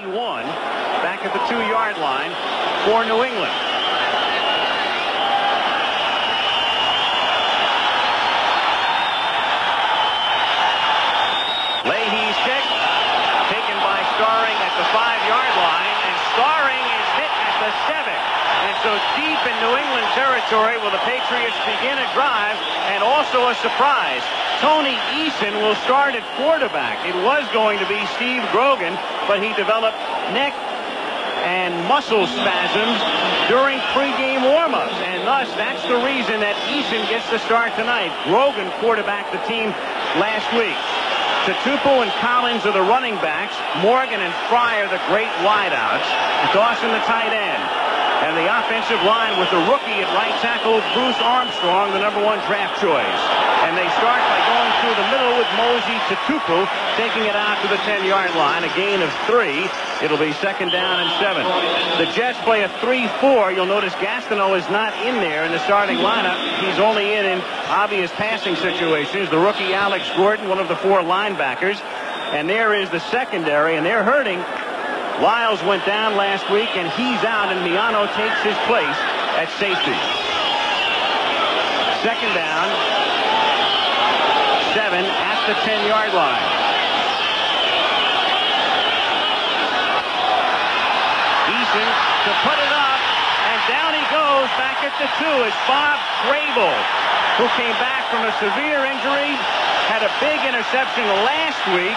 81 back at the 2-yard line for New England. Leahy's kick taken by Starring at the 5-yard line, and Starring is hit at the 7. And so deep in New England territory will the Patriots begin a drive, and also a surprise. Tony Eason will start at quarterback. It was going to be Steve Grogan, but he developed neck and muscle spasms during pregame warmups, and thus that's the reason that Eason gets the start tonight. Grogan quarterbacked the team last week. Tatupu and Collins are the running backs. Morgan and Fry are the great wideouts. Dawson the tight end. And the offensive line with the rookie at right tackle, Bruce Armstrong, the #1 draft choice. And they start by going through the middle with Mosey Tatupu, taking it out to the 10-yard line, a gain of 3. It'll be 2nd down and 7. The Jets play a 3-4. You'll notice Gastineau is not in there in the starting lineup. He's only in obvious passing situations. The rookie Alex Gordon, one of the 4 linebackers. And there is the secondary, and they're hurting. Lyles went down last week, and he's out, and Miano takes his place at safety. 2nd down, 7 at the 10-yard line. Eason to put it up, and down he goes back at the 2 is Bob Crable, who came back from a severe injury, had a big interception last week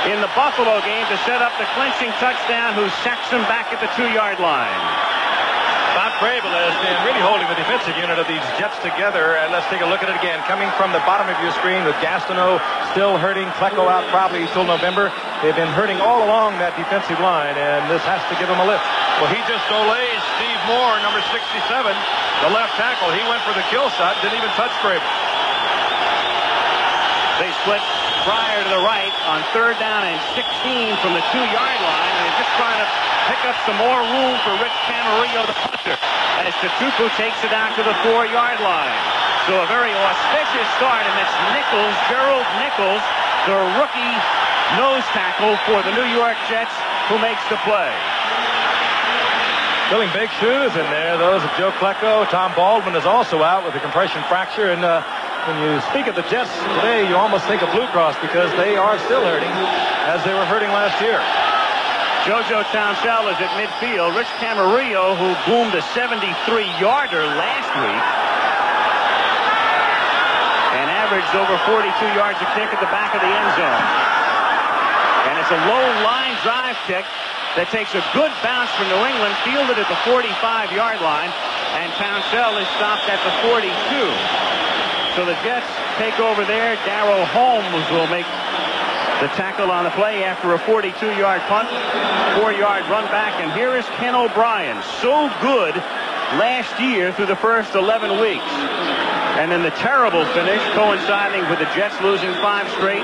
in the Buffalo game to set up the clinching touchdown, who sacks him back at the 2-yard line. Bob Crable has been really holding the defensive unit of these Jets together, and let's take a look at it again. Coming from the bottom of your screen with Gastineau still hurting, Klecko out probably until November. They've been hurting all along that defensive line, and this has to give them a lift. Well, he just olays Steve Moore, number 67, the left tackle. He went for the kill shot, didn't even touch Crable. They split Fryer to the right on 3rd down and 16 from the 2-yard line. And they're just trying to pick up some more room for Rich Camarillo, the punter, as Tatupu takes it out to the 4-yard line. So a very auspicious start, and it's Nichols, Gerald Nichols, the rookie nose tackle for the New York Jets, who makes the play. Filling big shoes in there, those of Joe Klecko. Tom Baldwin is also out with a compression fracture, and when you speak of the Jets today, you almost think of Blue Cross, because they are still hurting as they were hurting last year. JoJo Townsell is at midfield. Rich Camarillo, who boomed a 73-yarder last week and averaged over 42 yards a kick at the back of the end zone. And it's a low line drive kick that takes a good bounce for New England, fielded at the 45-yard line, and Townsell is stopped at the 42. So the Jets take over there. Darryl Holmes will make the tackle on the play after a 42-yard punt, 4-yard run back. And here is Ken O'Brien, so good last year through the first 11 weeks. And then the terrible finish coinciding with the Jets losing 5 straight,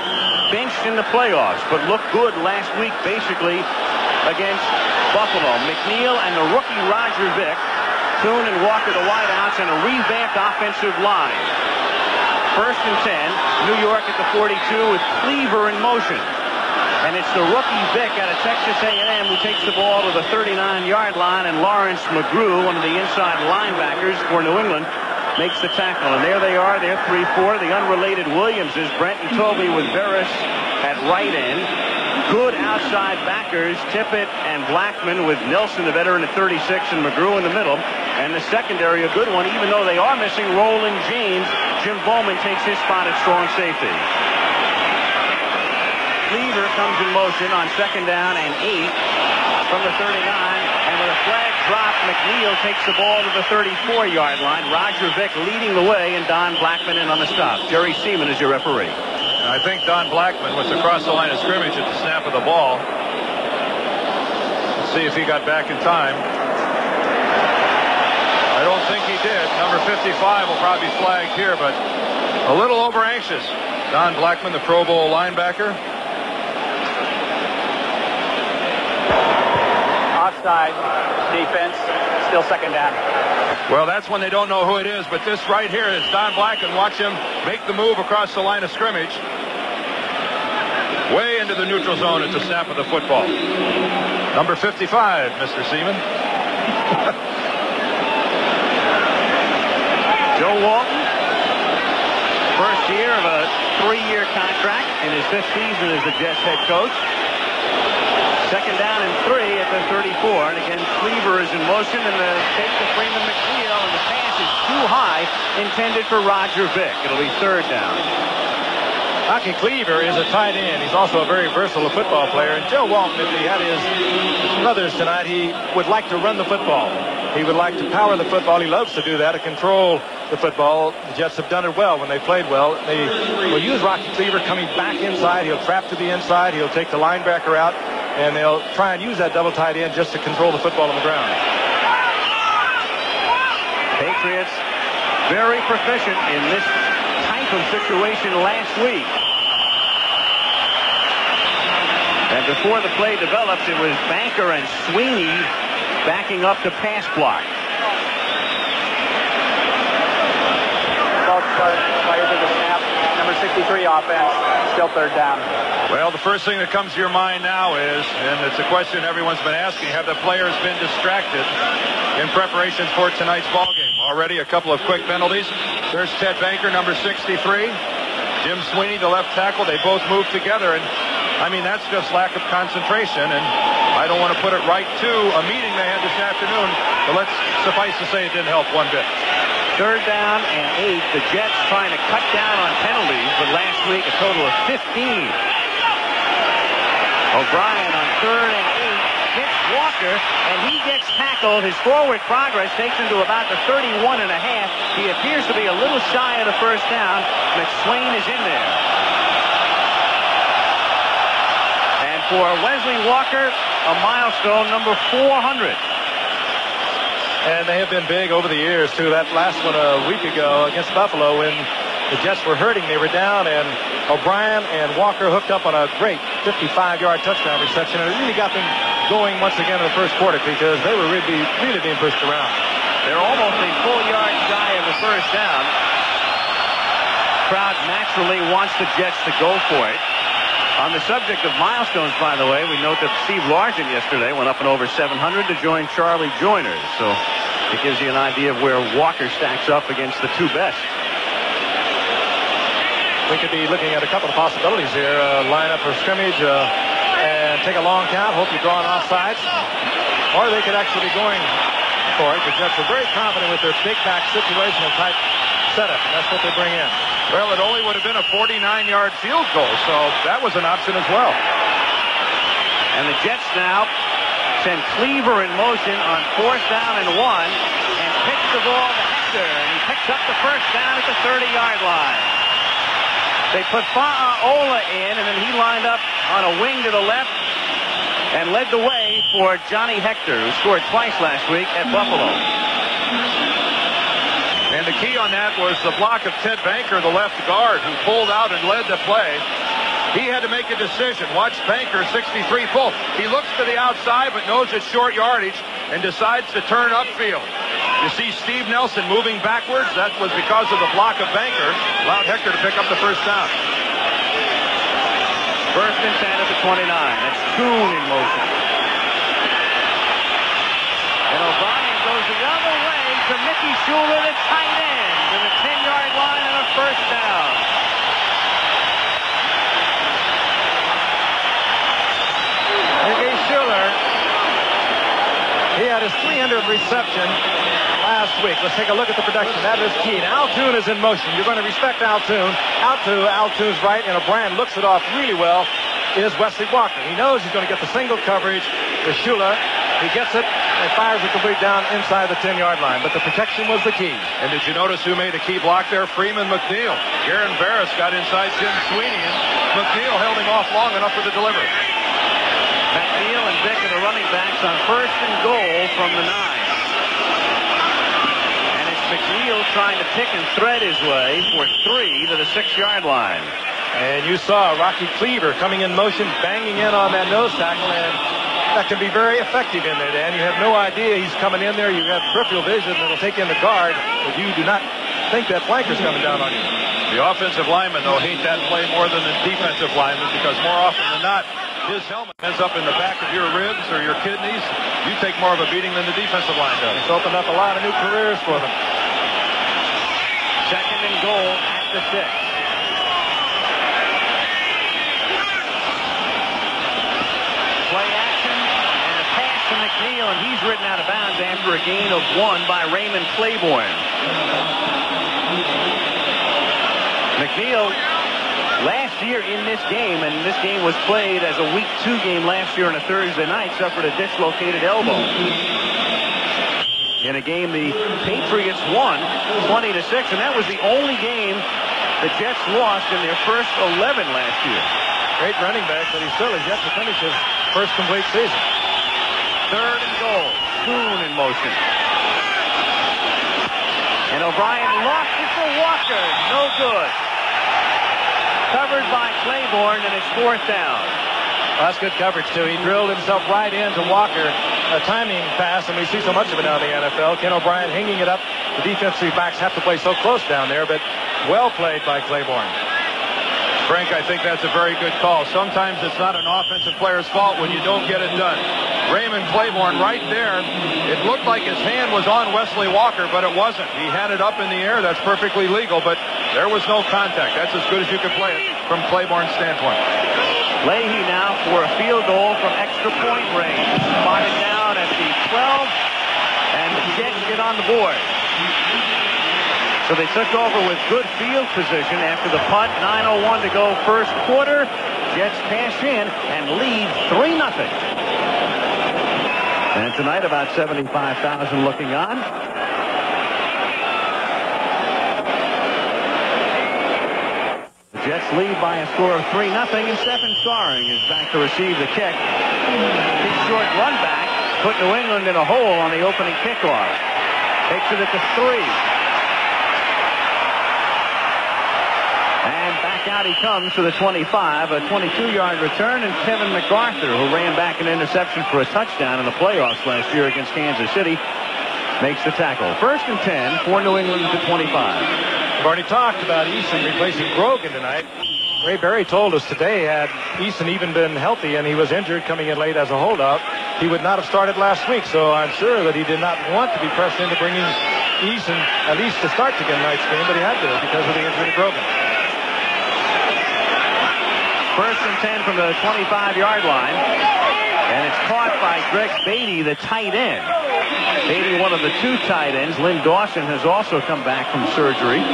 benched in the playoffs, but looked good last week basically against Buffalo. McNeil and the rookie Roger Vick, Kuhn and Walker the wideouts, and a revamped offensive line. 1st and 10, New York at the 42 with Cleaver in motion. And it's the rookie Vick out of Texas A&M who takes the ball to the 39-yard line, and Lawrence McGrew, one of the inside linebackers for New England, makes the tackle. And there they are, they're 3-4. The unrelated Williamses, Brent and Toby with Veras at right end. Good outside backers, Tippett and Blackman, with Nelson, the veteran, at 36, and McGrew in the middle. And the secondary, a good one, even though they are missing Roland James. Jim Bowman takes his spot at strong safety. Cleaver comes in motion on 2nd down and 8 from the 39. And with a flag drop, McNeil takes the ball to the 34-yard line. Roger Vick leading the way, and Don Blackman in on the stop. Jerry Seaman is your referee. I think Don Blackman was across the line of scrimmage at the snap of the ball. Let's see if he got back in time. I don't think he did. Number 55 will probably be flagged here, but a little over anxious. Don Blackman, the Pro Bowl linebacker. Offside defense, still 2nd down. Well, that's when they don't know who it is, but this right here is Don Blackman. Watch him make the move across the line of scrimmage. Way into the neutral zone at the snap of the football. Number 55, Mr. Seaman. Joe Walton, first year of a 3-year contract in his 5th season as the Jets head coach. Second down and 3 at the 34. And again, Cleaver is in motion, and the take to Freeman McNeil, and the pass is too high, intended for Roger Vick. It'll be 3rd down. Rocky Cleaver is a tight end. He's also a very versatile football player. And Joe Walton, if he had his brothers tonight, he would like to run the football. He would like to power the football. He loves to do that, to control the football. The Jets have done it well when they played well. They will use Rocky Cleaver coming back inside. He'll trap to the inside. He'll take the linebacker out, and they'll try and use that double tight end just to control the football on the ground. Patriots very proficient in this type of situation last week. And before the play developed, it was Banker and Sweeney backing up to pass block. Players at the snap. Number 63 offense. Still 3rd down. Well, the first thing that comes to your mind now is, and it's a question everyone's been asking, have the players been distracted in preparation for tonight's ballgame? Already a couple of quick penalties. There's Ted Banker, number 63. Jim Sweeney, the left tackle. They both moved together, and I mean, that's just lack of concentration, and I don't want to put it right to a meeting they had this afternoon, but let's suffice to say it didn't help one bit. 3rd down and 8. The Jets trying to cut down on penalties, but last week a total of 15. O'Brien on 3rd and 8 hits Walker, and he gets tackled. His forward progress takes him to about the 31.5. He appears to be a little shy of the 1st down. McSwain is in there. And for Wesley Walker, a milestone, number 400. And they have been big over the years, too. That last one a week ago against Buffalo, when the Jets were hurting, they were down, and O'Brien and Walker hooked up on a great 55-yard touchdown reception, and it really got them going once again in the first quarter because they were really being pushed around. They're almost a full yard shy of the 1st down. Crowd naturally wants the Jets to go for it. On the subject of milestones, by the way, we note that Steve Largent yesterday went up and over 700 to join Charlie Joyner. So it gives you an idea of where Walker stacks up against the 2 best. We could be looking at a couple of possibilities here. Line up for scrimmage and take a long count. Hope you draw an offsides. Or they could actually be going for it. The Jets are very confident with their big back situational type setup. And that's what they bring in. Well, it only would have been a 49-yard field goal, so that was an option as well. And the Jets now send Cleaver in motion on 4th down and 1 and pitch the ball to Hector, and he picks up the 1st down at the 30-yard line. They put Fa'aola in, and then he lined up on a wing to the left and led the way for Johnny Hector, who scored twice last week at Buffalo. And the key on that was the block of Ted Banker, the left guard, who pulled out and led the play. He had to make a decision. Watch Banker, 63, pull. He looks to the outside but knows it's short yardage and decides to turn upfield. You see Steve Nelson moving backwards. That was because of the block of Banker. Allowed Hector to pick up the 1st down. 1st and 10 at the 29. That's Kuhn in motion. And O'Brien goes the other way to Mickey Schuler, the tight end, to the 10-yard line and a 1st down. Mickey Schuler, he had his 300th reception last week. Let's take a look at the production. That is key. Now Altoon is in motion. You're going to respect Altoon. Out to Altoon's right, and O'Brien looks it off really well, is Wesley Walker. He knows he's going to get the single coverage with Schuler. He gets it and fires it complete down inside the 10-yard line. But the protection was the key. And did you notice who made a key block there? Freeman McNeil. Garen Barris got inside Jim Sweeney, and McNeil held him off long enough for the delivery. McNeil and Vick are the running backs on 1st and goal from the 9. And it's McNeil trying to pick and thread his way for 3 to the 6-yard line. And you saw Rocky Cleaver coming in motion, banging in on that nose tackle, and that can be very effective in there, Dan. You have no idea he's coming in there. You have peripheral vision that'll take in the guard, but you do not think that flanker's coming down on you. The offensive linemen, though, hate that play more than the defensive linemen because more often than not, his helmet ends up in the back of your ribs or your kidneys, you take more of a beating than the defensive line does. It's opened up a lot of new careers for them. Second and goal at the 6. Play action and a pass to McNeil, and he's ridden out of bounds after a gain of 1 by Raymond Claiborne. McNeil last year in this game, and this game was played as a Week 2 game last year on a Thursday night, suffered a dislocated elbow. In a game the Patriots won 20-6, and that was the only game the Jets lost in their first 11 last year. Great running back, but he still is yet to finish his first complete season. Third and goal. Kuhn in motion. And O'Brien lost it for Walker. No good. Covered by Claiborne, and it's 4th down. Well, that's good coverage, too. He drilled himself right into Walker. A timing pass, and we see so much of it now in the NFL. Ken O'Brien hanging it up. The defensive backs have to play so close down there, but well played by Claiborne. Frank, I think that's a very good call. Sometimes it's not an offensive player's fault when you don't get it done. Raymond Claiborne right there, it looked like his hand was on Wesley Walker, but it wasn't. He had it up in the air. That's perfectly legal, but there was no contact. That's as good as you could play it from Claiborne's standpoint. Leahy now for a field goal from extra point range. Spotted down at the 12, and the Jets get on the board. So they took over with good field position after the punt. 9:01 to go first quarter. Jets cash in and lead 3-0. And tonight about 75,000 looking on. The Jets lead by a score of 3-0, and Stephen Soring is back to receive the kick. His short run back put New England in a hole on the opening kickoff. Takes it at the 3. And back out he comes for the 25, a 22-yard return, and Kevin MacArthur, who ran back an interception for a touchdown in the playoffs last year against Kansas City, makes the tackle. 1st and 10 for New England to 25. We've already talked about Eason replacing Grogan tonight. Ray Berry told us today, had Eason even been healthy and he was injured coming in late as a holdout, he would not have started last week. So I'm sure that he did not want to be pressed into bringing Eason at least to start tonight's game, but he had to because of the injury to Grogan. 1st and 10 from the 25-yard line. And it's caught by Greg Beatty, the tight end. Beatty, one of the 2 tight ends. Lynn Dawson has also come back from surgery.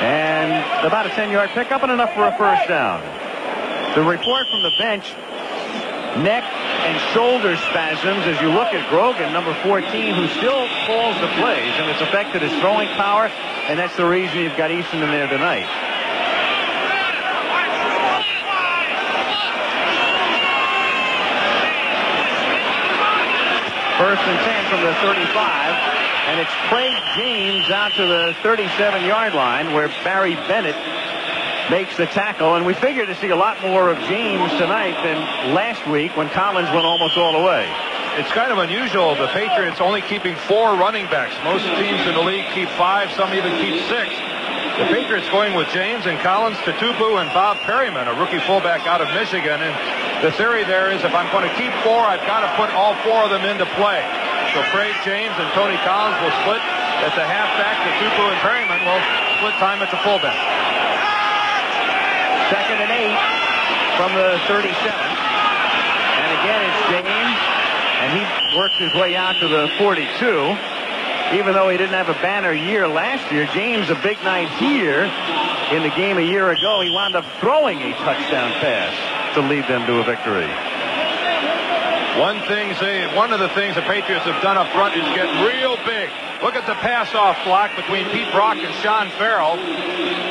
And about a 10-yard pickup and enough for a first down. The report from the bench, neck and shoulder spasms as you look at Grogan, number 14, who still calls the plays, and it's affected his throwing power, and that's the reason you've got Eason in there tonight. First and 10 from the 35, and it's Craig James out to the 37-yard line where Barry Bennett makes the tackle, and we figure to see a lot more of James tonight than last week when Collins went almost all the way. It's kind of unusual, the Patriots only keeping 4 running backs. Most teams in the league keep 5, some even keep 6. The Patriots going with James and Collins, Tutupu, and Bob Perryman, a rookie fullback out of Michigan. And the theory there is if I'm going to keep 4, I've got to put all 4 of them into play. So Craig James and Tony Collins will split at the halfback. Tutupu and Perryman will split time at the fullback. 2nd and 8 from the 37. And again, it's James, and he works his way out to the 42. Even though he didn't have a banner year last year, James, a big night here in the game a year ago. He wound up throwing a touchdown pass to lead them to a victory. One of the things the Patriots have done up front is get real big. Look at the pass-off block between Pete Brock and Sean Farrell.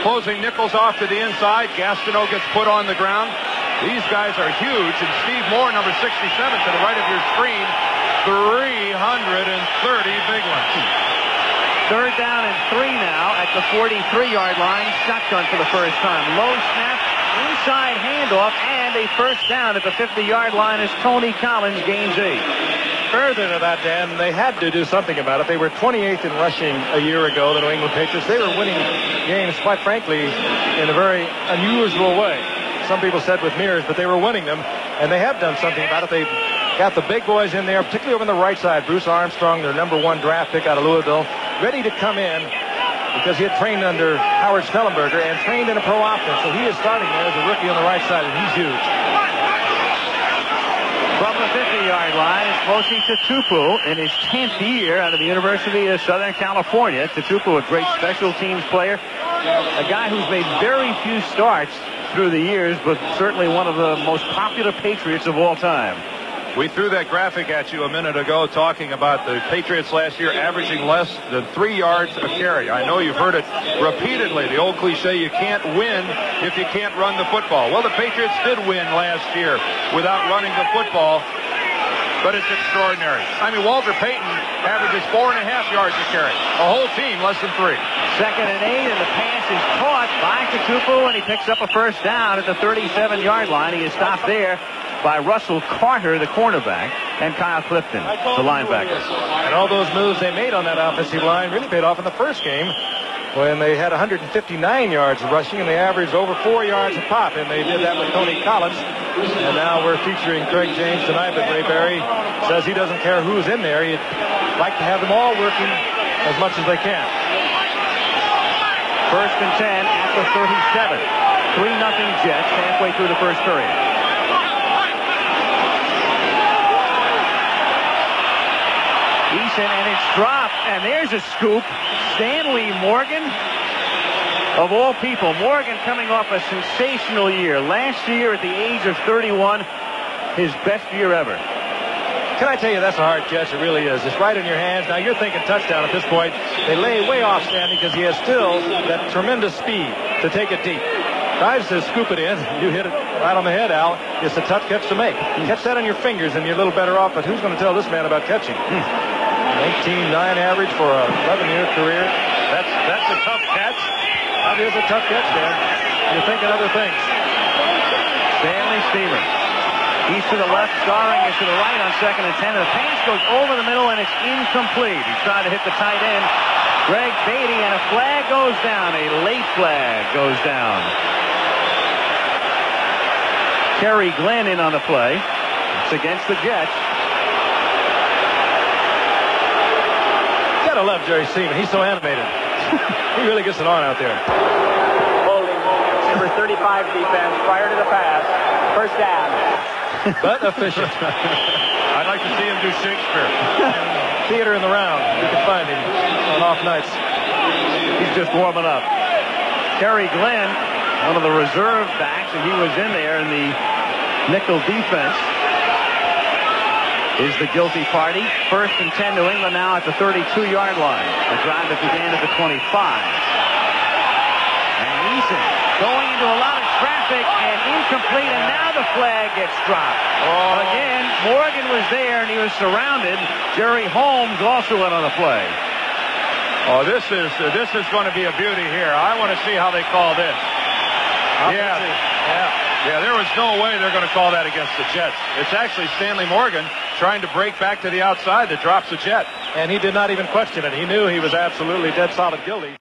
Closing nickels off to the inside. Gastineau gets put on the ground. These guys are huge. And Steve Moore, number 67, to the right of your screen, 330 big ones. 3rd down and 3 now at the 43-yard line. Shotgun for the first time. Low snap, inside handoff, and a first down at the 50-yard line as Tony Collins gains 8. Further to that, Dan, they had to do something about it. They were 28th in rushing a year ago, the New England Patriots. They were winning games, quite frankly, in a very unusual way. some people said with mirrors, but they were winning them, and they have done something about it. They've got the big boys in there, particularly over on the right side. Bruce Armstrong, their #1 draft pick out of Louisville, ready to come in because he had trained under Howard Schnellenberger and trained in a pro offense. So he is starting there as a rookie on the right side, and he's huge. From the 50-yard line, it's Moshi Tatupu in his 10th year out of the University of Southern California. Tatupu, a great special teams player, a guy who's made very few starts through the years, but certainly one of the most popular Patriots of all time. We threw that graphic at you a minute ago talking about the Patriots last year averaging less than 3 yards a carry. I know you've heard it repeatedly, the old cliche, you can't win if you can't run the football. Well, the Patriots did win last year without running the football, but it's extraordinary. I mean, Walter Payton averages 4.5 yards a carry. A whole team less than 3. 2nd and 8, and the pass is caught by Tatupu, and he picks up a first down at the 37-yard line. He is stopped there by Russell Carter, the cornerback, and Kyle Clifton, the linebacker. And all those moves they made on that offensive line really paid off in the first game when they had 159 yards rushing and they averaged over 4 yards a pop, and they did that with Tony Collins. And now we're featuring Craig James tonight, but Ray Berry says he doesn't care who's in there. He'd like to have them all working as much as they can. 1st and 10 at the 37. 3-0 Jets halfway through the first period. Eason, and it's dropped, and there's a scoop. Stanley Morgan, of all people. Morgan coming off a sensational year. Last year at the age of 31, his best year ever. Can I tell you, that's a hard catch. It really is. It's right in your hands. Now you're thinking touchdown at this point. They lay way off Stanley because he has still that tremendous speed to take it deep. Tries to scoop it in. You hit it right on the head, Al. It's a tough catch to make. Catch that on your fingers and you're a little better off, but who's going to tell this man about catching? 18-9 average for a 11-year career. That's a tough catch. That is a tough catch, Dan. You're thinking other things. Stanley Stevens. He's to the left, Starring is to the right on 2nd and 10. And the pass goes over the middle, and it's incomplete. He's trying to hit the tight end, Greg Beatty, and a flag goes down. A late flag goes down. Kerry Glenn in on the play. It's against the Jets. Gotta love Jerry Seaman. He's so animated. He really gets it on out there. Holding number 35 defense prior to the pass. First down. But efficient. I'd like to see him do Shakespeare. Theater in the round. You can find him on off nights. He's just warming up. Kerry Glenn, one of the reserve backs, and he was in there in the nickel defense, is the guilty party. 1st and 10 New England now at the 32-yard line. The drive that began at the 25. And Eason going into a lot of traffic and incomplete, and now the flag gets dropped. Again, Morgan was there and he was surrounded. Jerry Holmes also went on the play. Oh, this is going to be a beauty here. I want to see how they call this. Yeah, there was no way they're going to call that against the Jets. It's actually Stanley Morgan trying to break back to the outside that drops the Jet. And he did not even question it. He knew he was absolutely dead solid guilty.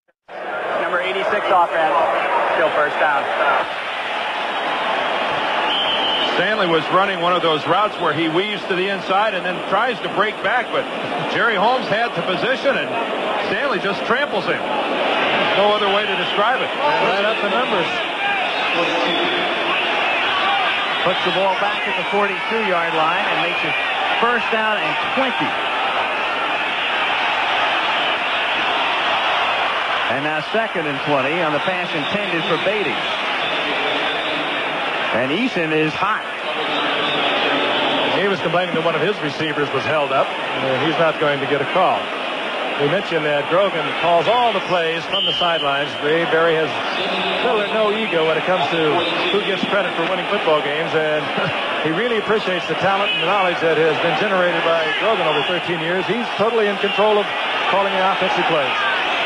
Number 86 offense. Still first down. Stanley was running one of those routes where he weaves to the inside and then tries to break back, but Jerry Holmes had the position and Stanley just tramples him. No other way to describe it. Right up the numbers. Puts the ball back at the 42-yard line and makes it first down and 20. And now 2nd and 20 on the pass intended for Beatty. And Eason is hot. He was complaining that one of his receivers was held up, and he's not going to get a call. We mentioned that Grogan calls all the plays from the sidelines. Ray Berry has little or no ego when it comes to who gets credit for winning football games, and he really appreciates the talent and the knowledge that has been generated by Grogan over 13 years. He's totally in control of calling the offensive plays.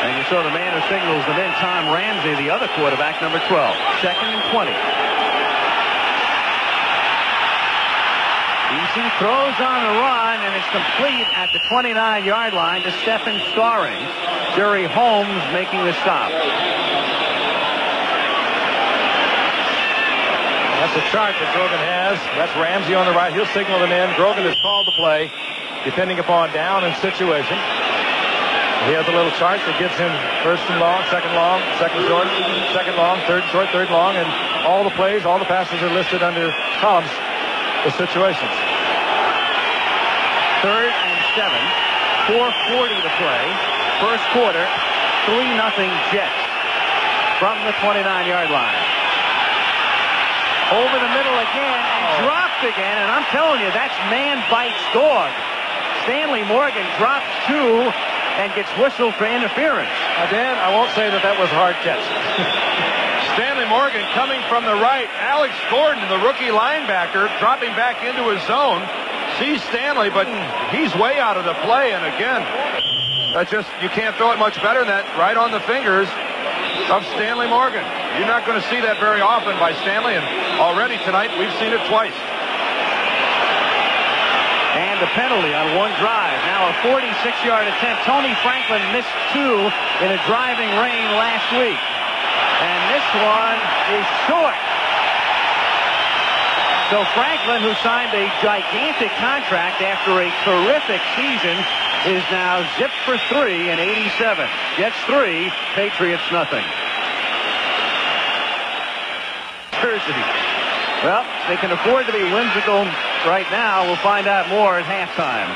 And you saw the man who signals them in, Tom Ramsey, the other quarterback, number 12. 2nd and 20. Eason throws on the run, and it's complete at the 29-yard line to Stephen Starring. Jerry Holmes making the stop. That's a chart that Grogan has. That's Ramsey on the right. He'll signal them in. Grogan is called to play, depending upon down and situation. He has a little chart that gives him first and long, second short, second long, third short, third long, and all the plays, all the passes are listed under columns, the situations. 3rd and 7. 4:40 to play. First quarter, 3-0 Jets from the 29-yard line. Over the middle again and dropped again, and I'm telling you, that's man bites dog. Stanley Morgan drops 2 and gets whistled for interference. Now, Dan, I won't say that was a hard catch. Stanley Morgan coming from the right. Alex Gordon, the rookie linebacker, dropping back into his zone. Sees Stanley, but he's way out of the play. And again, you can't throw it much better than that. Right on the fingers of Stanley Morgan. You're not going to see that very often by Stanley, and already tonight we've seen it twice. And the penalty on one drive. Now a 46-yard attempt. Tony Franklin missed 2 in a driving rain last week. And this one is short. So Franklin, who signed a gigantic contract after a terrific season, is now zipped for 3 in 87. Jets 3, Patriots nothing. Jersey. Well, they can afford to be whimsical right now. We'll find out more at halftime.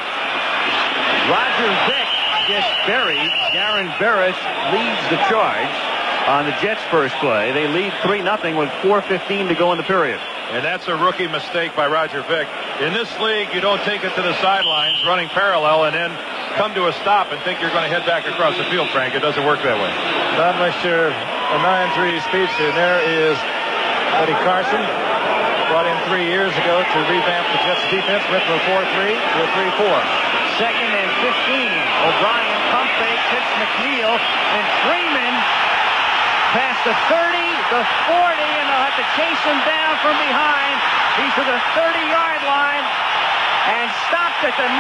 Roger Vick gets buried. Garen Barris leads the charge on the Jets' first play. They lead 3-0 with 4:15 to go in the period. And that's a rookie mistake by Roger Vick. In this league, you don't take it to the sidelines running parallel and then come to a stop and think you're going to head back across the field, Frank. It doesn't work that way. Not unless you're a 9-3 speedster. And there is Eddie Carson, brought in 3 years ago to revamp the Jets defense. Went from a 4-3 to a 3-4. 2nd and 15. O'Brien pump fake, hits McNeil, and Freeman past the 30, the 40, and they'll have to chase him down from behind. He's to the 30-yard line and stopped at the 19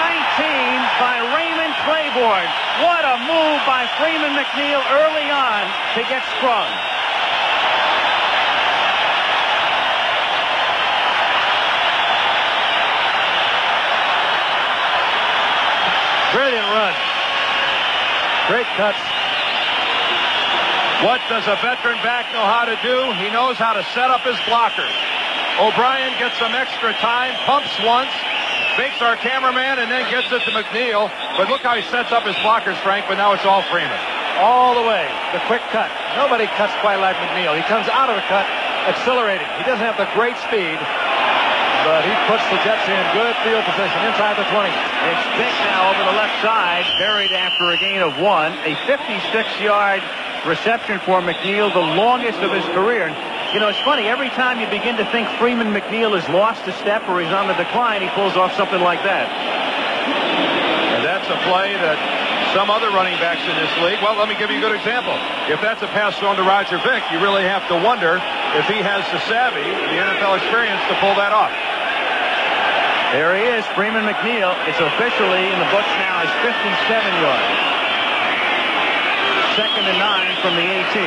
by Raymond Claiborne. What a move by Freeman McNeil early on to get sprung. Brilliant run. Great cuts. What does a veteran back know how to do? He knows how to set up his blockers. O'Brien gets some extra time, pumps once, fakes our cameraman, and then gets it to McNeil. But look how he sets up his blockers, Frank, but now it's all Freeman. All the way. The quick cut. Nobody cuts quite like McNeil. He comes out of the cut accelerating. He doesn't have the great speed, but he puts the Jets in good field position inside the 20. It's Vick now over the left side, buried after a gain of 1. A 56-yard reception for McNeil, the longest of his career. And, you know, it's funny, every time you begin to think Freeman McNeil has lost a step or he's on the decline, he pulls off something like that. And that's a play that some other running backs in this league, well, let me give you a good example. If that's a pass thrown to Roger Vick, you really have to wonder if he has the savvy, the NFL experience to pull that off. There he is, Freeman McNeil. It's officially in the books now as 57 yards. 2nd and 9 from the 18.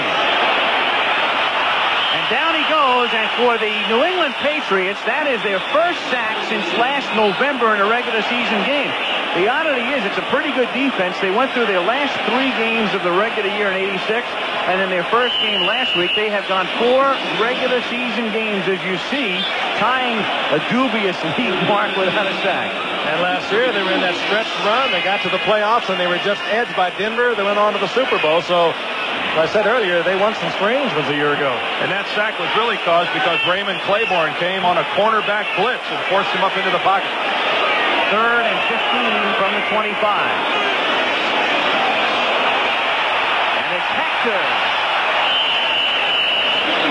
And down he goes, and for the New England Patriots, that is their first sack since last November in a regular season game. The oddity is it's a pretty good defense. They went through their last 3 games of the regular year in 86, and in their first game last week, they have gone 4 regular season games, as you see, tying a dubious lead mark without a sack. And last year, they were in that stretch run. They got to the playoffs, and they were just edged by Denver. They went on to the Super Bowl. So, as I said earlier, they won some strange ones a year ago. And that sack was really caused because Raymond Claiborne came on a cornerback blitz and forced him up into the pocket. 3rd and 15 from the 25. And it's Hector.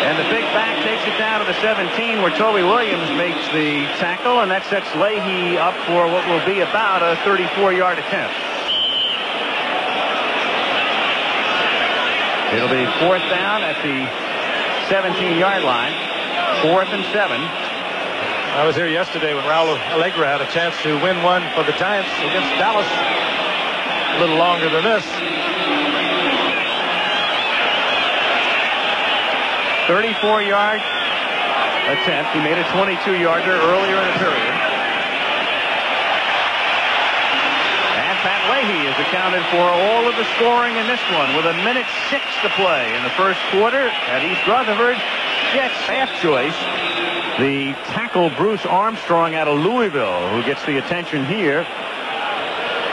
And the big back takes it down to the 17 where Toby Williams makes the tackle, and that sets Leahy up for what will be about a 34-yard attempt. It'll be 4th down at the 17-yard line. 4th and 7. I was here yesterday when Raul Allegra had a chance to win one for the Giants against Dallas. A little longer than this. 34-yard attempt. He made a 22-yarder earlier in the period. And Pat Leahy is accounted for all of the scoring in this one with 1:06 to play in the first quarter at East Rutherford. Jets half choice. The tackle Bruce Armstrong out of Louisville, who gets the attention here,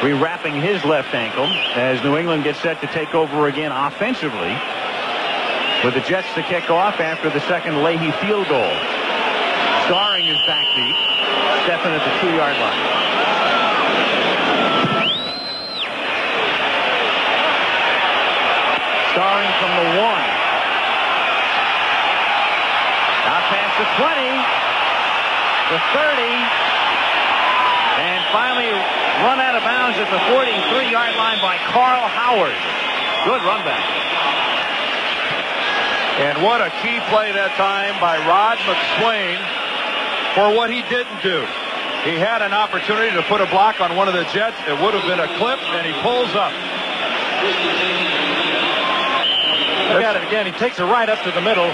rewrapping his left ankle as New England gets set to take over again offensively, with the Jets to kick off after the second Leahy field goal. Starring is back deep, stepping at the 2-yard line. Starring from the 1. Out past the 20, the 30, and finally run out of bounds at the 43-yard line by Carl Howard. Good run back. And what a key play that time by Rod McSwain for what he didn't do. He had an opportunity to put a block on one of the Jets. It would have been a clip, and he pulls up. Look at it again. He takes it right up to the middle.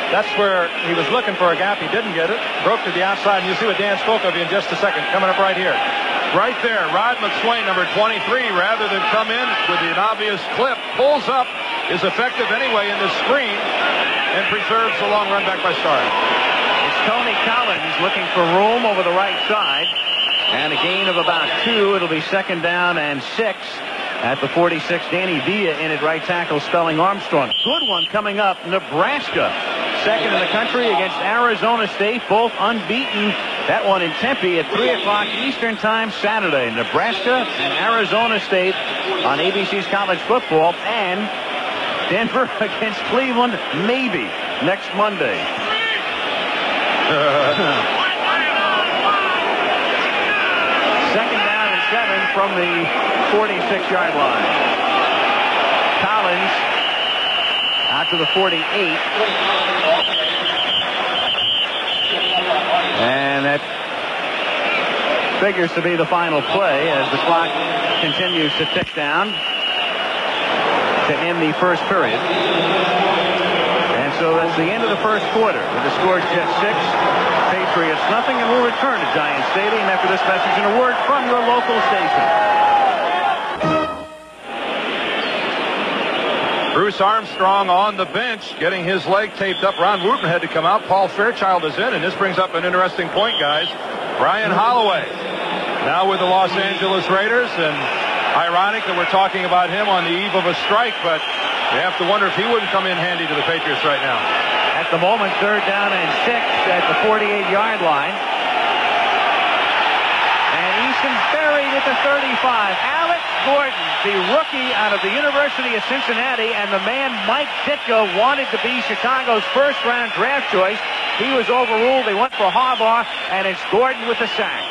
That's where he was looking for a gap. He didn't get it. Broke to the outside. And you'll see what Dan spoke of in just a second. Coming up right here. Right there, Rod McSwain, number 23, rather than come in with an obvious clip, pulls up, is effective anyway in the screen, and preserves the long run back by Starr. It's Tony Collins looking for room over the right side, and a gain of about 2. It'll be 2nd down and 6 at the 46. Danny Villa in at right tackle, spelling Armstrong. Good one coming up. Nebraska, 2nd in the country against Arizona State, both unbeaten. That one in Tempe at 3 o'clock Eastern Time Saturday. Nebraska and Arizona State on ABC's College Football, and Denver against Cleveland maybe next Monday. 2nd down and 7 from the 46-yard line. Collins out to the 48. And that figures to be the final play as the clock continues to tick down to end the first period. And so that's the end of the first quarter with the score Jets 6, Patriots nothing, and we'll return to Giant Stadium after this message and a word from your local station. Bruce Armstrong on the bench, getting his leg taped up. Ron Wooten had to come out. Paul Fairchild is in, and this brings up an interesting point, guys. Brian Holloway, now with the Los Angeles Raiders, and ironic that we're talking about him on the eve of a strike, but you have to wonder if he wouldn't come in handy to the Patriots right now. At the moment, 3rd down and 6 at the 48-yard line. And Easton's buried at the 35. Alex Gordon, the rookie out of the University of Cincinnati, and the man Mike Ditka wanted to be Chicago's first-round draft choice. He was overruled. They went for Harbaugh, and it's Gordon with the sack.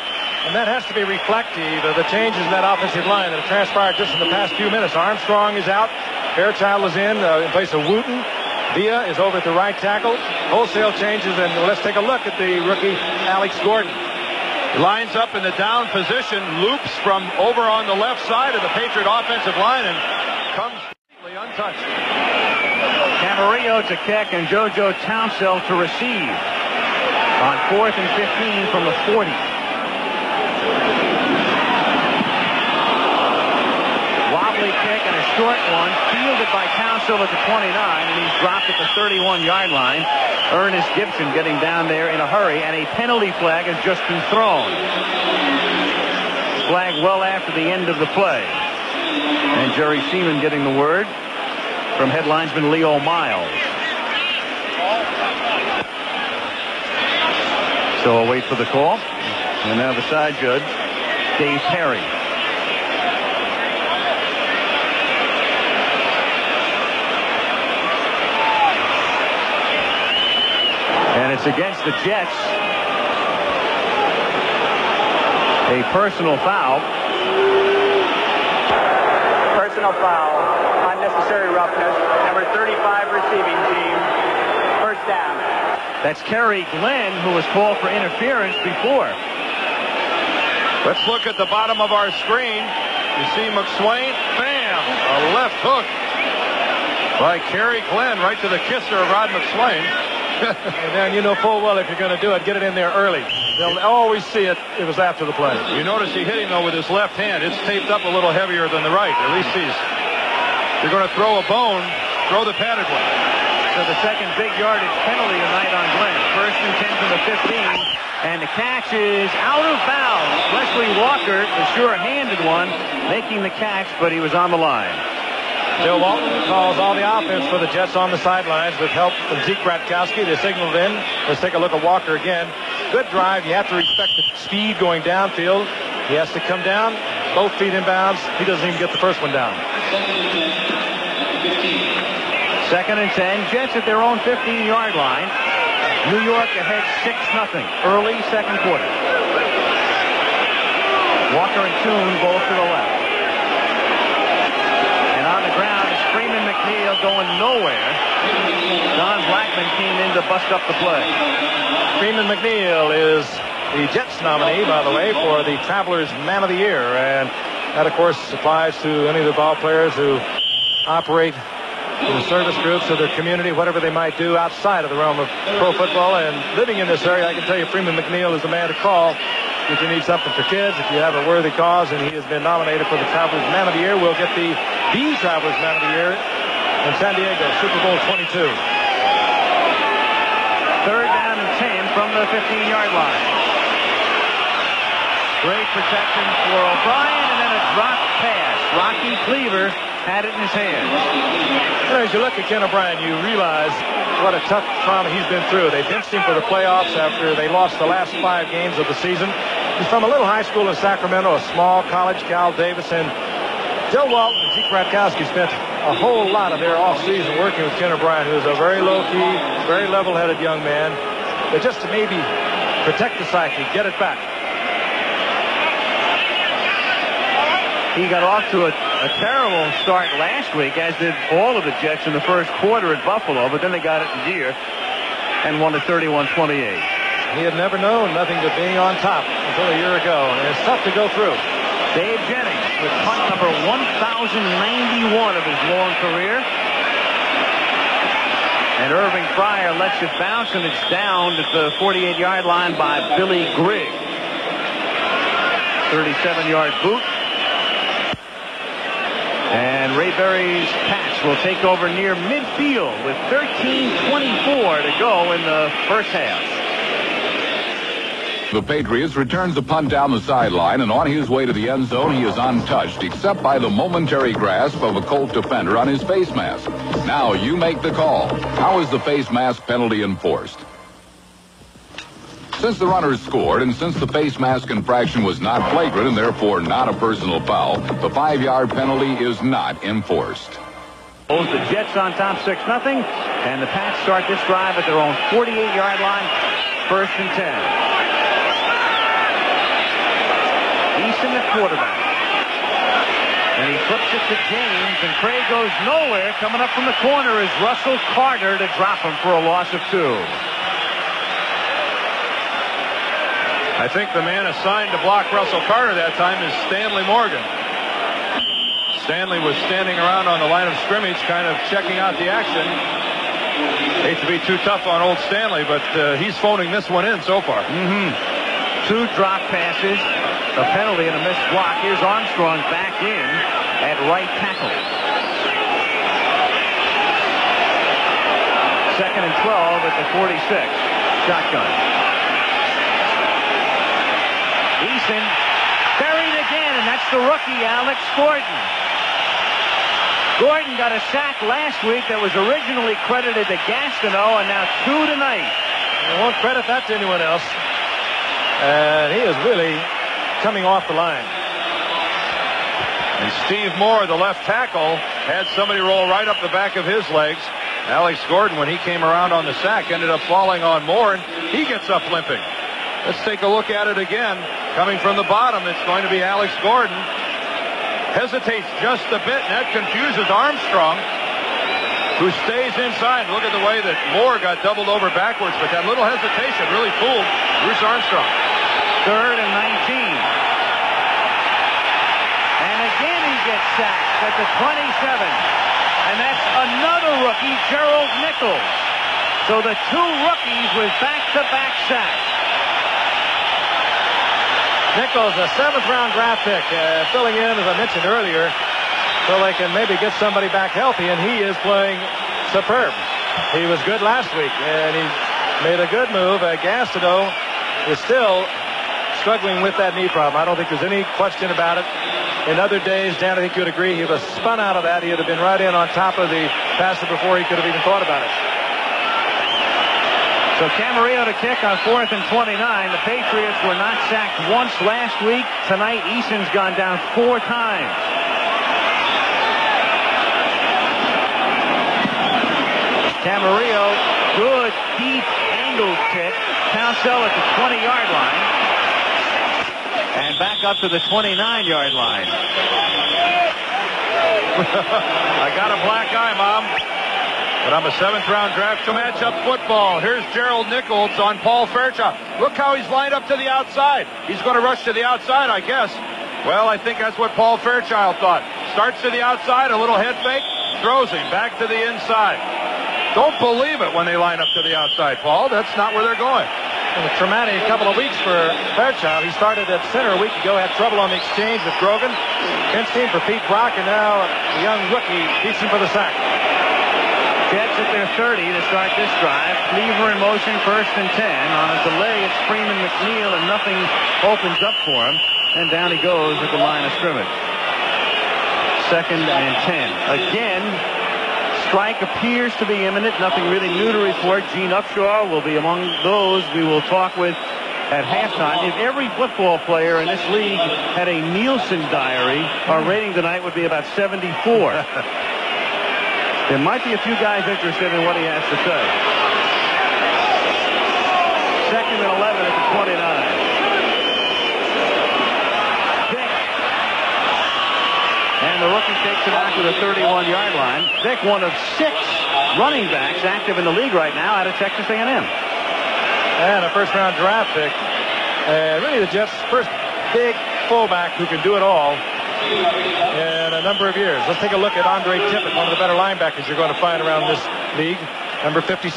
And that has to be reflective of the changes in that offensive line that have transpired just in the past few minutes. Armstrong is out. Fairchild is in place of Wooten. Villa is over at the right tackle. Wholesale changes, and let's take a look at the rookie Alex Gordon. He lines up in the down position, loops from over on the left side of the Patriot offensive line, and comes completely untouched. Camarillo to kick and JoJo Townsell to receive on 4th and 15 from the 40. Wobbly kick and a short one, fielded by Townsell at the 29, and he's dropped at the 31-yard line. Ernest Gibson getting down there in a hurry, and a penalty flag has just been thrown. Flag well after the end of the play. And Jerry Seaman getting the word from head linesman Leo Miles. So I'll wait for the call. And now the side judge, Dave Perry. And it's against the Jets. A personal foul. Personal foul. Unnecessary roughness. Number 35 receiving team. First down. That's Kerry Glenn, who was called for interference before. Let's look at the bottom of our screen. You see McSwain. Bam! A left hook by Kerry Glenn right to the kisser of Rod McSwain. And then you know full well if you're going to do it, get it in there early. They'll always see it. It was after the play. You notice he hit him, though, with his left hand. It's taped up a little heavier than the right. At least you're going to throw a bone, throw the padded one. So the second big yardage penalty tonight on Glenn. 1st and 10 from the 15. And the catch is out of bounds. Wesley Walker, the sure-handed one, making the catch, but he was on the line. Bill Walton calls all the offense for the Jets on the sidelines with help from Zeke Bratkowski. They signaled in. Let's take a look at Walker again. Good drive. You have to respect the speed going downfield. He has to come down, both feet in bounds. He doesn't even get the first one down. 2nd and 10. Jets at their own 15-yard line. New York ahead 6-0. Early second quarter. Walker and Toon both to the left. And on the ground is Freeman McNeil going nowhere. Don Blackman came in to bust up the play. Freeman McNeil is the Jets nominee, by the way, for the Travelers Man of the Year. And that, of course, applies to any of the ball players who operate in the service groups of their community, whatever they might do outside of the realm of pro football. And living in this area, I can tell you Freeman McNeil is the man to call if you need something for kids, if you have a worthy cause, and he has been nominated for the Travelers Man of the Year. We'll get the Travelers Man of the Year in San Diego, Super Bowl 22. 3rd down and 10 from the 15-yard line. Great protection for O'Brien, and then a drop pass. Rocky Cleaver had it in his hand. As you look at Ken O'Brien, you realize what a tough trauma he's been through. They benched him for the playoffs after they lost the last 5 games of the season. He's from a little high school in Sacramento, a small college, Cal Davis, and Joe Walton and Zeke Bratkowski spent a whole lot of their offseason working with Ken O'Brien, who's a very low-key, very level-headed young man, but just to maybe protect the psyche, get it back. He got off to a terrible start last week, as did all of the Jets in the first quarter at Buffalo, but then they got it in gear and won at 31-28. He had never known nothing but being on top until a year ago, and it's tough to go through. Dave Jennings with punt number 1,091 of his long career. And Irving Fryer lets it bounce, and it's down at the 48-yard line by Billy Grigg. 37-yard boot. And Ray Berry's Pats will take over near midfield with 13:24 to go in the first half. The Patriots returns the punt down the sideline, and on his way to the end zone, he is untouched, except by the momentary grasp of a Colt defender on his face mask. Now you make the call. How is the face mask penalty enforced? Since the runners scored, and since the face mask infraction was not flagrant and therefore not a personal foul, the 5-yard penalty is not enforced. The Jets on top 6-0, and the Pats start this drive at their own 48-yard line, 1st and 10. Easton the quarterback. And he flips it to James, and Craig goes nowhere. Coming up from the corner is Russell Carter to drop him for a loss of 2. I think the man assigned to block Russell Carter that time is Stanley Morgan. Stanley was standing around on the line of scrimmage, kind of checking out the action. Hate to be too tough on old Stanley, but he's phoning this one in so far. 2 drop passes, a penalty, and a missed block. Here's Armstrong back in at right tackle. 2nd and 12 at the 46. Shotgun. Eason buried again, and that's the rookie, Alex Gordon. Gordon got a sack last week that was originally credited to Gastineau, and now 2 tonight. I won't credit that to anyone else. And he is really coming off the line. And Steve Moore, the left tackle, had somebody roll right up the back of his legs. Alex Gordon, when he came around on the sack, ended up falling on Moore, and he gets up limping. Let's take a look at it again. Coming from the bottom, it's going to be Alex Gordon. Hesitates just a bit, and that confuses Armstrong, who stays inside. Look at the way that Moore got doubled over backwards, but that little hesitation really fooled Bruce Armstrong. 3rd and 19. And again he gets sacked at the 27. And that's another rookie, Gerald Nichols. So the two rookies with back-to-back sacks. Nichols, a 7th-round draft pick, filling in, as I mentioned earlier, so they can maybe get somebody back healthy, and he is playing superb. He was good last week, and he made a good move. Gastineau is still struggling with that knee problem. I don't think there's any question about it. In other days, Dan, I think you would agree, he would have spun out of that. He would have been right in on top of the passer before he could have even thought about it. So Camarillo to kick on 4th and 29. The Patriots were not sacked once last week. Tonight, Eason's gone down 4 times. Camarillo, good, deep, angled kick. Pouncell at the 20-yard line. And back up to the 29-yard line. I got a black eye, Mom. But I'm a 7th-round draft to match up football. Here's Gerald Nichols on Paul Fairchild. Look how he's lined up to the outside. He's going to rush to the outside, I guess. Well, I think that's what Paul Fairchild thought. Starts to the outside, a little head fake, throws him back to the inside. Don't believe it when they line up to the outside, Paul. That's not where they're going. A traumatic couple of weeks for Fairchild. He started at center a week ago, had trouble on the exchange with Grogan. Bench team for Pete Brock, and now the young rookie beats him for the sack. Jets at their 30 to start this drive. Cleaver in motion, 1st and 10. On a delay, it's Freeman McNeil, and nothing opens up for him. And down he goes at the line of scrimmage. 2nd and 10. Again, strike appears to be imminent. Nothing really new to report. Gene Upshaw will be among those we will talk with at halftime. If every football player in this league had a Nielsen diary, our rating tonight would be about 74. There might be a few guys interested in what he has to say. 2nd and 11 at the 29. Vick. And the rookie takes it out to the 31-yard line. Vick, one of 6 running backs active in the league right now out of Texas A&M. And a 1st-round draft pick. Really the Jets' first big fullback who can do it all in a number of years. Let's take a look at Andre Tippett, one of the better linebackers you're going to find around this league. Number 56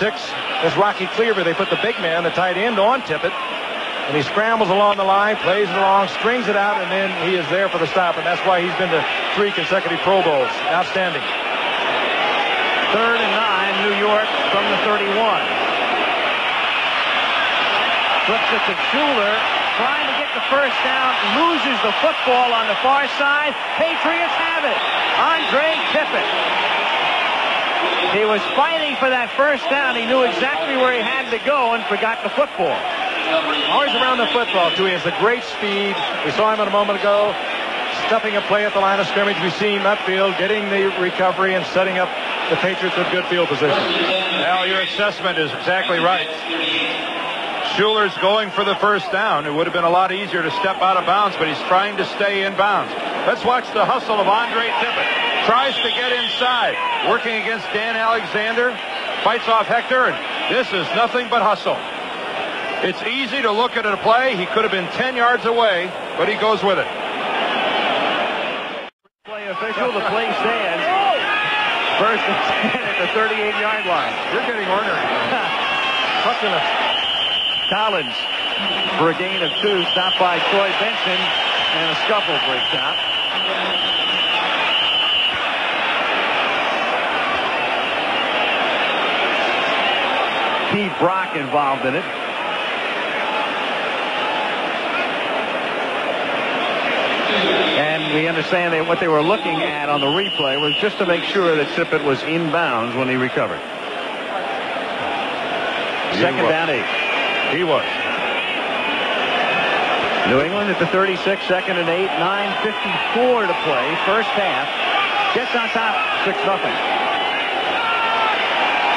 is Rocky Cleaver. They put the big man, the tight end, on Tippett, and he scrambles along the line, plays it along, strings it out, and then he is there for the stop, and that's why he's been to 3 consecutive Pro Bowls. Outstanding. 3rd and 9, New York from the 31. Flips it to Schuler, trying to get the 1st down, loses the football on the far side. Patriots have it. Andre Tippett. He was fighting for that 1st down. He knew exactly where he had to go and forgot the football. Always around the football, too. He has a great speed. We saw him a moment ago, stuffing a play at the line of scrimmage. We see him upfield, getting the recovery and setting up the Patriots with good field position. Al, your assessment is exactly right. Schuler's going for the 1st down. It would have been a lot easier to step out of bounds, but he's trying to stay in bounds. Let's watch the hustle of Andre Tippett. Tries to get inside, working against Dan Alexander, fights off Hector, and this is nothing but hustle. It's easy to look at a play. He could have been 10 yards away, but he goes with it. Play official, the play stands. 1st and 10 at the 38-yard line. You're getting ornery. Collins for a gain of 2, stopped by Troy Benson, and a scuffle breaks out. Pete Brock involved in it. And we understand that what they were looking at on the replay was just to make sure that Tippett was in bounds when he recovered. 2nd down 8. He was. New England at the 36, 2nd and 8, 9:54 to play, 1st half. Jets on top, 6-0.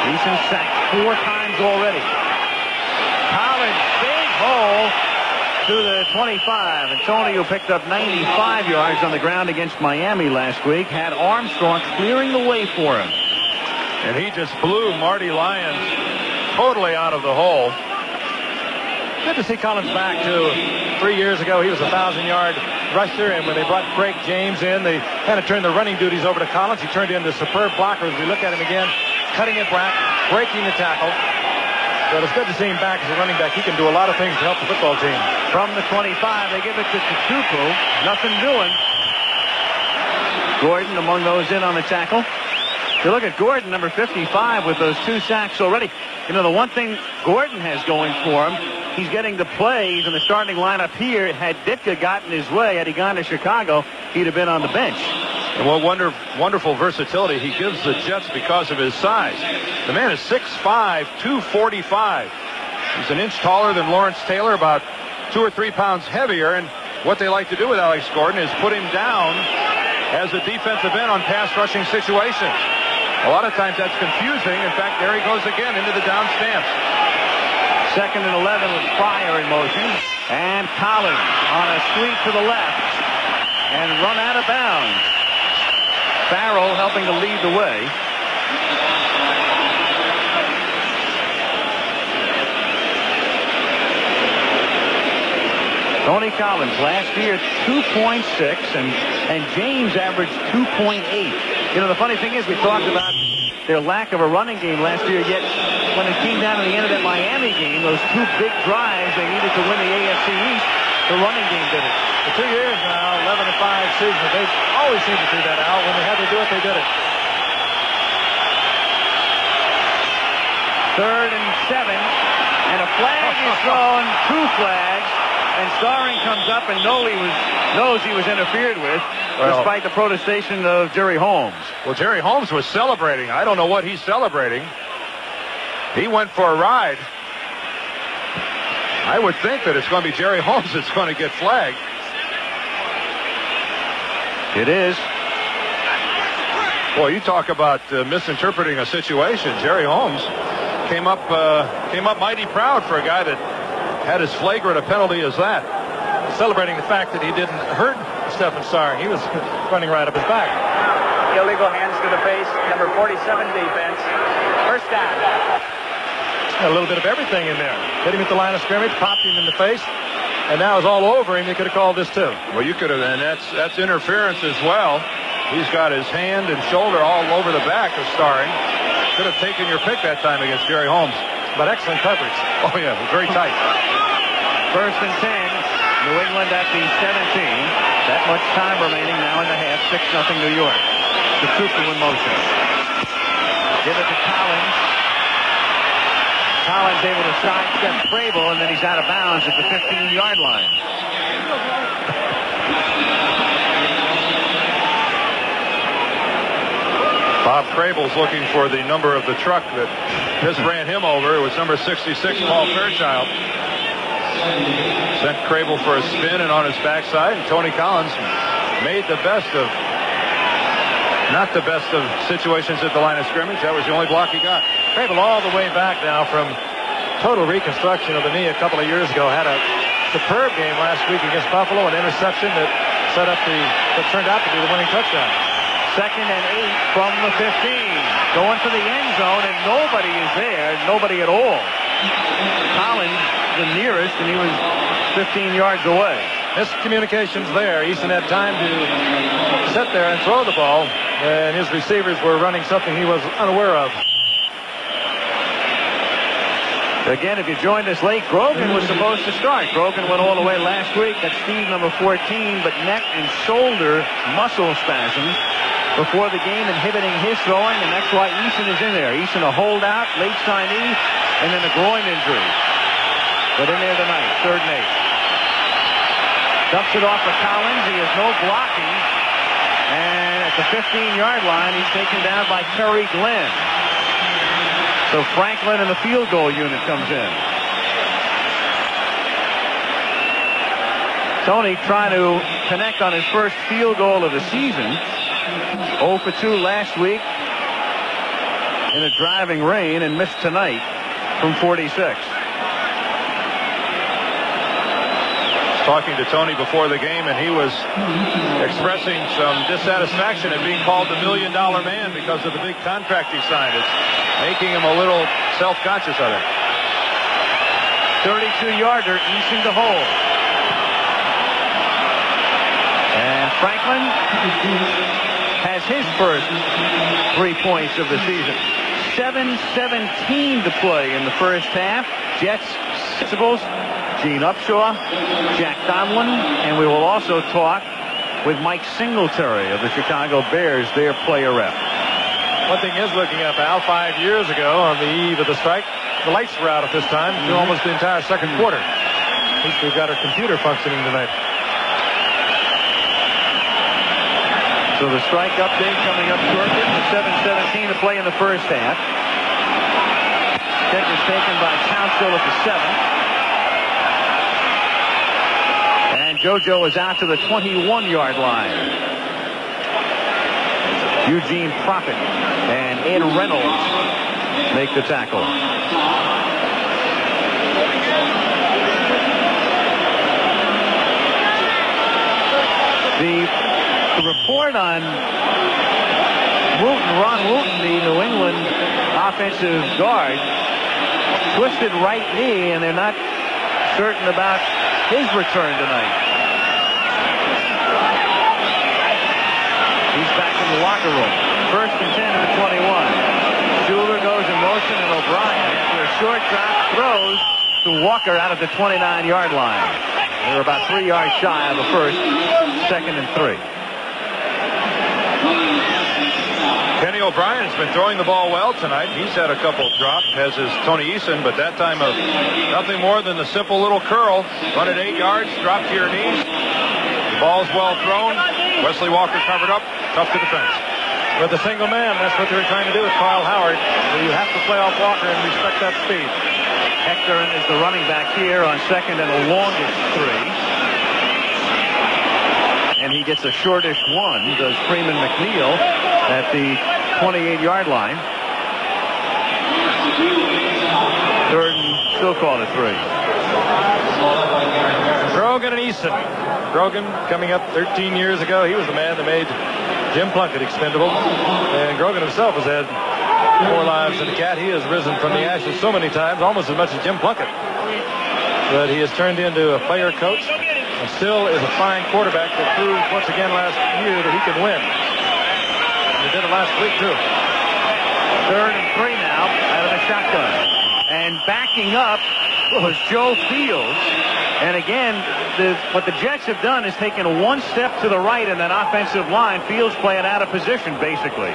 Eason sacked 4 times already. Collins, big hole to the 25. Antonio picked up 95 yards on the ground against Miami last week. Had Armstrong clearing the way for him. And he just blew Marty Lyons totally out of the hole. Good to see Collins back, too. 3 years ago, he was a 1,000-yard rusher, and when they brought Craig James in, they kind of turned the running duties over to Collins. He turned into a superb blocker as we look at him again, cutting it back, breaking the tackle. Well, it's good to see him back as a running back. He can do a lot of things to help the football team. From the 25, they give it to Tutu. Nothing doing. Gordon among those in on the tackle. You look at Gordon, number 55, with those 2 sacks already. You know, the one thing Gordon has going for him, he's getting the plays in the starting lineup here. Had Ditka gotten his way, had he gone to Chicago, he'd have been on the bench. And what wonderful versatility he gives the Jets because of his size. The man is 6'5", 245. He's an inch taller than Lawrence Taylor, about 2 or 3 pounds heavier. And what they like to do with Alex Gordon is put him down as a defensive end on pass rushing situations. A lot of times that's confusing. In fact, there he goes again into the down stance. 2nd and 11 with Pryor in motion. And Collins on a sweep to the left. And run out of bounds. Farrell helping to lead the way. Tony Collins last year 2.6 and James averaged 2.8. You know, the funny thing is we talked about their lack of a running game last year, yet when it came down to the end of that Miami game, those 2 big drives they needed to win the AFC East, the running game did it. For 2 years now, 11-5 season, they always seem to do that, Al. When they had to do it, they did it. 3rd and 7, and a flag is thrown, 2 flags. And Starring comes up and knows he was interfered with, despite the protestation of Jerry Holmes. Well, Jerry Holmes was celebrating. I don't know what he's celebrating. He went for a ride. I would think that it's going to be Jerry Holmes that's going to get flagged. It is. Boy, you talk about misinterpreting a situation. Jerry Holmes came up mighty proud for a guy that had as flagrant a penalty as that. Celebrating the fact that he didn't hurt Stephen Starring. He was running right up his back. Illegal hands to the face, number 47 defense. First down. A little bit of everything in there. Hit him at the line of scrimmage, popped him in the face, and now it's all over him. They could have called this too. Well, you could have, and that's interference as well. He's got his hand and shoulder all over the back of Starring. Could have taken your pick that time against Jerry Holmes. But excellent coverage. Oh, yeah, it was very tight. 1st and 10. New England at the 17. That much time remaining now in the half. 6-0 New York. The Tutu in motion. Give it to Collins. Collins able to sidestep Crable, and then he's out of bounds at the 15-yard line. Bob Crable's looking for the number of the truck that just ran him over. It was number 66, Paul Fairchild. Sent Crable for a spin and on his backside. And Tony Collins made the best of, not the best of situations at the line of scrimmage. That was the only block he got. Crable all the way back now from total reconstruction of the knee a couple of years ago. Had a superb game last week against Buffalo, an interception that set up that turned out to be the winning touchdown. 2nd and 8 from the 15. Going for the end zone, and nobody is there. Nobody at all. Collins, the nearest, and he was 15 yards away. Miscommunications there. Easton had time to sit there and throw the ball, and his receivers were running something he was unaware of. Again, if you joined us late, Grogan was supposed to start. Grogan went all the way last week. That's Steve, number 14, but neck and shoulder muscle spasms before the game inhibiting his throwing, and that's why Easton is in there. Easton a holdout, late signee, and then a groin injury. But in there tonight, 3rd and 8. Dumps it off for Collins. He has no blocking. And at the 15-yard line, he's taken down by Terry Glenn. So Franklin and the field goal unit comes in. Tony trying to connect on his first field goal of the season. 0 for 2 last week in a driving rain, and missed tonight from 46. Talking to Tony before the game, and he was expressing some dissatisfaction at being called the $1 million man because of the big contract he signed. It's making him a little self-conscious of it. 32-yarder, Easton to hold. And Franklin has his first 3 points of the season. 7:17 to play in the first half. Jets, principals, Gene Upshaw, Jack Donlin, and we will also talk with Mike Singletary of the Chicago Bears, their player rep. One thing is looking up, Al, 5 years ago on the eve of the strike, the lights were out at this time through almost the entire second quarter. At least we've got our computer functioning tonight. So the strike update coming up shortly. 7:17 to play in the first half. Kick is taken by Townsville at the 7. And JoJo is out to the 21-yard line. Eugene Profit and Ed Reynolds make the tackle. The report on Wooten, Ron Wooten, the New England offensive guard, twisted right knee, and they're not certain about his return tonight. He's back in the locker room. 1st and 10 at the 21. Schuler goes in motion, and O'Brien, after a short drop, throws to Walker out of the 29-yard line. They're about 3 yards shy of the first, 2nd and 3. Kenny O'Brien's been throwing the ball well tonight. He's had a couple drops, as is Tony Eason, but that time of nothing more than the simple little curl. Run it 8 yards, drop to your knees. The ball's well thrown. Wesley Walker covered up, tough to defense. With a single man, that's what they were trying to do with Carl Howard. So you have to play off Walker and respect that speed. Hector is the running back here on 2nd and a longish 3. And he gets a shortish 1, does Freeman McNeil at the 28-yard line. 3rd and still called a 3. Grogan and Eason. Grogan coming up 13 years ago. He was the man that made Jim Plunkett expendable. And Grogan himself has had more lives than a cat. He has risen from the ashes so many times, almost as much as Jim Plunkett. But he has turned into a player coach and still is a fine quarterback that proved once again last year that he can win. He did it last week, too. 3rd and 3 now out of the shotgun. And backing up was Joe Fields. And again, what the Jets have done is taken one step to the right in that offensive line. Fields playing out of position, basically.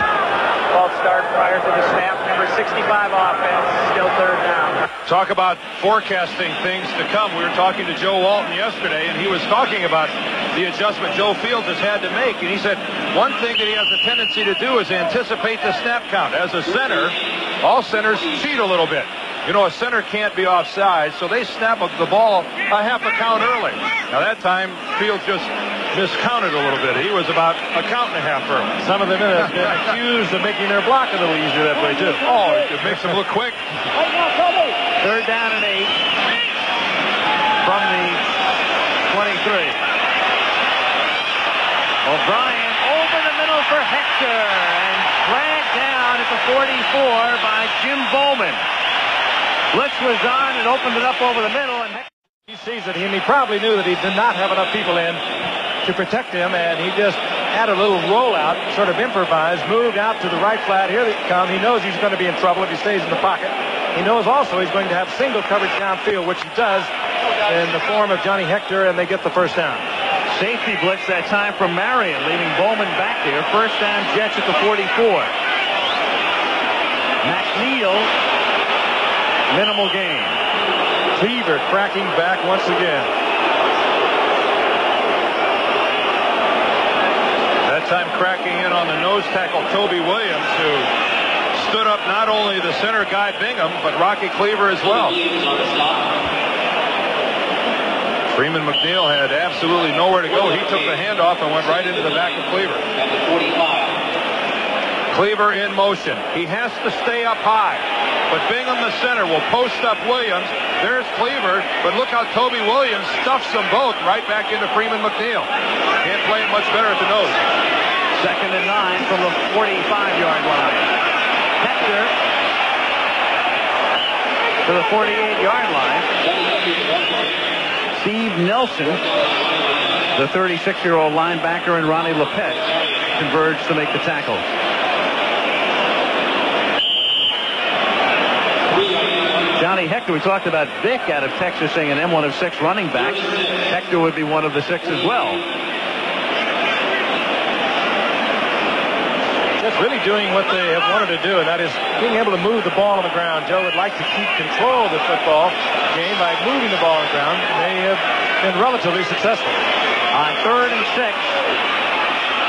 False start prior to the snap. Number 65 offense, still 3rd down. Talk about forecasting things to come. We were talking to Joe Walton yesterday, and he was talking about the adjustment Joe Fields has had to make. And he said one thing that he has a tendency to do is anticipate the snap count. As a center, all centers cheat a little bit. You know, a center can't be offside, so they snap the ball a half a count early. Now, that time, Fields just miscounted a little bit. He was about a count and a half early. Some of them have been accused of making their block a little easier that way, too. Oh, it makes them look quick. 3rd down and 8 from the 23. O'Brien over the middle for Hector and dragged down at the 44 by Jim Bowman. Blitz was on and opened it up over the middle, and he sees it, and he probably knew that he did not have enough people in to protect him, and he just had a little rollout, sort of improvised, moved out to the right flat. Here they come. He knows he's going to be in trouble if he stays in the pocket. He knows also he's going to have single coverage downfield, which he does in the form of Johnny Hector, and they get the 1st down. Safety blitz that time from Marion, leaving Bowman back there. 1st down, Jets at the 44. McNeil, minimal gain. Cleaver cracking back once again. That time cracking in on the nose tackle, Toby Williams, who stood up not only the center guy Bingham, but Rocky Cleaver as well. Freeman McNeil had absolutely nowhere to go. He took the handoff and went right into the back of Cleaver. Cleaver in motion. He has to stay up high. But Bingham, the center, will post up Williams. There's Cleaver, but look how Toby Williams stuffs them both right back into Freeman McNeil. Can't play it much better at the nose. 2nd and 9 from the 45-yard line. Hector to the 48-yard line. Steve Nelson, the 36-year-old linebacker, and Ronnie Lepet converge to make the tackle. Johnny Hector. We talked about Vic out of Texas A&M, one of 6 running backs. Hector would be one of the 6 as well. Just really doing what they have wanted to do, and that is being able to move the ball on the ground. Joe would like to keep control of the football game by moving the ball on the ground. They have been relatively successful. On 3rd and 6,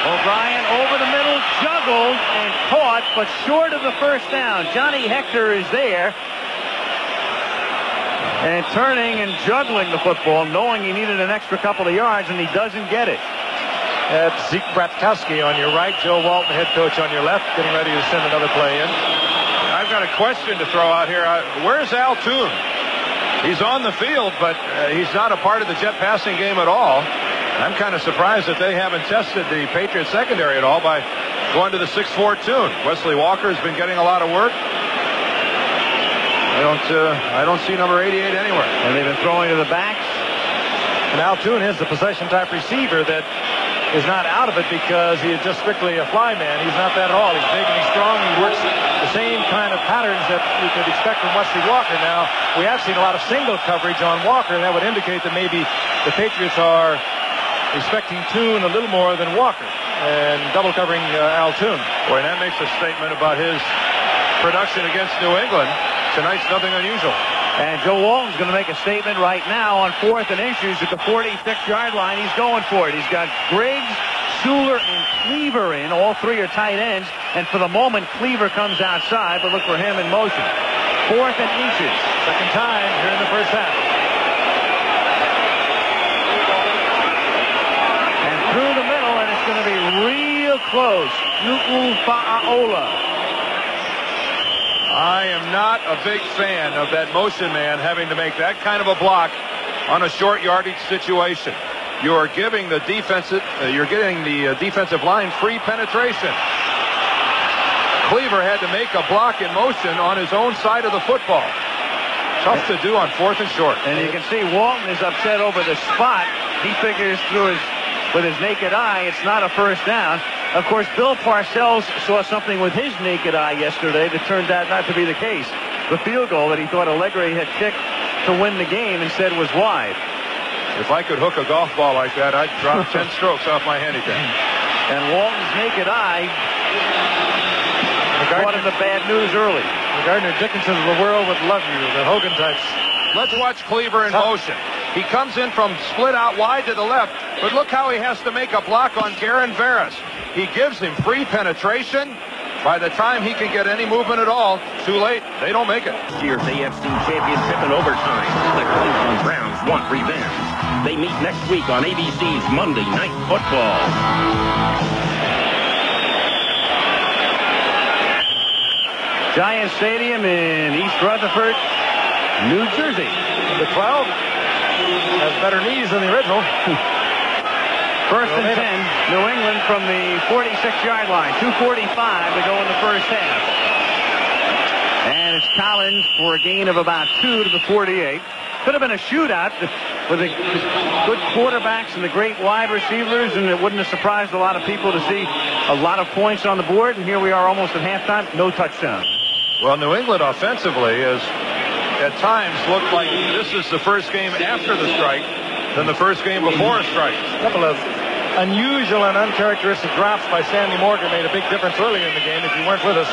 O'Brien over the middle, juggled and caught, but short of the first down. Johnny Hector is there and turning and juggling the football, knowing he needed an extra couple of yards, and he doesn't get it. That's Zeke Bratkowski on your right, Joe Walton, head coach, on your left, getting ready to send another play in. I've got a question to throw out here. Where's Al Toon? He's on the field, but he's not a part of the jet passing game at all. I'm kind of surprised that they haven't tested the Patriots secondary at all by going to the 6'4" Toon. Wesley Walker's been getting a lot of work. I don't see number 88 anywhere. And they've been throwing to the backs. And Al Toon is the possession type receiver that is not out of it because he is just strictly a fly man. He's not that at all. He's big and he's strong. He works the same kind of patterns that we could expect from Wesley Walker. Now, we have seen a lot of single coverage on Walker, and that would indicate that maybe the Patriots are respecting Toon a little more than Walker and double covering Al Toon. Boy, and that makes a statement about his production against New England. Tonight's nothing unusual. And Joe Walton's going to make a statement right now on 4th and inches at the 46-yard line. He's going for it. He's got Griggs, Schuler, and Cleaver in. All 3 are tight ends. And for the moment, Cleaver comes outside, but look for him in motion. 4th and inches. Second time here in the first half. And through the middle, and it's going to be real close. Nu'u'Fa'aola. I am not a big fan of that motion man having to make that kind of a block on a short yardage situation. You are giving the defensive line free penetration. Cleaver had to make a block in motion on his own side of the football. Tough to do on 4th and short. And you can see Walton is upset over the spot. He figures with his naked eye, it's not a first down. Of course, Bill Parcells saw something with his naked eye yesterday that turned out not to be the case. The field goal that he thought Allegri had kicked to win the game instead was wide. If I could hook a golf ball like that, I'd drop 10 strokes off my handicap. And Walton's naked eye caught him the bad news early. The Gardner Dickinsons of the world would love you, the Hogan types. Let's watch Cleaver in motion. He comes in from split out wide to the left, but look how he has to make a block on Garen Veras. He gives him free penetration. By the time he can get any movement at all, too late. They don't make it. This year's AFC Championship in overtime. The Cleveland Browns want revenge. They meet next week on ABC's Monday Night Football. Giant Stadium in East Rutherford, New Jersey. The 12 has better knees than the original. 1st and 10, New England from the 46-yard line. 2:45 to go in the first half. And it's Collins for a gain of about 2 to the 48. Could have been a shootout with the good quarterbacks and the great wide receivers, and it wouldn't have surprised a lot of people to see a lot of points on the board. And here we are almost at halftime, no touchdown. Well, New England offensively is at times looked like this is the first game after the strike than the first game before a strike. A couple of unusual and uncharacteristic drops by Sandy Morgan made a big difference earlier in the game. If you weren't with us,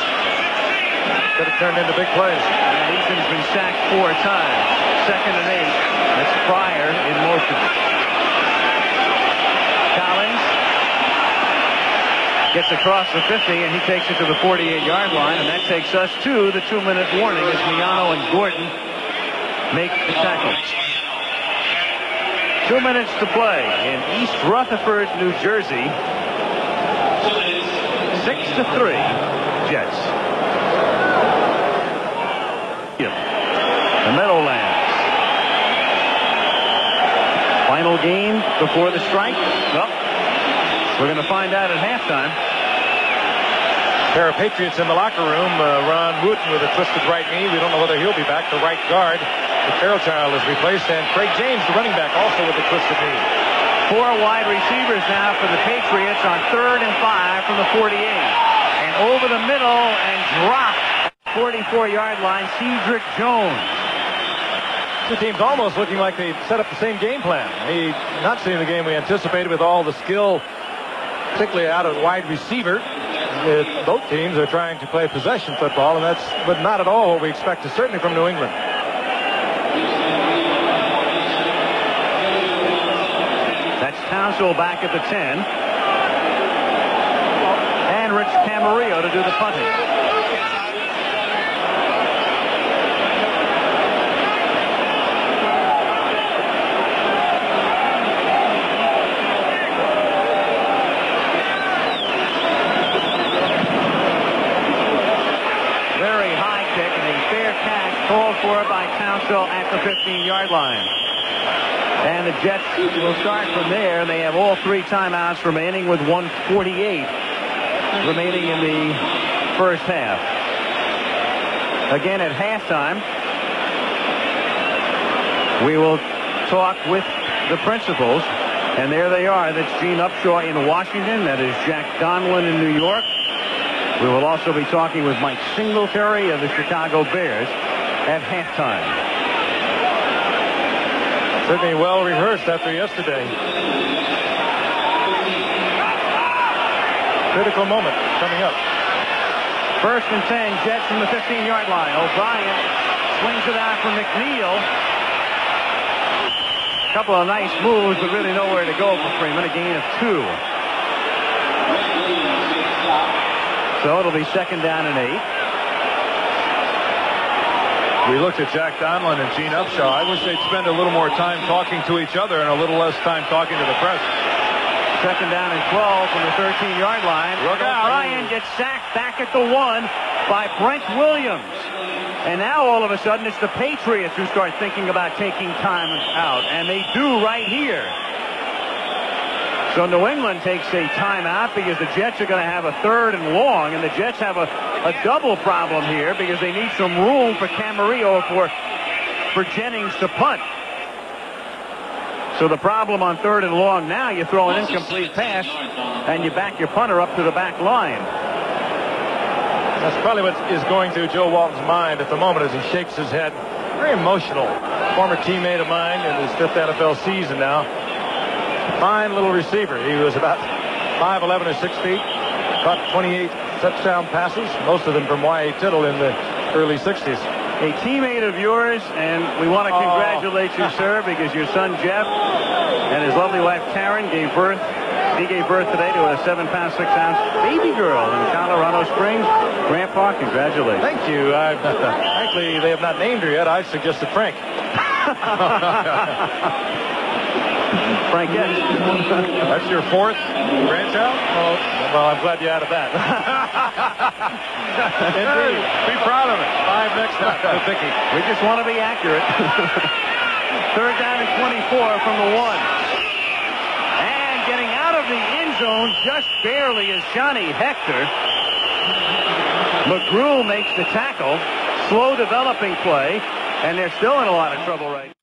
could have turned into big plays. And Easton's been sacked 4 times. 2nd and 8. That's Pryor in motion. Collins gets across the 50, and he takes it to the 48-yard line, and that takes us to the 2-minute warning as Miano and Gordon make the tackles. 2 minutes to play in East Rutherford, New Jersey. 6-3, Jets. The Meadowlands. Final game before the strike? Well, we're going to find out at halftime. Pair of Patriots in the locker room. Ron Wooten with a twisted right knee. We don't know whether he'll be back. The right guard, the Fairchild, is replaced. And Craig James, the running back, also with a twisted knee. 4 wide receivers now for the Patriots on 3rd and 5 from the 48. And over the middle and dropped 44-yard line, Cedric Jones. Two teams almost looking like they set up the same game plan. Not seeing the game we anticipated with all the skill, particularly out of wide receiver. Both teams are trying to play possession football, and that's but not at all what we expected, certainly from New England. That's Townsville back at the 10. And Rich Camarillo to do the punting. Very high kick and a fair catch called for by Townsville at the 15-yard line. And the Jets will start from there. They have all 3 timeouts remaining with 1:48 remaining in the first half. Again at halftime, we will talk with the principals. And there they are. That's Gene Upshaw in Washington. That is Jack Donlin in New York. We will also be talking with Mike Singletary of the Chicago Bears at halftime. Certainly well rehearsed after yesterday. Critical moment coming up. 1st and 10, Jets from the 15-yard line. O'Brien swings it out for McNeil. A couple of nice moves, but really nowhere to go for Freeman. A gain of 2. So it'll be 2nd down and 8. We looked at Jack Donlin and Gene Upshaw. I wish they'd spend a little more time talking to each other and a little less time talking to the press. 2nd down and 12 from the 13-yard line. Look out. O'Brien gets sacked back at the 1 by Brent Williams. And now all of a sudden it's the Patriots who start thinking about taking time out. And they do right here. So New England takes a timeout because the Jets are going to have a 3rd and long. And the Jets have a double problem here because they need some room for Camarillo for Jennings to punt. So the problem on 3rd and long now, you throw an incomplete pass and you back your punter up to the back line. That's probably what is going through Joe Walton's mind at the moment as he shakes his head. Very emotional. Former teammate of mine in his 5th NFL season now. Fine little receiver. He was about 5'11" or 6 feet. Caught 28 touchdown passes, most of them from Y.A. Tittle in the early 60s. A teammate of yours, and we want to congratulate you, sir, because your son Jeff and his lovely wife Karen gave birth. He gave birth today to a 7-pound 6-ounce baby girl in Colorado Springs. Grandpa, congratulations. Thank you. Frankly, they have not named her yet. I suggested Frank. Frank, yes. That's your 4th grandchild? Oh, well, I'm glad you added that. Indeed. Be proud of it. 5 next time. Good thinking. We just want to be accurate. 3rd down and 24 from the 1. And getting out of the end zone just barely is Johnny Hector. McGrew makes the tackle. Slow developing play. And they're still in a lot of trouble right now.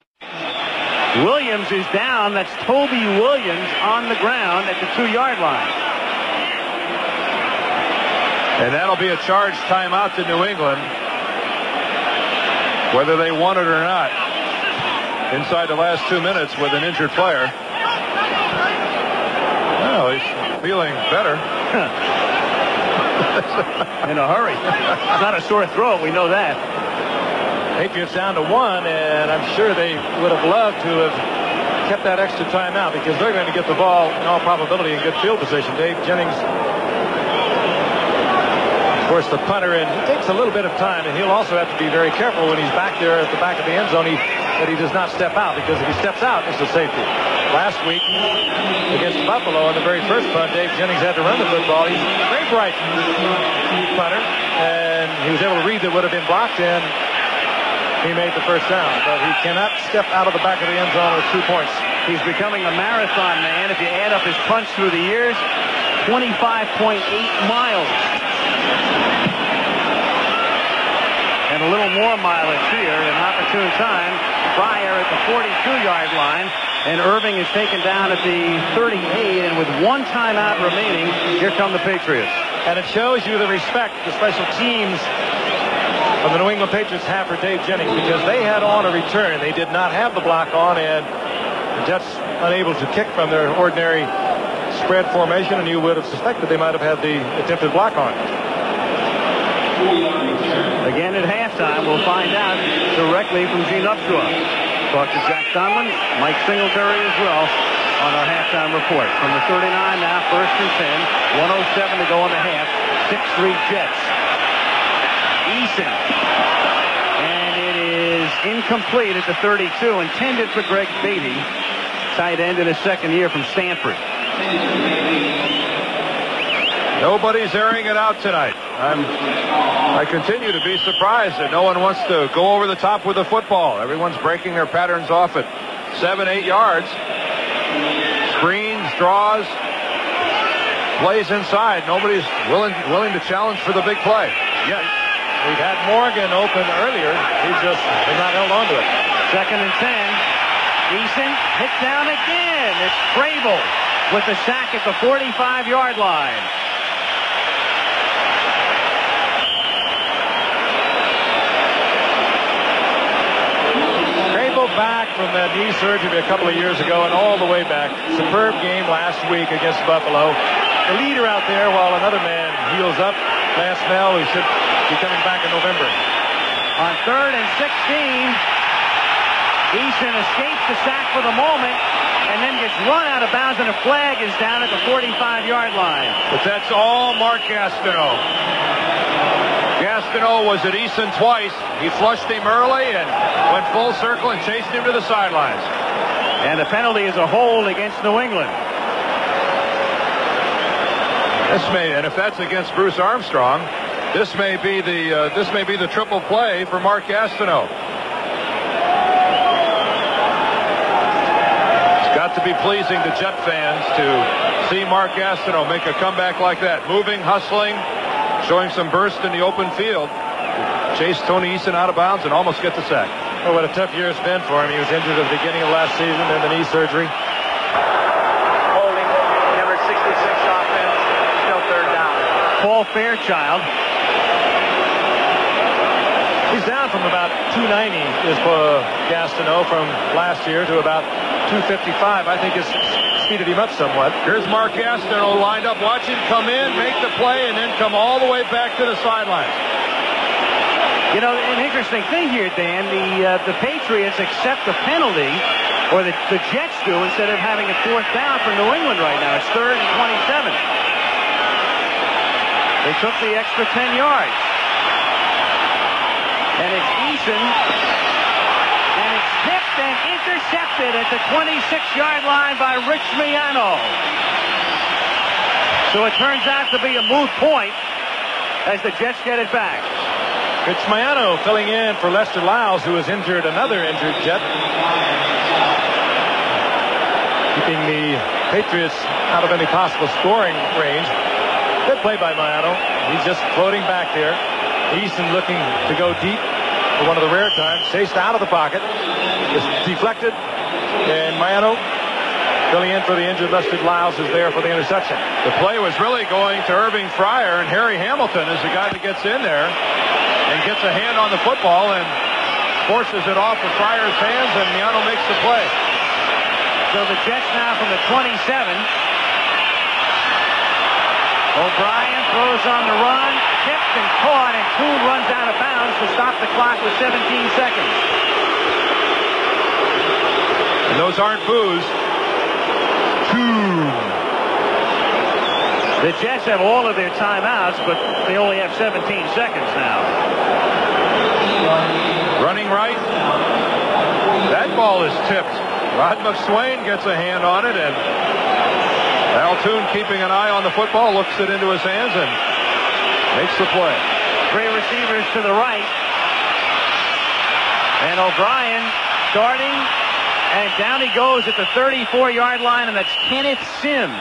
Williams is down. That's Toby Williams on the ground at the 2-yard line. And that'll be a charge timeout to New England, whether they want it or not, inside the last 2 minutes with an injured player. Well, he's feeling better. In a hurry. It's not a sore throat, we know that. Patriots down to 1, and I'm sure they would have loved to have kept that extra time out because they're going to get the ball in all probability in good field position. Dave Jennings, of course, the punter, and it takes a little bit of time, and he'll also have to be very careful when he's back there at the back of the end zone that he does not step out, because if he steps out, it's a safety. Last week against Buffalo on the very first punt, Dave Jennings had to run the football. He's a very bright punter, and he was able to read that would have been blocked in. He made the first down, but he cannot step out of the back of the end zone with 2 points. He's becoming a marathon man. If you add up his punts through the years, 25.8 miles. And a little more mileage here, an opportune time. Fryer at the 42-yard line, and Irving is taken down at the 38, and with 1 timeout remaining, here come the Patriots. And it shows you the respect the special teams from the New England Patriots half for Dave Jennings, because they had on a return. They did not have the block on, and the Jets unable to kick from their ordinary spread formation, and you would have suspected they might have had the attempted block on. Again at halftime, we'll find out directly from Gene Upshaw. Talk to Jack Donlin, Mike Singletary as well on our halftime report. From the 39 now, 1st and 10, 1:07 to go in the half, 6-3 Jets. Eason. And it is incomplete at the 32, intended for Greg Beatty, tight end in his second year from Stanford. Nobody's airing it out tonight. I continue to be surprised that no one wants to go over the top with the football. Everyone's breaking their patterns off at 7-8 yards. Screens, draws, plays inside. Nobody's willing to challenge for the big play. Yes. We've had Morgan open earlier. He's not held on to it. 2nd and 10. Eason hit down again. It's Crable with the sack at the 45-yard line. Crable back from that knee surgery a couple of years ago and all the way back. Superb game last week against Buffalo. The leader out there while another man heals up. Last Snell, who should be coming back in November. On 3rd and 16, Eason escapes the sack for the moment and then gets run out of bounds, and a flag is down at the 45-yard line. But that's all Mark Gastineau. Gastineau was at Eason twice. He flushed him early and went full circle and chased him to the sidelines. And the penalty is a hold against New England. And if that's against Bruce Armstrong, this may be the triple play for Mark Gastineau. It's got to be pleasing to Jet fans to see Mark Gastineau make a comeback like that, moving, hustling, showing some burst in the open field. Chase Tony Eason out of bounds and almost get the sack. Oh, what a tough year it's been for him. He was injured at the beginning of last season, then the knee surgery. Holding number 66 offense. Still 3rd down. Paul Fairchild. He's down from about 290 is Gastineau from last year to about 255. I think it's speeded him up somewhat. Here's Mark Gastineau lined up. Watch him come in, make the play, and then come all the way back to the sidelines. You know, an interesting thing here, Dan, the Patriots accept the penalty, or the Jets do, instead of having a 4th down for New England right now. It's 3rd and 27. They took the extra 10 yards. And it's Eason. And it's tipped and intercepted at the 26-yard line by Rich Miano. So it turns out to be a moot point as the Jets get it back. Rich Miano filling in for Lester Lyles, who has injured another injured Jet. Keeping the Patriots out of any possible scoring range. Good play by Miano. He's just floating back there. Eason looking to go deep for one of the rare times. Chased out of the pocket. Just deflected. And Miano filling in for the injured Lester Lyles is there for the interception. The play was really going to Irving Fryer, and Harry Hamilton is the guy that gets in there and gets a hand on the football and forces it off of Fryer's hands, and Miano makes the play. So the Jets now from the 27. O'Brien throws on the run, tipped and caught, and Kuhn runs out of bounds to stop the clock with 17 seconds. And those aren't boos. The Jets have all of their timeouts, but they only have 17 seconds now. Running right. That ball is tipped. Rod McSwain gets a hand on it, and Al Toon, keeping an eye on the football, looks it into his hands and makes the play. 3 receivers to the right. And O'Brien starting, and down he goes at the 34-yard line, and that's Kenneth Sims.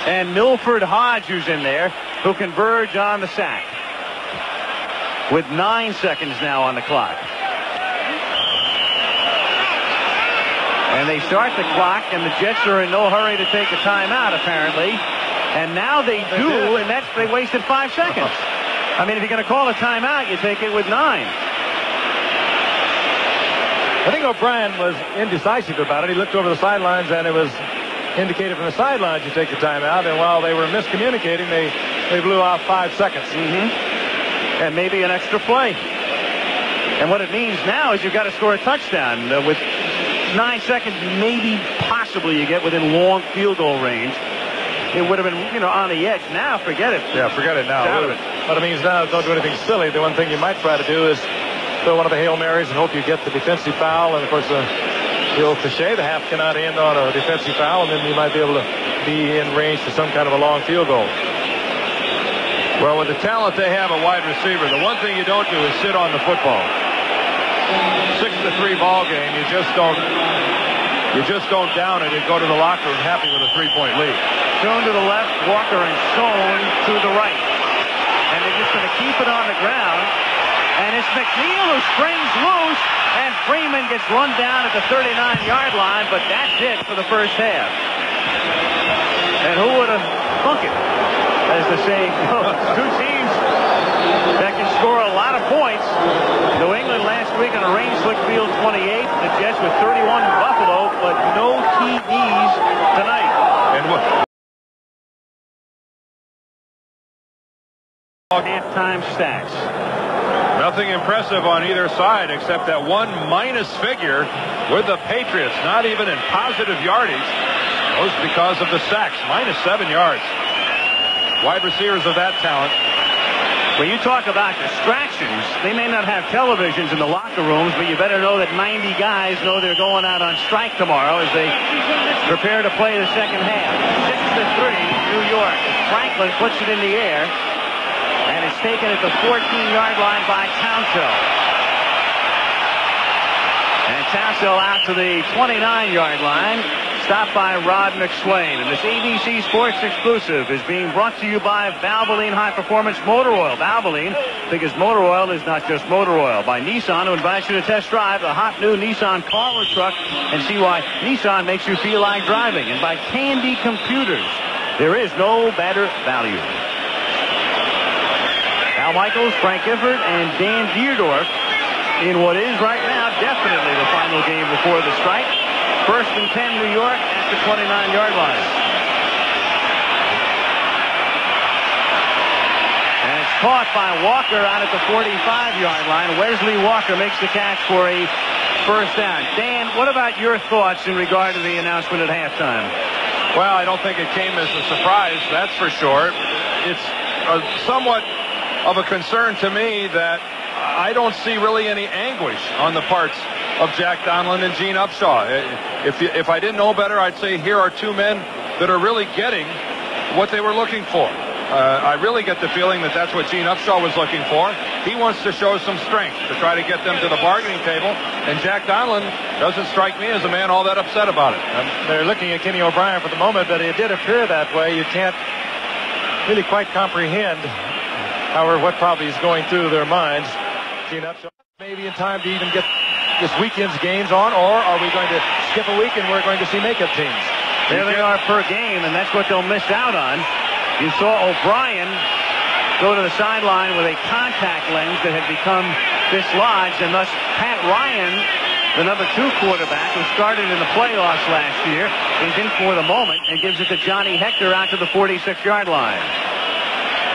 And Milford Hodge, who's in there, who converge on the sack. With 9 seconds now on the clock. And they start the clock, and the Jets are in no hurry to take a timeout, apparently. And now they do, and they wasted 5 seconds. I mean, if you're going to call a timeout, you take it with 9. I think O'Brien was indecisive about it. He looked over the sidelines, and it was indicated from the sidelines you take the timeout. And while they were miscommunicating, they blew off 5 seconds. And maybe an extra play. And what it means now is you've got to score a touchdown. With 9 seconds, maybe possibly you get within long field goal range. It would have been, on the edge. Now, forget it. Yeah, forget it now. What it means now is don't do anything silly. The one thing you might try to do is throw one of the Hail Marys and hope you get the defensive foul. And, of course, the old cliche, the half cannot end on a defensive foul, and then you might be able to be in range to some kind of a long field goal. Well, with the talent they have at wide receiver, the one thing you don't do is sit on the football. 6-3 ball game. You just don't down it and go to the locker room happy with a 3-point lead. Shown to the left, Walker, and Schoen to the right. And they're just going to keep it on the ground. And it's McNeil who springs loose, and Freeman gets run down at the 39-yard line, but that's it for the first half. And who would have thunk it, as the saying goes? Two teams that can score a lot of points. New England last week on a rain-slick field, 28. The Jets with 31 in Buffalo, but no TDs tonight. And what? Halftime stats. Nothing impressive on either side except that one minus figure with the Patriots. Not even in positive yardage. Those because of the sacks. -7 yards. Wide receivers of that talent. When you talk about distractions, they may not have televisions in the locker rooms, but you better know that 90 guys know they're going out on strike tomorrow as they prepare to play the second half. 6-3, New York. Franklin puts it in the air, and it's taken at the 14-yard line by Townsell. And Townsell out to the 29-yard line. Stopped by Rod McSwain. And this ABC Sports exclusive is being brought to you by Valvoline High Performance Motor Oil. Valvoline, because motor oil is not just motor oil. By Nissan, who invites you to test drive the hot new Nissan car or truck and see why Nissan makes you feel like driving. And by Candy Computers, there is no better value. Al Michaels, Frank Gifford, and Dan Dierdorf in what is right now definitely the final game before the strike. 1st and 10, New York at the 29-yard line. And it's caught by Walker out at the 45-yard line. Wesley Walker makes the catch for a first down. Dan, what about your thoughts in regard to the announcement at halftime? Well, I don't think it came as a surprise, that's for sure. It's somewhat of a concern to me that I don't see really any anguish on the parts of Jack Donlin and Gene Upshaw. If I didn't know better, I'd say here are two men that are really getting what they were looking for. I really get the feeling that that's what Gene Upshaw was looking for. He wants to show some strength to try to get them to the bargaining table, and Jack Donlin doesn't strike me as a man all that upset about it. They're looking at Kenny O'Brien for the moment, but it did appear that way. You can't really quite comprehend, however, what probably is going through their minds. Gene Upshaw maybe in time to even get this weekend's games on, or are we going to skip a week and we're going to see makeup teams? There they are per game, and that's what they'll miss out on. You saw O'Brien go to the sideline with a contact lens that had become dislodged, and thus Pat Ryan, the number 2 quarterback who started in the playoffs last year, is in for the moment and gives it to Johnny Hector out to the 46-yard line.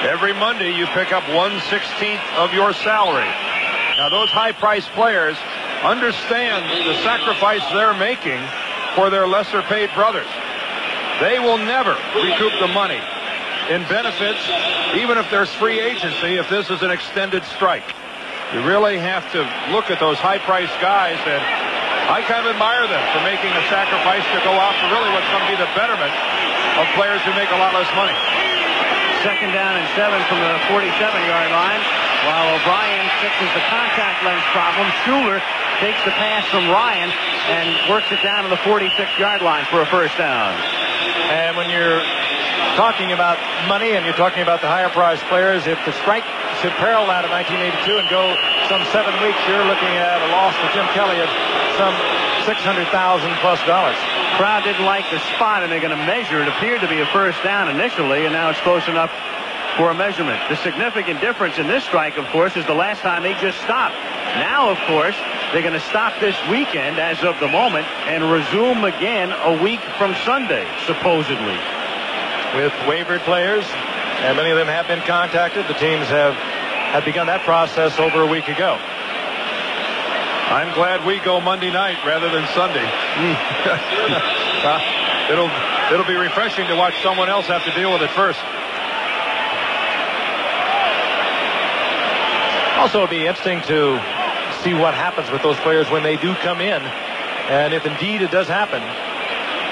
Every Monday you pick up 1/16 of your salary. Now those high-priced players understand the sacrifice they're making for their lesser-paid brothers. They will never recoup the money in benefits, even if there's free agency, if this is an extended strike. You really have to look at those high-priced guys, and I kind of admire them for making a sacrifice to go out for really what's going to be the betterment of players who make a lot less money. 2nd down and 7 from the 47-yard line. While O'Brien fixes the contact lens problem, Schuler takes the pass from Ryan and works it down to the 46-yard line for a first down. And when you're talking about money and you're talking about the higher-priced players, if the strike should parallel that of 1982 and go some 7 weeks, you're looking at a loss for Jim Kelly of some $600,000+ plus. Crowd didn't like the spot, and they're going to measure. It appeared to be a first down initially, and now it's close enough for a measurement. The significant difference in this strike, of course, is the last time they just stopped. Now, of course, they're going to stop this weekend as of the moment and resume again a week from Sunday, supposedly. With waived players, and many of them have been contacted. The teams have begun that process over a week ago. I'm glad we go Monday night rather than Sunday. It'll be refreshing to watch someone else have to deal with it first. Also, it'll be interesting to see what happens with those players when they do come in. And if indeed it does happen,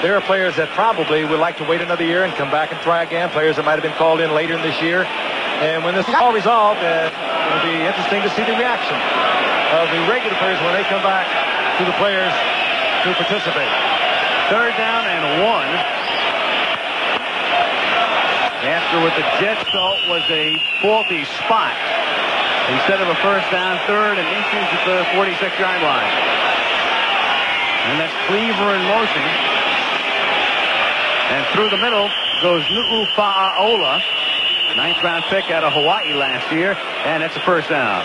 there are players that probably would like to wait another year and come back and try again. Players that might have been called in later in this year. And when this is all resolved, it'll be interesting to see the reaction of the regular players when they come back to the players to participate. 3rd down and 1. After what the Jets felt was a faulty spot. Instead of a first down, 3rd and inches at the 46-yard line. And that's Cleaver in motion. And through the middle goes Nu'u'Fa'aola. 9th-round pick out of Hawaii last year. And that's a first down.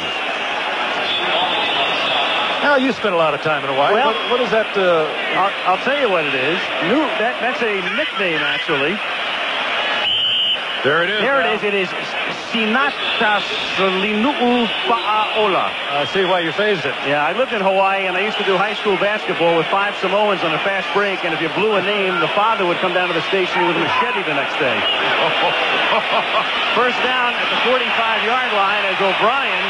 Now, you spent a lot of time in Hawaii. Well, what is that? I'll tell you what it is. That's a nickname, actually. There it is. There it is. It is Sinata's-Linu'u'Fa'aola. I see why you phased it. Yeah, I lived in Hawaii, and I used to do high school basketball with 5 Samoans on a fast break, and if you blew a name, the father would come down to the station with a machete the next day. First down at the 45-yard line as O'Brien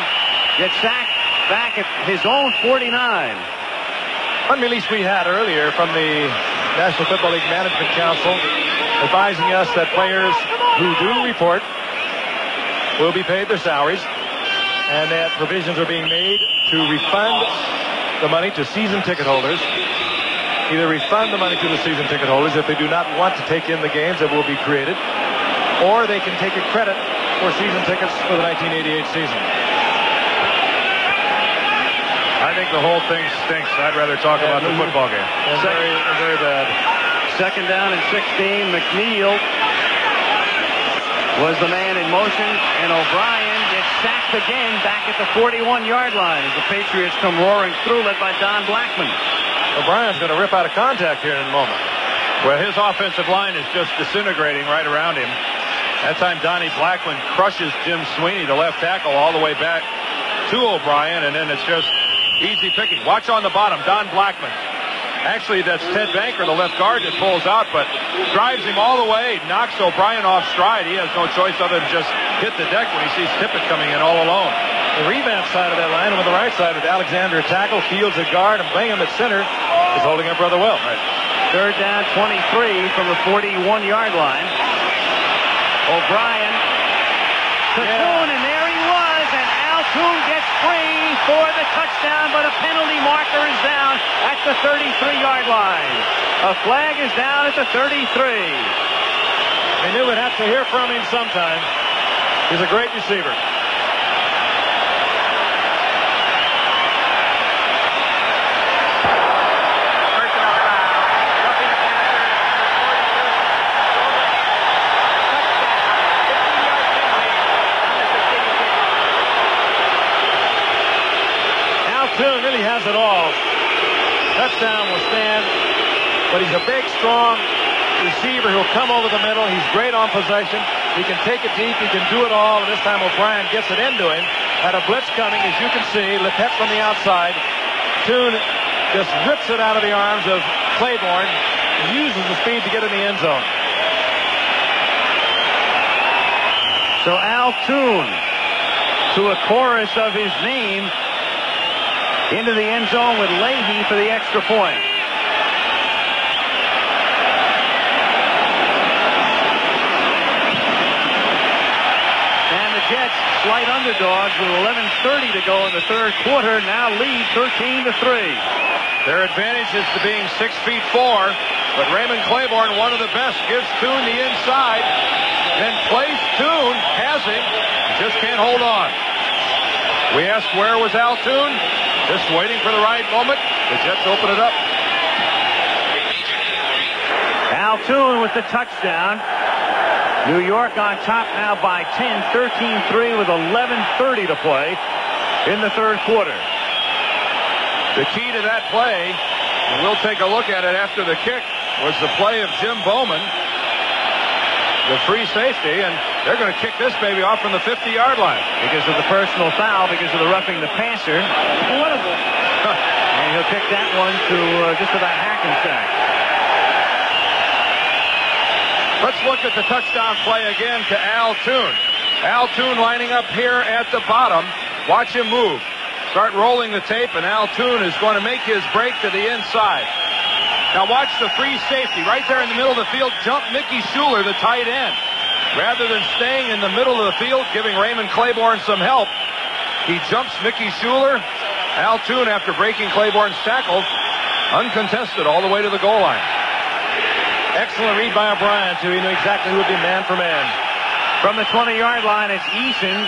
gets sacked back at his own 49. One release we had earlier from the National Football League Management Council advising us that players who do report will be paid their salaries, and that provisions are being made to refund the money to season ticket holders. Either refund the money to the season ticket holders if they do not want to take in the games that will be created, or they can take a credit for season tickets for the 1988 season. I think the whole thing stinks. I'd rather talk about the football game. Very bad. 2nd down and 16. McNeil was the man in motion, and O'Brien gets sacked again back at the 41-yard line as the Patriots come roaring through, led by Don Blackman. O'Brien's going to rip out of contact here in a moment. Well, his offensive line is just disintegrating right around him. That time, Donnie Blackman crushes Jim Sweeney, the left tackle, all the way back to O'Brien, and then it's just easy picking. Watch on the bottom, Don Blackman. Actually, that's Ted Banker, the left guard, that pulls out, but drives him all the way, knocks O'Brien off stride. He has no choice other than just hit the deck when he sees Tippett coming in all alone. The revamp side of that line, on the right side with Alexander at tackle, Fields at guard, and Bingham at center is holding up rather well. Right. 3rd down, 23 from the 41-yard line. O'Brien to Thune, and there he was, and Al Thune gets free for the touchdown, but a penalty marker is down at the 33-yard line. A flag is down at the 33. They knew we'd have to hear from him sometime. He's a great receiver. Thune really has it all. Touchdown will stand, but he's a big, strong receiver who'll come over the middle. He's great on possession. He can take it deep. He can do it all. And this time O'Brien gets it into him. Had a blitz coming, as you can see. Lepet from the outside. Thune just rips it out of the arms of Claiborne and uses the speed to get in the end zone. So Al Thune, to a chorus of his name, into the end zone with Leahy for the extra point. And the Jets, slight underdogs with 11:30 to go in the 3rd quarter, now lead 13-3. Their advantage is to being 6'4", but Raymond Claiborne, one of the best, gives Thune the inside, then plays Thune, has him, just can't hold on. We asked where was Al Thune? Just waiting for the right moment. The Jets open it up. Al Thune with the touchdown. New York on top now by 10, 13-3 with 11:30 to play in the third quarter. The key to that play, and we'll take a look at it after the kick, was the play of Jim Bowman, the free safety, and they're going to kick this baby off from the 50-yard line. Because of the personal foul, because of the roughing the passer. And he'll kick that one to just about Hackensack. Let's look at the touchdown play again to Al Toon. Al Toon lining up here at the bottom. Watch him move. Start rolling the tape, and Al Toon is going to make his break to the inside. Now watch the free safety right there in the middle of the field jump Mickey Schuler, the tight end. Rather than staying in the middle of the field, giving Raymond Claiborne some help, he jumps Mickey Schuler. Al Toon, after breaking Claiborne's tackle, uncontested all the way to the goal line. Excellent read by O'Brien, too. He knew exactly who would be man for man. From the 20-yard line, it's Eason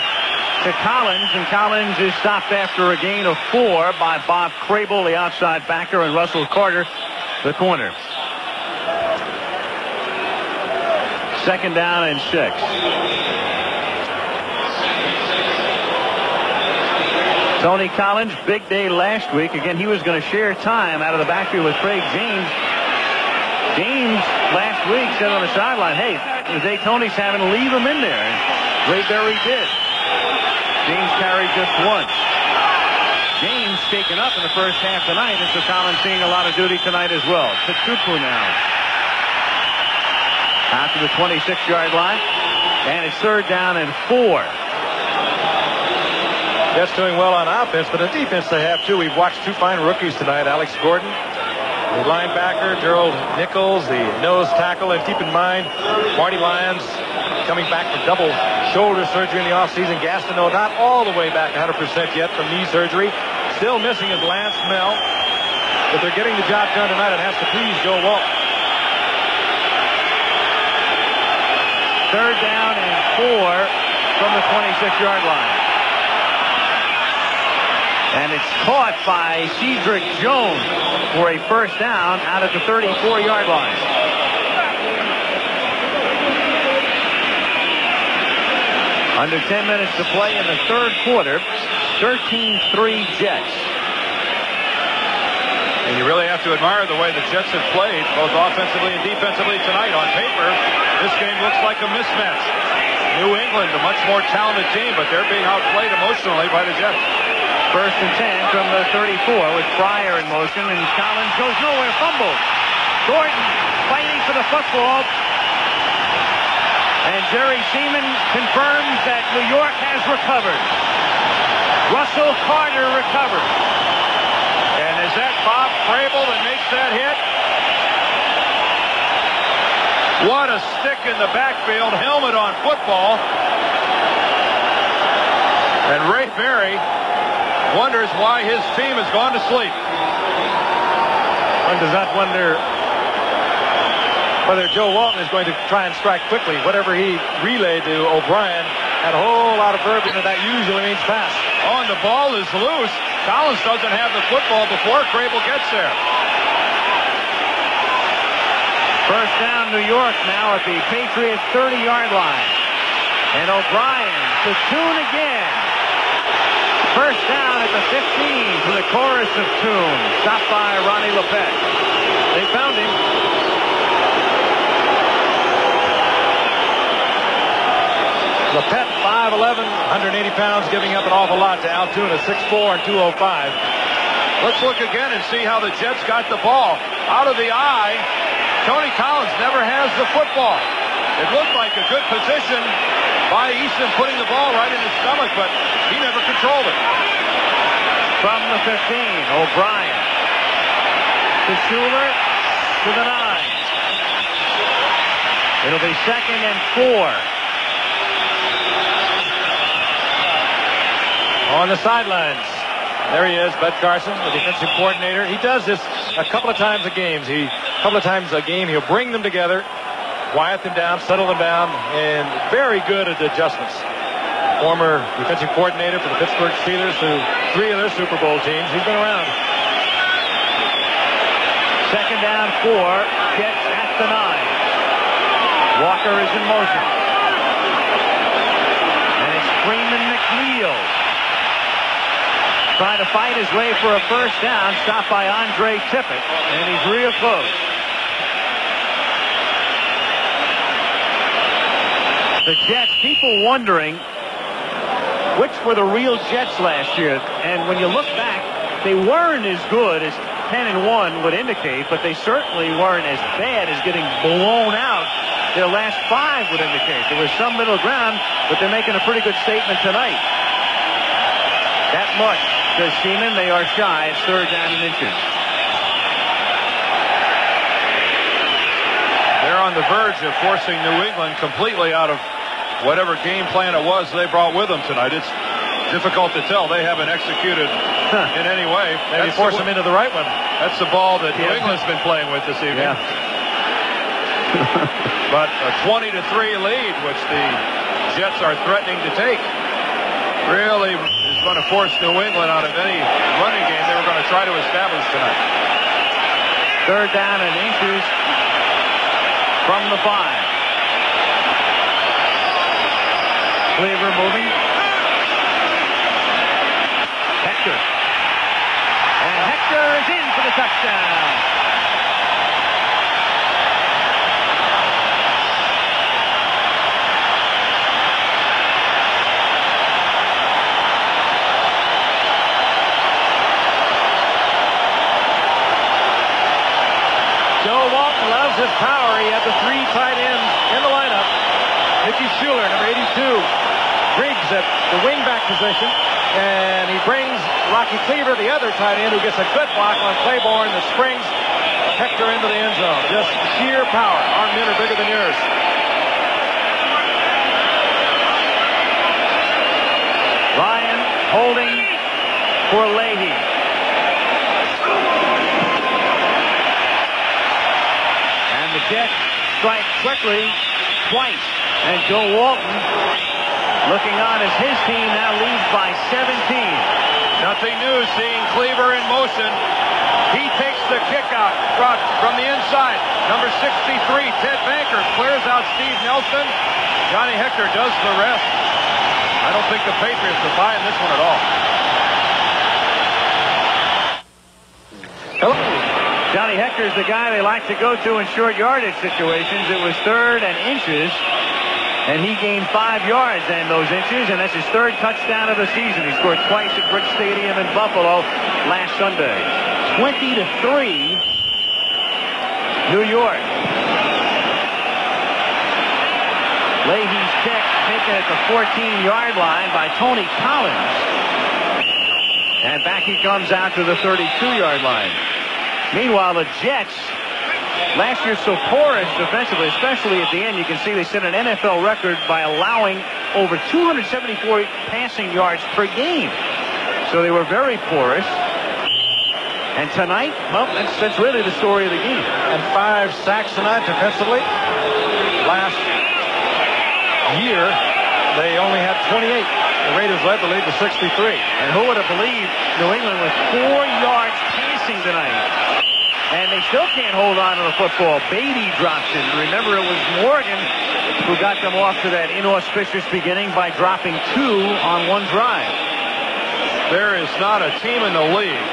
to Collins, and Collins is stopped after a gain of 4 by Bob Crable, the outside backer, and Russell Carter, the corner. Second down and 6. Tony Collins, big day last week. Again, he was going to share time out of the backfield with Craig James. James last week said on the sideline, hey, the day Tony's having, leave him in there. And Ray Berry did. James carried just once. James taken up in the first half tonight, and so Collins seeing a lot of duty tonight as well. Tupu now. Out to the 26-yard line, and it's third down and 4. Jets doing well on offense, but on defense they have too. We've watched 2 fine rookies tonight. Alex Gordon, the linebacker, Gerald Nichols, the nose tackle, and keep in mind, Marty Lyons coming back from double shoulder surgery in the offseason. Gastineau not all the way back 100% yet from knee surgery. Still missing his Lance Mel. But they're getting the job done tonight. It has to please Joe Walton. Third down and 4 from the 26-yard line. And it's caught by Cedric Jones for a first down out at the 34-yard line. Under 10 minutes to play in the third quarter. 13-3 Jets. And you really have to admire the way the Jets have played, both offensively and defensively tonight. On paper, this game looks like a mismatch. New England, a much more talented team, but they're being outplayed emotionally by the Jets. First and 10 from the 34 with Pryor in motion, and Collins goes nowhere, fumbled. Gordon fighting for the football. And Jerry Seaman confirms that New York has recovered. Russell Carter recovers. And is that Bob Crable that makes that hit? What a stick in the backfield, helmet on football. And Ray Berry wonders why his team has gone to sleep. One does not wonder whether Joe Walton is going to try and strike quickly. Whatever he relayed to O'Brien had a whole lot of verbiage, and that usually means pass. Oh, and the ball is loose. Collins doesn't have the football before Crable gets there. First down, New York now at the Patriots 30-yard line. And O'Brien to Toon again. First down at the 15 for the chorus of Toon. Stopped by Ronnie Lepet. They found him. Lepet, 5'11", 180 pounds, giving up an awful lot to Al Toon at 6'4" and 205. Let's look again and see how the Jets got the ball. Out of the eye, Tony Collins never has the football. It looked like a good position by Easton putting the ball right in his stomach, but he never controlled it. From the 15, O'Brien to Schuler to the 9. It'll be second and 4. On the sidelines, there he is, Bud Carson, the defensive coordinator. He does this a couple of times a game. He'll bring them together, quiet them down, settle them down, and very good at adjustments. Former defensive coordinator for the Pittsburgh Steelers, through 3 of their Super Bowl teams. He's been around. Second down 4, Jets at the 9. Walker is in motion. McNeil trying to fight his way for a first down, stopped by Andre Tippett, and he's real close. The Jets, people wondering which were the real Jets last year, and when you look back, they weren't as good as 10-1 would indicate, but they certainly weren't as bad as getting blown out their last 5 would indicate. There was some middle ground, but they're making a pretty good statement tonight. That much, says Seaman. They are shy. It's 3rd down and inches. They're on the verge of forcing New England completely out of whatever game plan it was they brought with them tonight. It's difficult to tell. They haven't executed in any way. Maybe force them into the right one. That's the ball that New England's been playing with this evening. Yeah. But a 20-3 lead, which the Jets are threatening to take, really is going to force New England out of any running game they were going to try to establish tonight. 3rd down and inches from the 5. Cleaver moving. Hector. And Hector is in for the touchdown. Joe Walton loves his power. He had the 3 tight ends in the lineup. Mickey Schuler, number 82. Griggs at the wingback position. And he brings Rocky Cleaver, the other tight end, who gets a good block on Claiborne that springs Hector into the end zone. Just sheer power. Our men are bigger than yours. Ryan holding for Leahy. And the Jets strike quickly twice. And Joe Walton looking on as his team now leads by 17. Nothing new seeing Cleaver in motion. He takes the kick out from the inside. Number 63, Ted Banker, clears out Steve Nelson. Johnny Hector does the rest. I don't think the Patriots are buying this one at all. Hello. Johnny Hector is the guy they like to go to in short yardage situations. It was 3rd and inches. And he gained 5 yards and those inches, and that's his 3rd touchdown of the season. He scored twice at Bridge Stadium in Buffalo last Sunday. 20-3, New York. Leahy's kick taken at the 14-yard line by Tony Collins. And back he comes out to the 32-yard line. Meanwhile, the Jets, last year so porous defensively, especially at the end. You can see they set an NFL record by allowing over 274 passing yards per game. So they were very porous. And tonight, well, that's really the story of the game. And 5 sacks tonight defensively. Last year, they only had 28. The Raiders led the league to 63. And who would have believed New England with 4 yards passing tonight? And they still can't hold on to the football. Beatty drops in. Remember, it was Morgan who got them off to that inauspicious beginning by dropping 2 on one drive. There is not a team in the league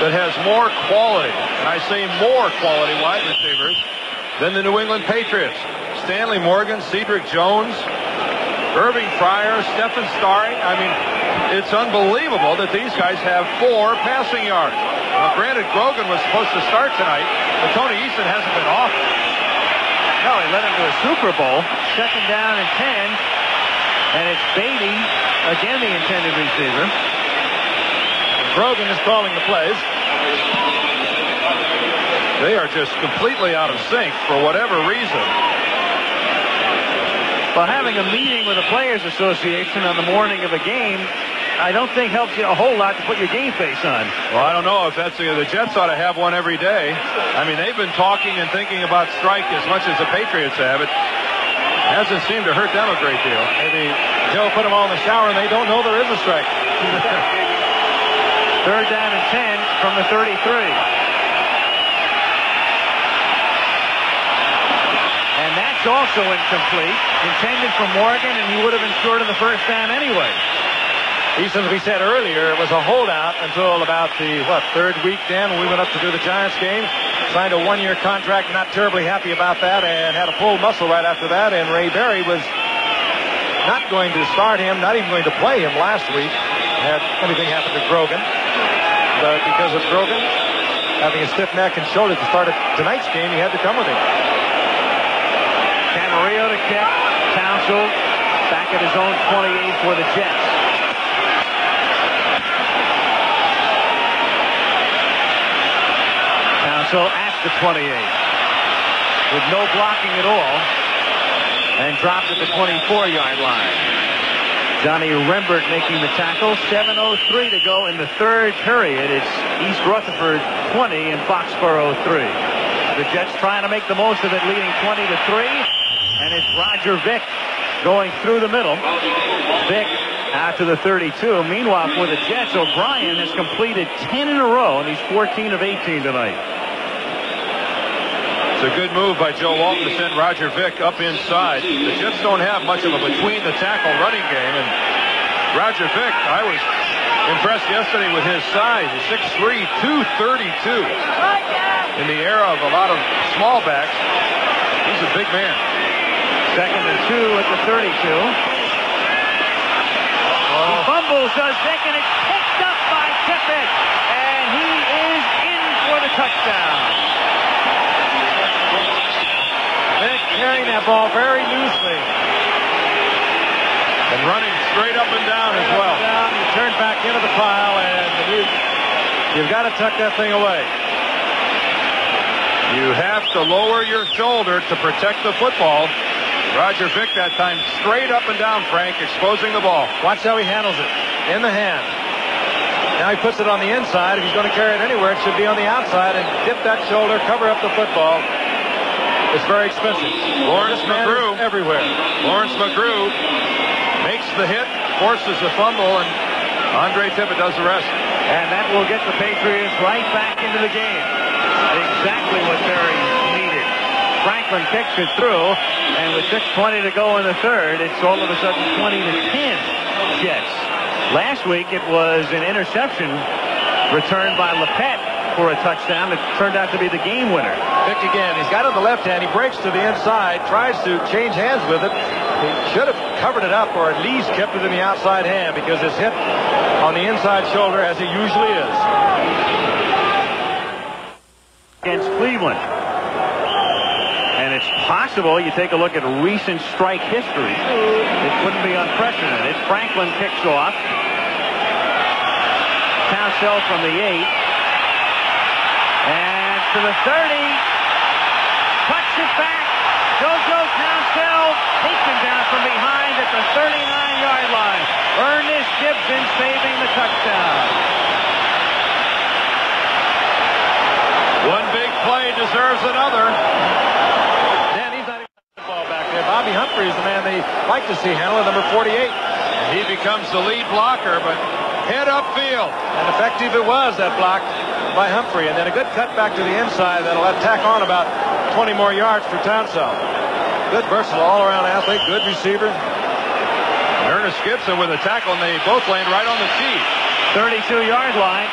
that has more quality, and I say more quality wide receivers, than the New England Patriots. Stanley Morgan, Cedric Jones, Irving Fryer, Stephen Starring. I mean, it's unbelievable that these guys have 4 passing yards. Now, granted, Grogan was supposed to start tonight, but Tony Eason hasn't been off. No, he led him to a Super Bowl. 2nd down and 10. And it's Beatty, again the intended receiver. Grogan is calling the plays. They are just completely out of sync for whatever reason. Well, having a meeting with the Players Association on the morning of a game, I don't think helps you a whole lot to put your game face on. Well, I don't know if that's the Jets ought to have one every day. I mean, they've been talking and thinking about strike as much as the Patriots have. It hasn't seemed to hurt them a great deal. Maybe Joe put them all in the shower and they don't know there is a strike. 3rd down and 10 from the 33. And that's also incomplete. Intended for Morgan, and he would have been short of the first down anyway. Easton, as we said earlier, it was a holdout until about the, third week, Dan, when we went up to do the Giants game. Signed a one-year contract, not terribly happy about that, and had a pulled muscle right after that. And Ray Berry was not going to start him, not even going to play him last week. Had everything happen to Grogan. But because of Grogan having a stiff neck and shoulder to start tonight's game, he had to come with him. Camarillo to kick. Townsend back at his own 28 for the Jets. Townsend at the 28 with no blocking at all and dropped at the 24-yard line. Johnny Rembert making the tackle. 7:03 to go in the third period. It's East Rutherford 20 and Foxborough 3. The Jets trying to make the most of it, leading 20-3. And it's Roger Vick going through the middle. Vick out to the 32. Meanwhile, for the Jets, O'Brien has completed 10 in a row, and he's 14 of 18 tonight. It's a good move by Joe Walton to send Roger Vick up inside. The Jets don't have much of a between-the-tackle running game, and Roger Vick, I was impressed yesterday with his size. He's 6'3", 232. In the era of a lot of small backs, he's a big man. 2nd and 2 at the 32. He fumbles, does Vick, and it's picked up by Tippett, and he is in for the touchdown. Vick carrying that ball very loosely. And running straight up and down as well. You turn back into the pile, and you've got to tuck that thing away. You have to lower your shoulder to protect the football. Roger Vick that time straight up and down, Frank, exposing the ball. Watch how he handles it. In the hand. Now he puts it on the inside. If he's going to carry it anywhere, it should be on the outside and dip that shoulder, cover up the football. It's very expensive. Lawrence McGrew everywhere. Lawrence McGrew makes the hit, forces the fumble, and Andre Tippett does the rest. And that will get the Patriots right back into the game. Exactly what Berry needed. Franklin kicks it through, and with 6:20 to go in the third, it's all of a sudden 20-10 Jets. Last week it was an interception returned by Lepet for a touchdown that turned out to be the game winner. Vick again. He's got it on the left hand. He breaks to the inside, tries to change hands with it. He should have covered it up or at least kept it in the outside hand because it's hit on the inside shoulder as it usually is. Against Cleveland. And it's possible you take a look at recent strike history. It wouldn't be unprecedented. Franklin kicks off. Townsend from the 8. And to the 30. Cuts it back. JoJo Townsend taken down from behind at the 39-yard line. Ernest Gibson saving the touchdown. One big play deserves another. Dan, he's not even the ball back there. Bobby Humphrey is the man they like to see handle, number 48. And he becomes the lead blocker, but head upfield. And effective it was, that block by Humphrey. And then a good cut back to the inside that'll tack on about 20 more yards for Townsend. Good versatile all-around athlete, good receiver. And Ernest Gibson with a tackle, and they both land right on the tee. 32-yard line.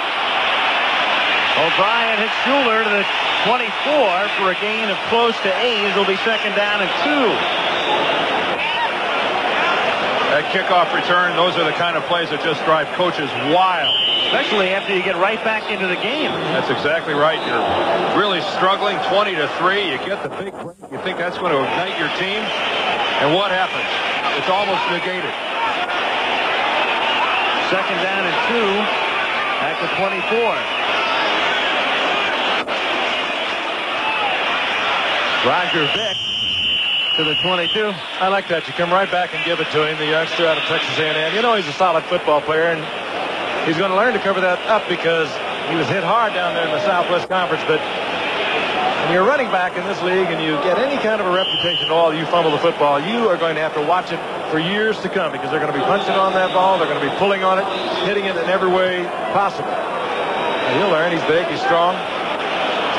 O'Brien hits Schuler to the 24 for a gain of close to 8. It'll be 2nd down and 2. That kickoff return, those are the kind of plays that just drive coaches wild. Especially after you get right back into the game. That's exactly right. You're really struggling, 20-3. You get the big break. You think that's going to ignite your team. And what happens? It's almost negated. 2nd down and 2 at the 24. Roger Vick to the 22. I like that. You come right back and give it to him, the youngster out of Texas A&M. You know he's a solid football player, and he's going to learn to cover that up because he was hit hard down there in the Southwest Conference. But when you're running back in this league and you get any kind of a reputation at all, you fumble the football, you are going to have to watch it for years to come because they're going to be punching on that ball. They're going to be pulling on it, hitting it in every way possible. And he'll learn. He's big. He's strong.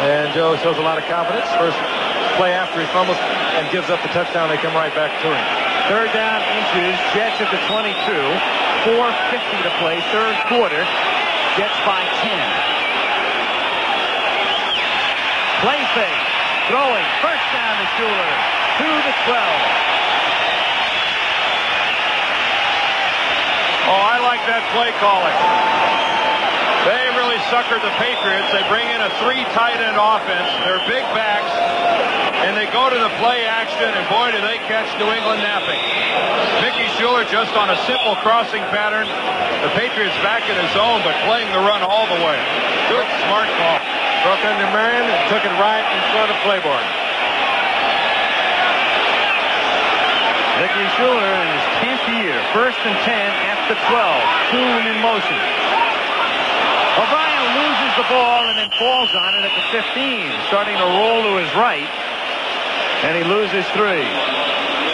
And Joe shows a lot of confidence. First play after he fumbles and gives up the touchdown, they come right back to him. Third down inches. Jets at the 22. 4:50 to play. Third quarter. Jets by 10. Play fake. Throwing. First down to Schuler. To the 12. Oh, I like that play calling. They really suckered the Patriots. They bring in a 3 tight end offense. They're big backs, and they go to the play action, and boy, do they catch New England napping. Mickey Schuler just on a simple crossing pattern. The Patriots back in his zone, but playing the run all the way. Good, smart call. Broke under Marion and took it right in front of Claiborne. Mickey Schuler in his 10th year. First and 10 at the 12. Kuhn in motion. O'Brien loses the ball and then falls on it at the 15. Starting to roll to his right. And he loses 3.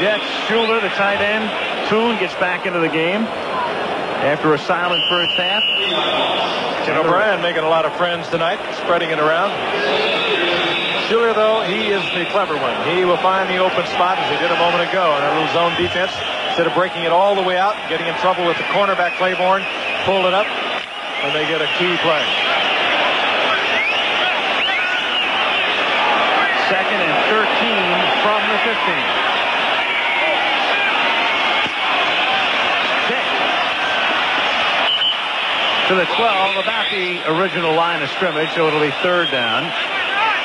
Jets, Schuler, the tight end. Kuhn gets back into the game after a silent first half. And O'Brien making a lot of friends tonight, spreading it around. Schuler, though, he is the clever one. He will find the open spot as he did a moment ago in a little zone defense. Instead of breaking it all the way out, getting in trouble with the cornerback Claiborne, pulled it up, and they get a key play. Second and 13 from the 15. To the 12, about the original line of scrimmage, so it'll be third down.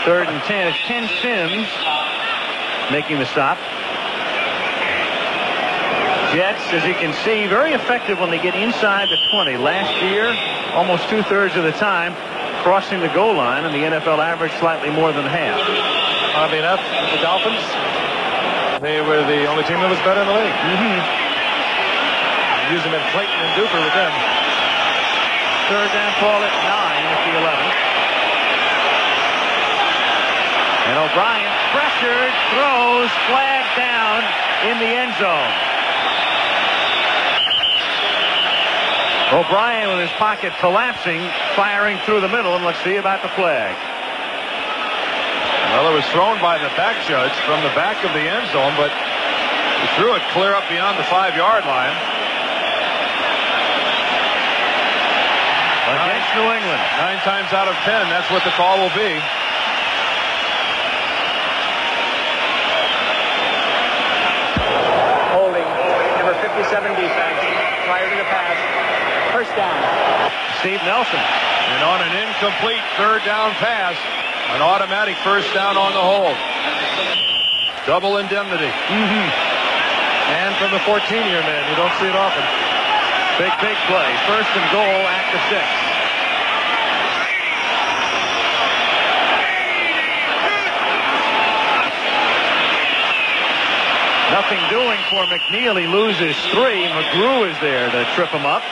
Third and 10. It's Ken Sims making the stop. Jets, as you can see, very effective when they get inside the 20. Last year, almost 2/3 of the time, crossing the goal line, and the NFL average slightly more than half. Oddly enough, the Dolphins, they were the only team that was better in the league. Use them in Clayton and Duper with them. Third down call at 9 at the 11. And O'Brien pressured, throws, flag down in the end zone. O'Brien with his pocket collapsing, firing through the middle, and let's see about the flag. Well, it was thrown by the back judge from the back of the end zone, but he threw it clear up beyond the 5-yard line. Against New England. 9 times out of 10, that's what the call will be. Holding. Number 57 defense. Prior to the pass. First down. Steve Nelson. And on an incomplete third down pass, an automatic first down on the hold. Double indemnity. And from the 14-year man, you don't see it often. Big play. First and goal at the 6. Nothing doing for McNeil. He loses 3. McGrew is there to trip him up.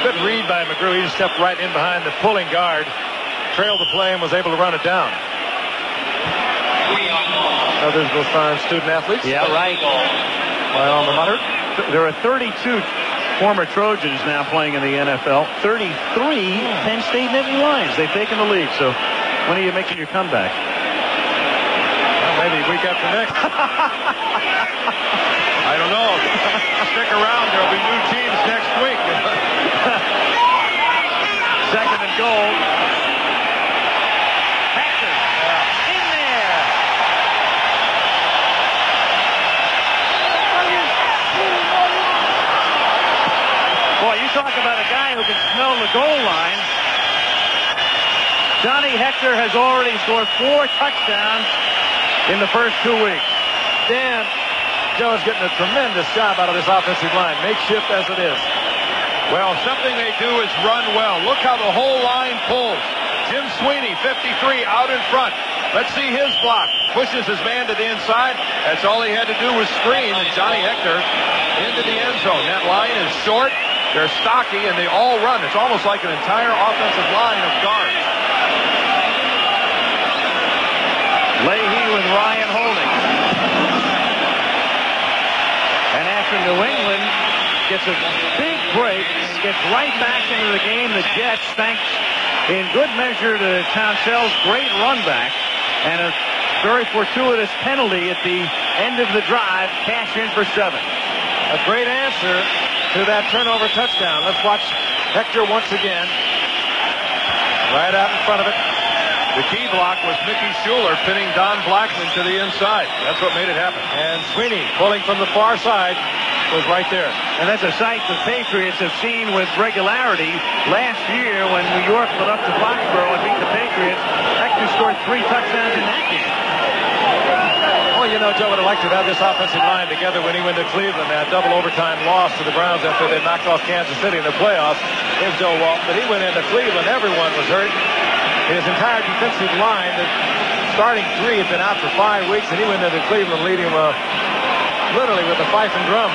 Good read by McGrew. He just stepped right in behind the pulling guard, trailed the play, and was able to run it down. Others will find student athletes. Yeah, right. My alma mater. There are 32 former Trojans now playing in the NFL. 33 Penn State Nittany Lions. They've taken the lead. So when are you making your comeback? Well, maybe week after next. I don't know. Stick around. There'll be new teams next week. Second and goal. Hector in there. Boy, you talk about a guy who can smell the goal line. Johnny Hector has already scored 4 touchdowns in the first 2 weeks. Dan Joe's getting a tremendous job out of this offensive line, makeshift as it is. Well, something they do is run well. Look how the whole line pulls. Jim Sweeney, 53, out in front. Let's see his block. Pushes his man to the inside. That's all he had to do was screen, and Johnny Hector into the end zone. That line is short. They're stocky, and they all run. It's almost like an entire offensive line of guards. Leahy with Ryan holding. And after New England gets a big break, gets right back into the game, the Jets, thanks in good measure to Townsell's great run back and a very fortuitous penalty at the End of the drive. Cash in for 7. A great answer to that turnover touchdown. Let's watch Hector once again. Right out in front of it. The key block was Mickey Schuler pinning Don Blackman to the inside. That's what made it happen. And Sweeney pulling from the far side was right there. And that's a sight the Patriots have seen with regularity. Last year when New York went up to Foxborough and beat the Patriots, Hector scored 3 touchdowns in that game. Well, you know, Joe would have liked to have this offensive line together when he went to Cleveland. That double overtime loss to the Browns after they knocked off Kansas City in the playoffs. There's Joe Walton, but he went into Cleveland. Everyone was hurt. His entire defensive line, the starting 3 had been out for 5 weeks, and he went into Cleveland leading literally with the fife and drum.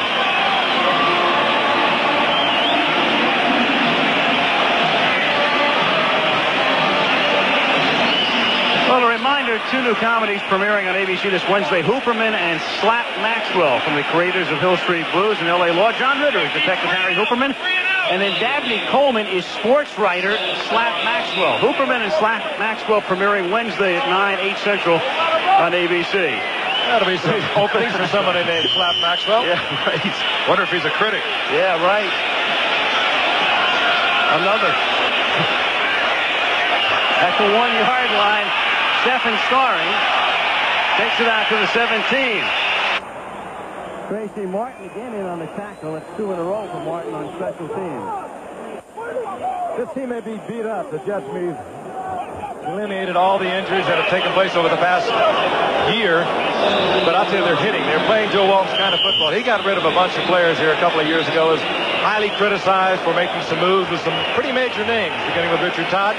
Well, a reminder, 2 new comedies premiering on ABC this Wednesday, Hooperman and Slap Maxwell, from the creators of Hill Street Blues and L.A. Law. John Ritter is Detective Harry Hooperman. And then Dabney Coleman is sports writer Slap Maxwell. Hooperman and Slap Maxwell premiering Wednesday at 9, 8 Central on ABC. That'll be some openings for somebody named Slap Maxwell. Yeah, right. Wonder if he's a critic. Yeah, right. Another. At the 1-yard line, Stephen Starring takes it out to the 17. Tracy Martin again in on the tackle. It's 2 in a row for Martin on special teams. This team may be beat up. The Jets may have eliminated all the injuries that have taken place over the past year. But I'll tell you, they're hitting. They're playing Joe Walton's kind of football. He got rid of a bunch of players here a couple of years ago. Was highly criticized for making some moves with some pretty major names, beginning with Richard Todd.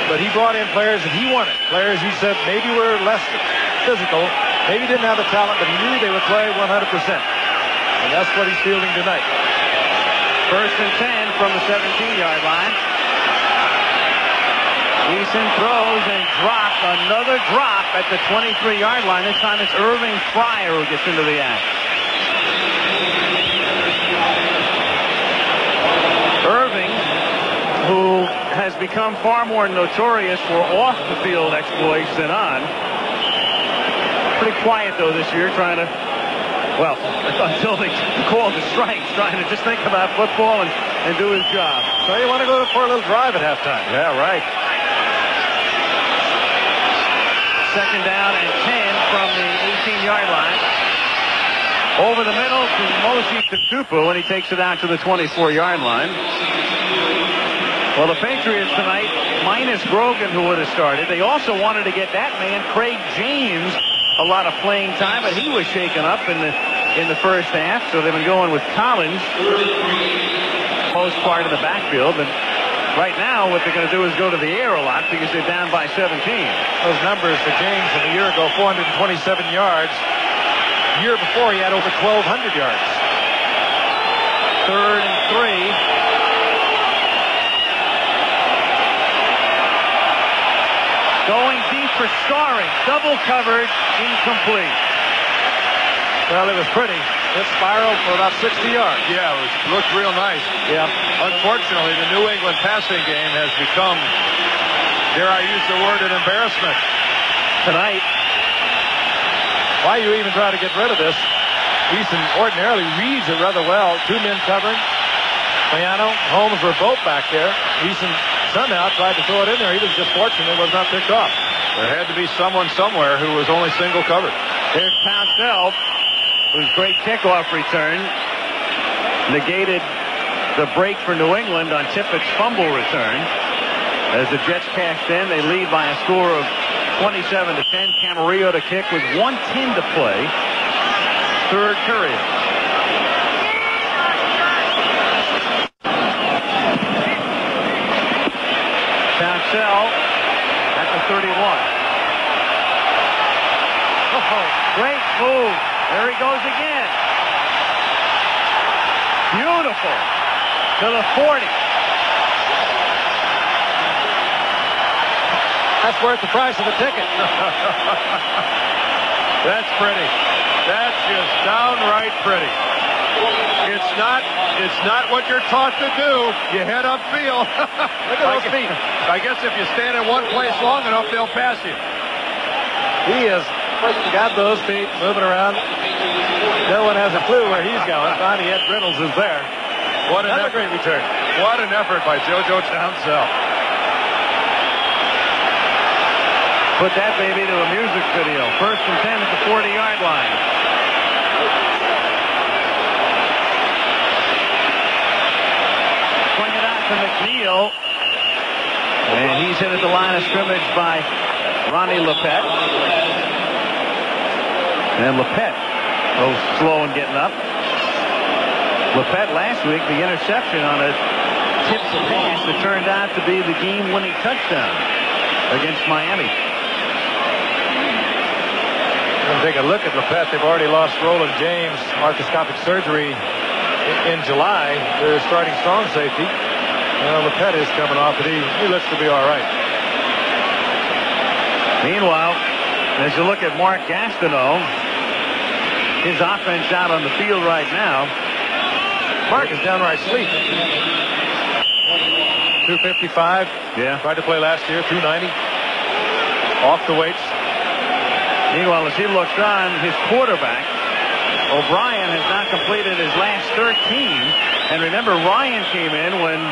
But he brought in players that he wanted. Players he said maybe were less physical, maybe didn't have the talent, but he knew they would play 100%. And that's what he's fielding tonight. 1st and 10 from the 17-yard line. Eason throws and drops. Another drop at the 23-yard line. This time it's Irving Fryer who gets into the act. Irving, who has become far more notorious for off-the-field exploits than on. Pretty quiet, though, this year, trying to, well, until they called the strikes, trying to just think about football and do his job. So you want to go for a little drive at halftime. Yeah, right. 2nd down and 10 from the 18-yard line. Over the middle to Mosi Tutupu, and he takes it out to the 24-yard line. Well, the Patriots tonight, minus Grogan, who would have started. They also wanted to get that man, Craig James, a lot of playing time, but he was shaken up in the first half, so they've been going with Collins most part of the backfield. And right now what they're going to do is go to the air a lot because they're down by 17. Those numbers for James from a year ago, 427 yards. The year before he had over 1,200 yards. 3rd and 3. Going deep for Starring. Double covered, incomplete. Well, it was pretty. It spiraled for about 60 yards. Yeah, it looked real nice. Yeah. Unfortunately, the New England passing game has become, dare I use the word, an embarrassment. Tonight. Why you even try to get rid of this? Easton ordinarily reads it rather well. 2 men covering. Mayano, Holmes were both back there. Easton somehow tried to throw it in there. He was just fortunate it was not picked off. There had to be someone somewhere who was only single covered. Here's Pouncell, whose great kickoff return negated the break for New England on Tippett's fumble return. As the Jets cashed in, they lead by a score of 27-10. Camarillo to kick with 1:10 to play. 3rd period. Pouncell at the 31. Oh, great move. There he goes again. Beautiful. To the 40. That's worth the price of the ticket. That's pretty. That's just downright pretty. It's not what you're taught to do. You head upfield. Look at those feet. I guess if you stand in one place long enough, they'll pass you. He is Got those feet moving around. No one has a clue where he's going. Finally, Ed Reynolds is there. What an Another great return. What an effort by JoJo Townsell. Put that baby to a music video. 1st and 10 at the 40-yard line. Swing it out to McNeil. And he's hit at the line of scrimmage by Ronnie Lepet. And Lepet, slow in getting up. Lepet last week, the interception on a tipped pass that turned out to be the game-winning touchdown against Miami. Take a look at Lepet. They've already lost Roland James, arthroscopic surgery in July. Their starting strong safety. Lepet is coming off, but he looks to be all right. Meanwhile, as you look at Mark Gastineau, his offense out on the field right now. Mark is downright sleep. 255. Yeah. Tried to play last year. 290. Off the weights. Meanwhile, as he looks on, his quarterback, O'Brien, has not completed his last 13. And remember, Ryan came in when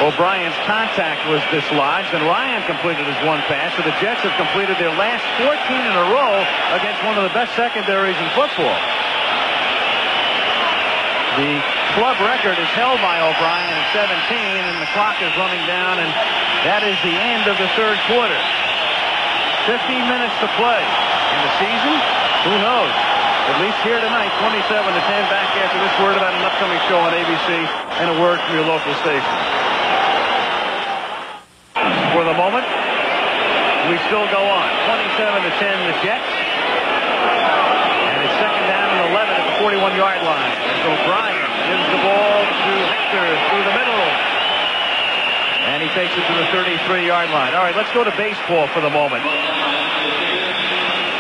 O'Brien's contact was dislodged, and Ryan completed his one pass. So the Jets have completed their last 14 in a row against one of the best secondaries in football. The club record is held by O'Brien at 17, and the clock is running down, and that is the end of the third quarter. 15 minutes to play in the season. Who knows? At least here tonight, 27-10. Back after this word about an upcoming show on ABC and a word from your local station. For the moment, we still go on. 27-10 the Jets. And it's 2nd down and 11 at the 41-yard line. As O'Brien gives the ball to Hector through the middle. And he takes it to the 33-yard line. All right, let's go to baseball for the moment.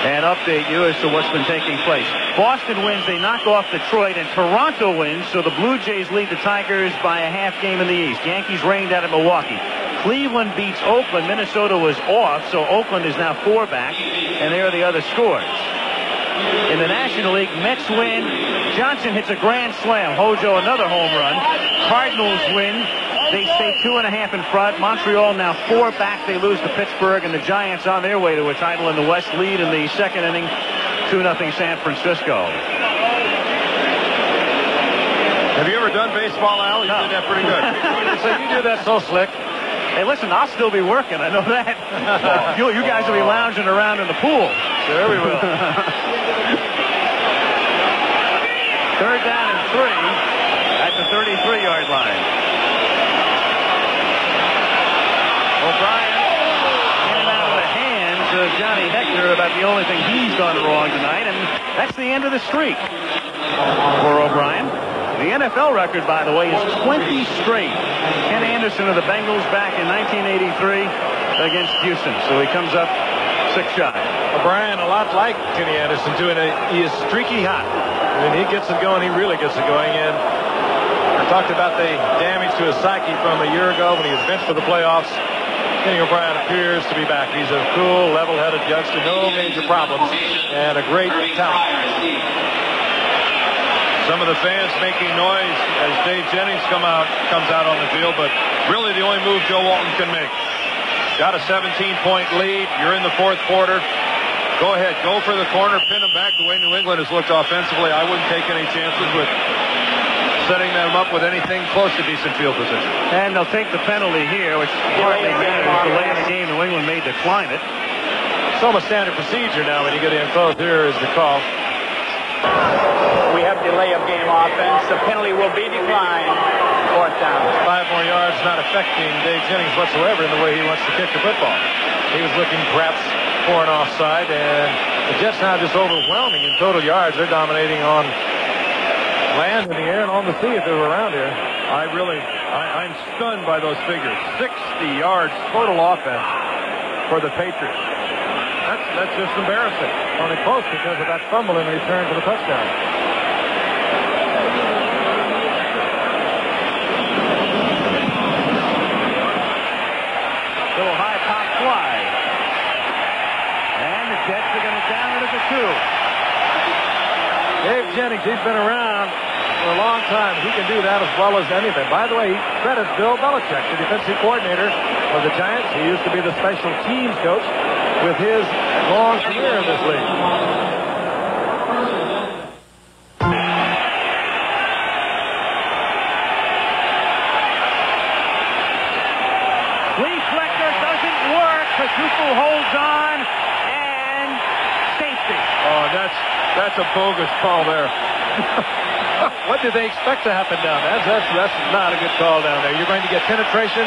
And update you as to what's been taking place. Boston wins, they knock off Detroit, and Toronto wins, so the Blue Jays lead the Tigers by a half game in the East. Yankees rained out at Milwaukee. Cleveland beats Oakland. Minnesota was off, so Oakland is now 4 back, and there are the other scores. In the National League, Mets win. Johnson hits a grand slam. Hojo another home run. Cardinals win. They stay 2.5 in front. Montreal now 4 back. They lose to Pittsburgh, and the Giants on their way to a title in the West lead in the 2nd inning. 2-0 San Francisco. Have you ever done baseball, Al? You did that pretty good. So you do that so slick. Hey, listen, I'll still be working. I know that. You guys will be lounging around in the pool. Sure we will. 3rd down and 3 at the 33-yard line. O'Brien in and out of the hands of Johnny Hector about the only thing he's done wrong tonight, and that's the end of the streak for O'Brien. The NFL record, by the way, is 20 straight. Ken Anderson of the Bengals back in 1983 against Houston, so he comes up 6 shy. O'Brien, a lot like Kenny Anderson, too, and he is streaky hot. When he gets it going, he really gets it going. And I talked about the damage to his psyche from a year ago when he was benched for the playoffs. Kenny O'Brien appears to be back. He's a cool, level-headed youngster, no major problems, and a great talent. Some of the fans making noise as Dave Jennings comes out on the field, but really the only move Joe Walton can make. Got a 17-point lead. You're in the 4th quarter. Go ahead. Go for the corner. Pin them back the way New England has looked offensively. I wouldn't take any chances with setting them up with anything close to decent field position. And they'll take the penalty here, which hardly matters. Delay in the game, New England may decline it. It's almost standard procedure now when you get in close. Here is the call. We have delay of game offense. The penalty will be declined. 4th down. 5 more yards, not affecting Dave Jennings whatsoever in the way he wants to kick the football. He was looking perhaps for an offside, and the Jets now just overwhelming in total yards. They're dominating on land in the air and on the sea if they were around here. I'm stunned by those figures. 60 yards total offense for the Patriots. That's just embarrassing. Only close because of that fumble in return to the touchdown. Little high pop fly. And the Jets are going to time. He can do that as well as anything. By the way, he credits Bill Belichick, the defensive coordinator of the Giants. He used to be the special teams coach with his long career in this league. Reflector doesn't work. Pachuco holds on, and safety. Oh, that's a bogus call there. What did they expect to happen down there? That's not a good call down there. You're going to get penetration.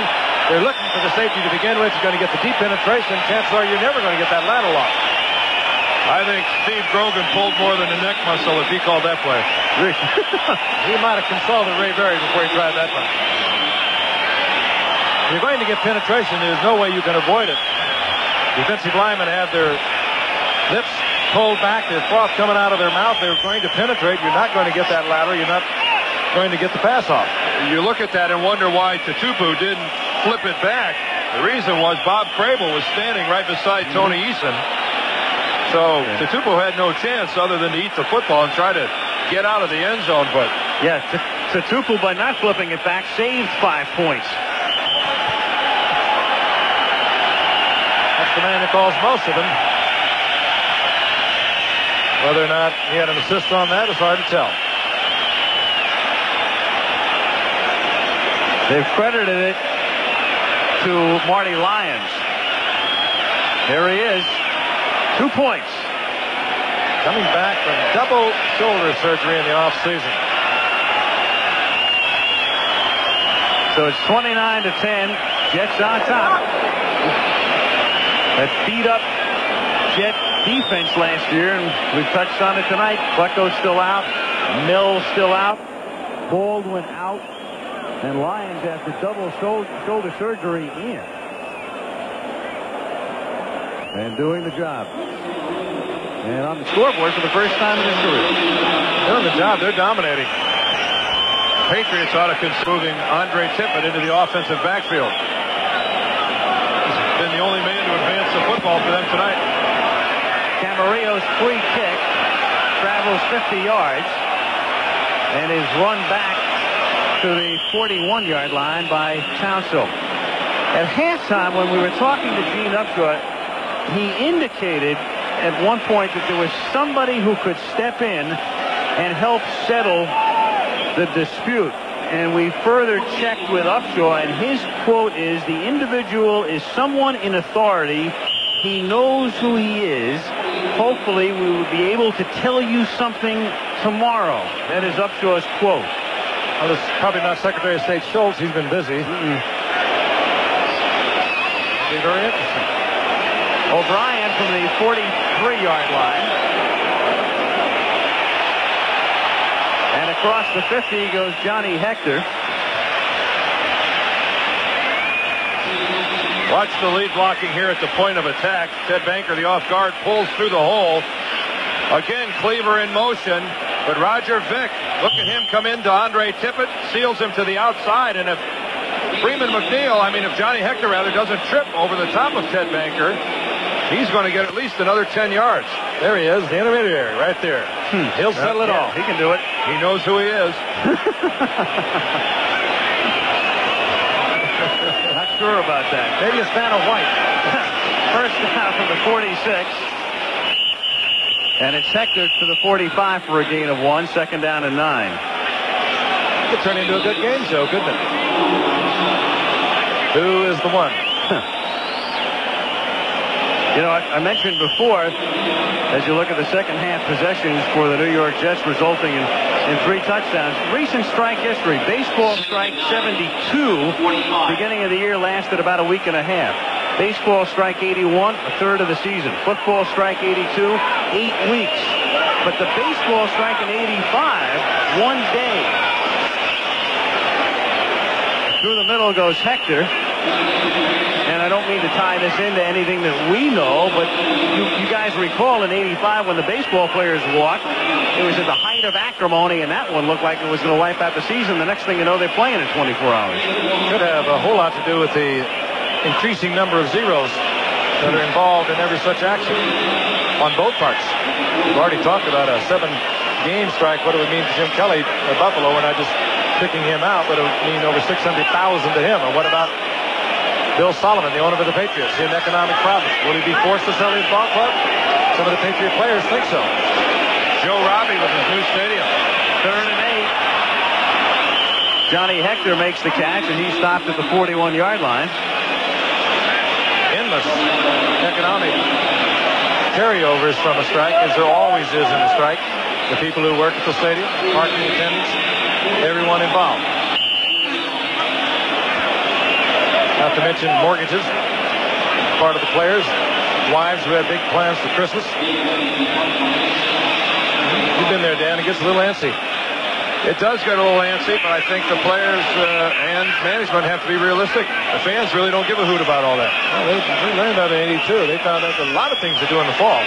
They're looking for the safety to begin with. You're going to get the deep penetration. Chances are you're never going to get that lateral off. I think Steve Grogan pulled more than a neck muscle if he called that play. He might have consulted Ray Berry before he tried that one. You're going to get penetration. There's no way you can avoid it. Defensive linemen have their lips pulled back, their froth coming out of their mouth. They're going to penetrate. You're not going to get that lateral. You're not going to get the pass off. You look at that and wonder why Tatupu didn't flip it back. The reason was Bob Crable was standing right beside Tony Eason. So Tatupu had no chance other than to eat the football and try to get out of the end zone. But yeah, Tatupu, by not flipping it back, saved 5 points. That's the man who calls most of them. Whether or not he had an assist on that is hard to tell. They've credited it to Marty Lyons. There he is. 2 points. Coming back from double shoulder surgery in the offseason. So it's 29-10. Jets on top. That beat up Jet defense last year, and we've touched on it tonight. Klecko's still out. Mills still out. Baldwin out. And Lyons after double shoulder surgery in. And doing the job. And on the scoreboard for the first time in his career. Doing the job. They're dominating. Patriots ought to consider moving Andre Tippett into the offensive backfield. He's been the only man to advance the football for them tonight. Camarillo's free kick travels 50 yards and is run back to the 41-yard line by Townsend. At halftime, when we were talking to Gene Upshaw, he indicated at one point that there was somebody who could step in and help settle the dispute. And we further checked with Upshaw, and his quote is, "The individual is someone in authority. He knows who he is. Hopefully we will be able to tell you something tomorrow." That is Upshaw's quote. Well, it's probably not Secretary of State Schultz. He's been busy. It'll be very interesting. O'Brien from the 43-yard line. And across the 50 goes Johnny Hector. Watch the lead blocking here at the point of attack. Ted Banker, the off guard, pulls through the hole. Again, Cleaver in motion. But Roger Vick, look at him come into Andre Tippett, seals him to the outside. And if Johnny Hector doesn't trip over the top of Ted Banker, he's going to get at least another 10 yards. There he is, the intermediary, right there. He'll settle it all. He can do it. He knows who he is. Not sure about that. Maybe a fan of white. First down from the 46. And it's Hector to the 45 for a gain of 1. Second down and 9. It could turn into a good game show, couldn't it? Who is the one? You know, I mentioned before, as you look at the second half possessions for the New York Jets resulting in 3 touchdowns. Recent strike history. Baseball strike 72. Beginning of the year lasted about a week and a half. Baseball strike 81, a third of the season. Football strike 82, 8 weeks. But the baseball strike in 85, 1 day. Through the middle goes Hector. And I don't mean to tie this into anything that we know, but you guys recall in 85 when the baseball players walked, it was at the height of acrimony, and that one looked like it was going to wipe out the season. The next thing you know, they're playing in 24 hours. Could have a whole lot to do with the increasing number of zeros that are involved in every such action on both parts. We've already talked about a 7 game strike, what it would mean to Jim Kelly at Buffalo. We're not just picking him out, but it would mean over $600,000 to him. Or what about Bill Sullivan, the owner of the Patriots, in economic problems? Will he be forced to sell his ball club? Some of the Patriot players think so. Joe Robbie with his new stadium. 3rd and 8. Johnny Hector makes the catch, and he stopped at the 41-yard line. Endless economic carryovers from a strike, as there always is in a strike. The people who work at the stadium, parking attendants, everyone involved. Not to mention mortgages, part of the players, wives who have big plans for Christmas. You've been there, Dan. It gets a little antsy. It does get a little antsy, but I think the players and management have to be realistic. The fans really don't give a hoot about all that. Well, they learned that in '82. They found out a lot of things to do in the fall.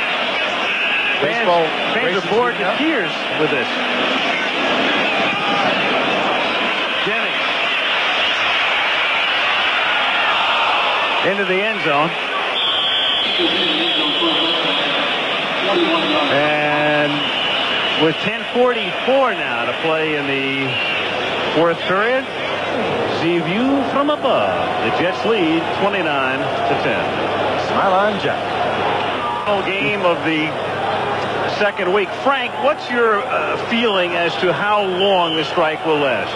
Fans are bored to tears with this. Jennings into the end zone. And with 10:44 now to play in the 4th period, the view from above. The Jets lead 29-10. Smile on Jack. Final game of the 2nd week. Frank, what's your feeling as to how long the strike will last?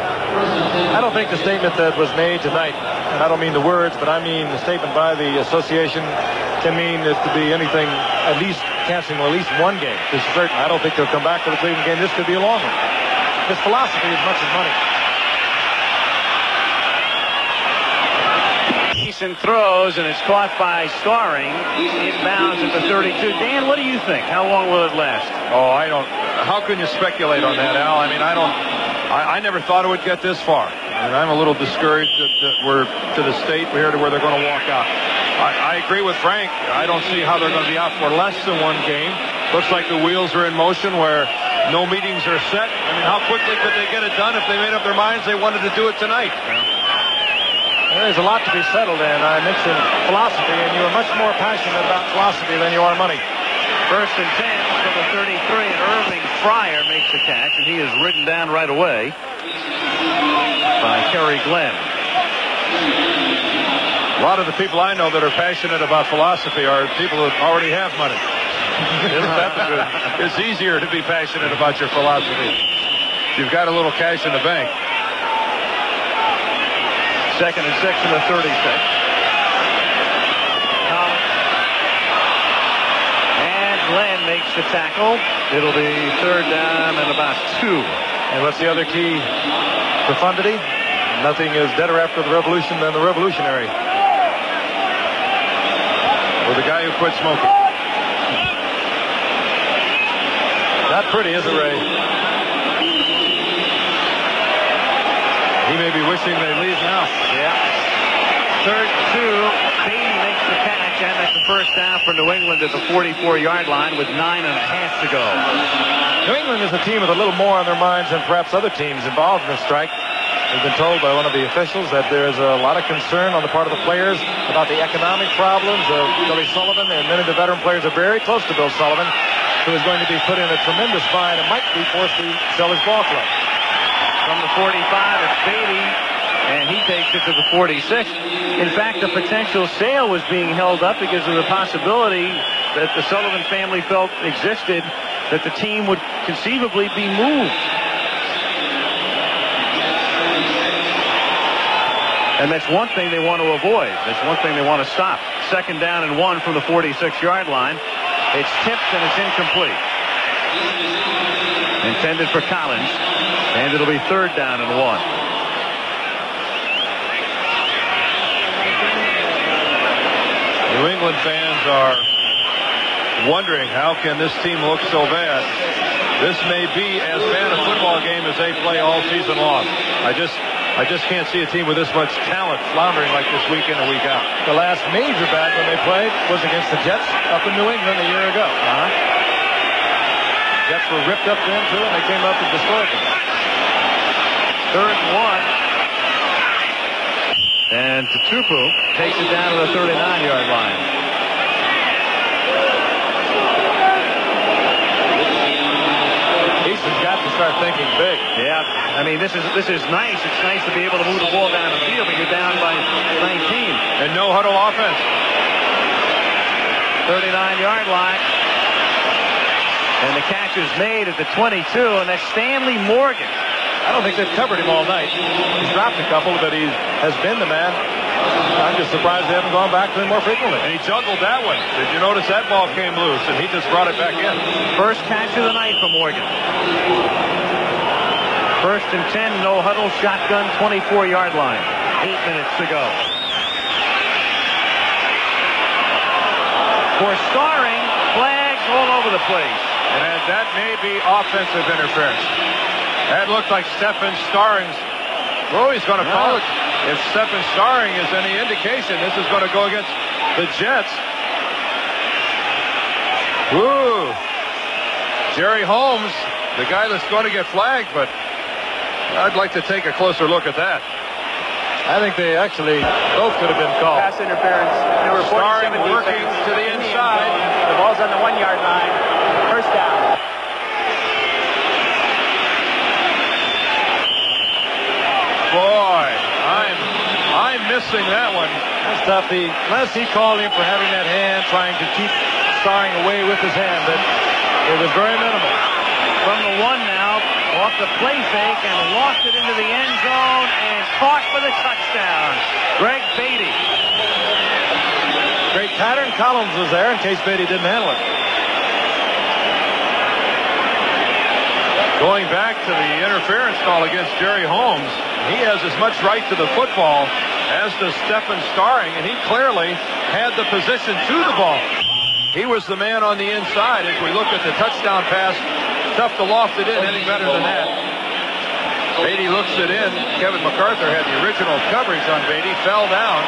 I don't think the statement that was made tonight, and I don't mean the words, but I mean the statement by the association, can mean it to be anything, at least canceling at least one game. This is certain. I don't think they'll come back for the Cleveland game. This could be a long one. This philosophy as much as money. Eason throws, and it's caught by Starring. Inbounds at the 32. Dan, what do you think? How long will it last? Oh, I don't. How can you speculate on that, Al? I mean, I never thought it would get this far. And I'm a little discouraged that we're to the state here to where they're going to walk out. I agree with Frank. I don't see how they're going to be out for less than one game. Looks like the wheels are in motion where no meetings are set. I mean, how quickly could they get it done if they made up their minds they wanted to do it tonight? There's a lot to be settled in. I mentioned philosophy, and you are much more passionate about philosophy than you are money. 1st and 10 from the 33, and Irving Fryer makes the catch, and he is ridden down right away by Kerry Glenn. A lot of the people I know that are passionate about philosophy are people who already have money. Isn't that the good? It's easier to be passionate about your philosophy. You've got a little cash in the bank. 2nd and 6 from the 36. And Glenn makes the tackle. It'll be 3rd down and about 2. And what's the other key? Profundity. Nothing is deader after the revolution than the revolutionary. Or the guy who quit smoking. Not pretty, is it, Ray? He may be wishing they leave now. Yeah. 3rd and 2. Beatty makes the catch, and that's the 1st down for New England at the 44-yard line with 9.5 to go. New England is a team with a little more on their minds than perhaps other teams involved in this strike. We've been told by one of the officials that there is a lot of concern on the part of the players about the economic problems of Billy Sullivan, and many of the veteran players are very close to Bill Sullivan, who is going to be put in a tremendous bind and might be forced to sell his ball club. From the 45, it's Beatty, and he takes it to the 46. In fact, the potential sale was being held up because of the possibility that the Sullivan family felt existed that the team would conceivably be moved. And that's one thing they want to avoid. That's one thing they want to stop. 2nd down and 1 from the 46-yard line. It's tipped and it's incomplete. Intended for Collins. And it'll be 3rd down and 1. New England fans are wondering, how can this team look so bad? This may be as bad a football game as they play all season long. I just can't see a team with this much talent floundering like this week in and week out. The last major bad one they played was against the Jets up in New England a year ago. Jets were ripped up then, too, and they came up and destroyed them. 3rd and 1. And Tutupu takes it down to the 39-yard line. Easton's I mean, this is nice. It's nice to be able to move the ball down the field, but you're down by 19. And no huddle offense. 39-yard line. And the catch is made at the 22, and that's Stanley Morgan. I don't think they've covered him all night. He's dropped a couple, but he has been the man. I'm just surprised they haven't gone back to him more frequently. And he juggled that one. Did you notice that ball came loose, and he just brought it back in? First catch of the night for Morgan. First and 10, no huddle, shotgun, 24-yard line. 8 minutes to go. For Starring, flags all over the place. And that may be offensive interference. That looked like Stephen Starring's. Oh, he's going to call it. If Stephen Starring is any indication, this is going to go against the Jets. Woo! Jerry Holmes, the guy that's going to get flagged, but I'd like to take a closer look at that. I think they actually both could have been called. Pass interference. Number 47 Starring working defense to the in inside. end zone. The ball's on the 1-yard line. First down. Boy, I'm missing that one. That's tough. Unless he called him for having that hand, trying to keep Starring away with his hand, but it was very minimal. From the 1 now, off the play fake and lost it into the end zone and caught for the touchdown. Greg Beatty. Great pattern. Collins was there in case Beatty didn't handle it. Going back to the interference call against Jerry Holmes, he has as much right to the football as does Stephen Starring, and he clearly had the position to the ball. He was the man on the inside. As we look at the touchdown pass, tough to loft it in any better than that. Beatty looks it in. Kevin MacArthur had the original coverage on Beatty, fell down.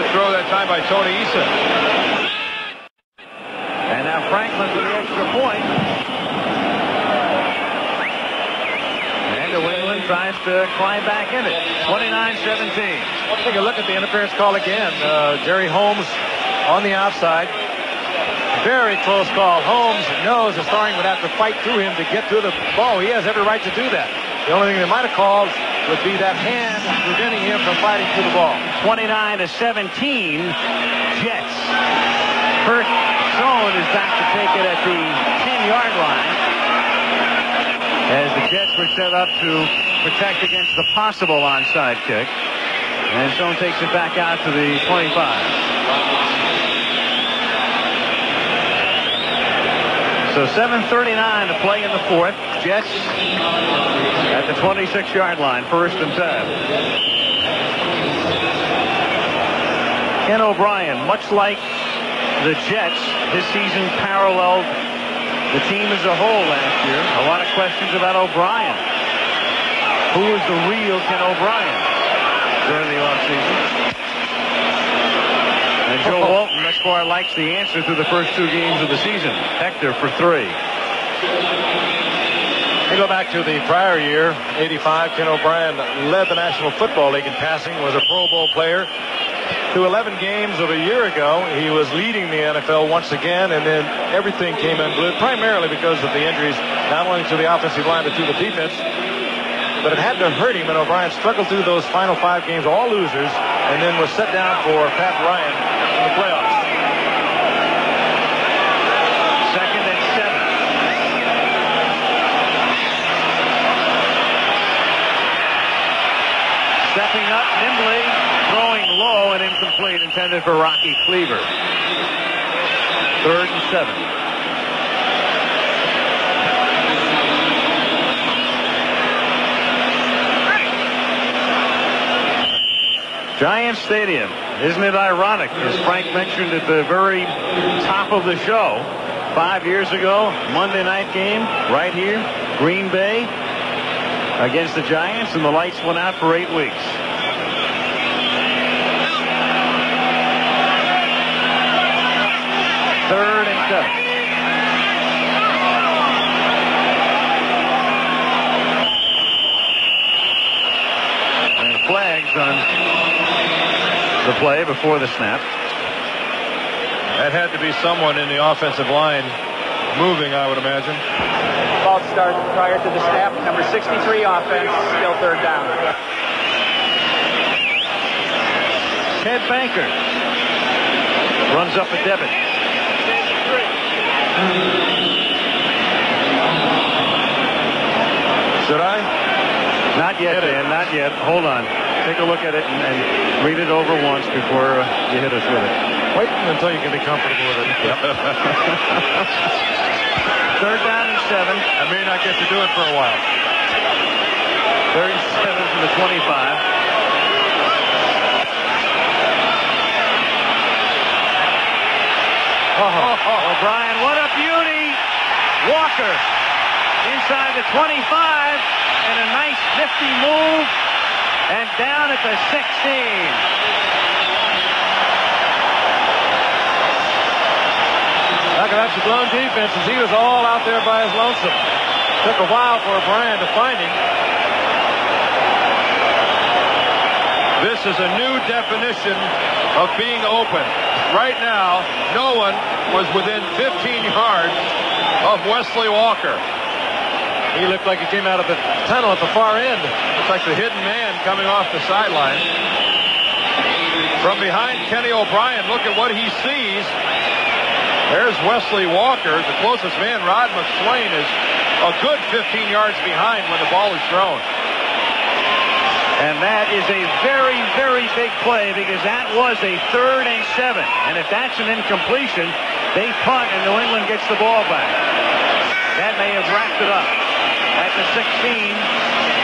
Good throw that time by Tony Eason. And now Franklin for the extra point. And New England tries to climb back in it. 29-17. Take a look at the interference call again. Jerry Holmes on the outside. Very close call. Holmes knows that Starring would have to fight through him to get to the ball. He has every right to do that. The only thing they might have called would be that hand preventing him from fighting to the ball. 29-17. Jets. First zone is back to take it at the 10-yard line. As the Jets were set up to protect against the possible onside kick. And Zone takes it back out to the 25. So 7:39 to play in the fourth. Jets at the 26-yard line, first and 10. Ken O'Brien, much like the Jets, this season paralleled the team as a whole last year. A lot of questions about O'Brien. Who is the real Ken O'Brien during the offseason? And Joe Walton, thus far, likes the answer through the first 2 games of the season. Hector for 3. We go back to the prior year, 85. Ken O'Brien led the National Football League in passing, was a Pro Bowl player. To 11 games of a year ago, he was leading the NFL once again, and then everything came unglued, primarily because of the injuries, not only to the offensive line, but to the defense. But it had to hurt him, and O'Brien struggled through those final 5 games, all losers, and then was set down for Pat Ryan in the playoffs. Second and 7. Stepping up nimbly, throwing low and incomplete, intended for Rocky Cleaver. 3rd and 7. Giant Stadium. Isn't it ironic, as Frank mentioned at the very top of the show, 5 years ago, Monday night game, right here, Green Bay against the Giants, and the lights went out for 8 weeks. Third and 7. And flags on the play before the snap. That had to be someone in the offensive line moving, I would imagine. False start prior to the snap. Number 63 offense, still third down. Ted Banker runs up a debit. Should I? Not yet, Dan. Not yet. Hold on. Take a look at it and read it over once before you hit us with it. Wait until you can be comfortable with it. Yep. Third down and 7. I may not get to do it for a while. 37 from the 25. O'Brien, what a beauty! Walker inside the 25, and a nice nifty move, and down at the 16. Appalachian blown defenses. He was all out there by his lonesome. Took a while for O'Brien to find him. This is a new definition of being open. Right now, no one was within 15 yards of Wesley Walker. He looked like he came out of the tunnel at the far end. Looks like the hidden man coming off the sideline. From behind Kenny O'Brien, look at what he sees. There's Wesley Walker. The closest man, Rod McSwain, is a good 15 yards behind when the ball is thrown. And that is a very, very big play, because that was a 3rd and 7. And if that's an incompletion, they punt and New England gets the ball back. That may have wrapped it up. At the 16,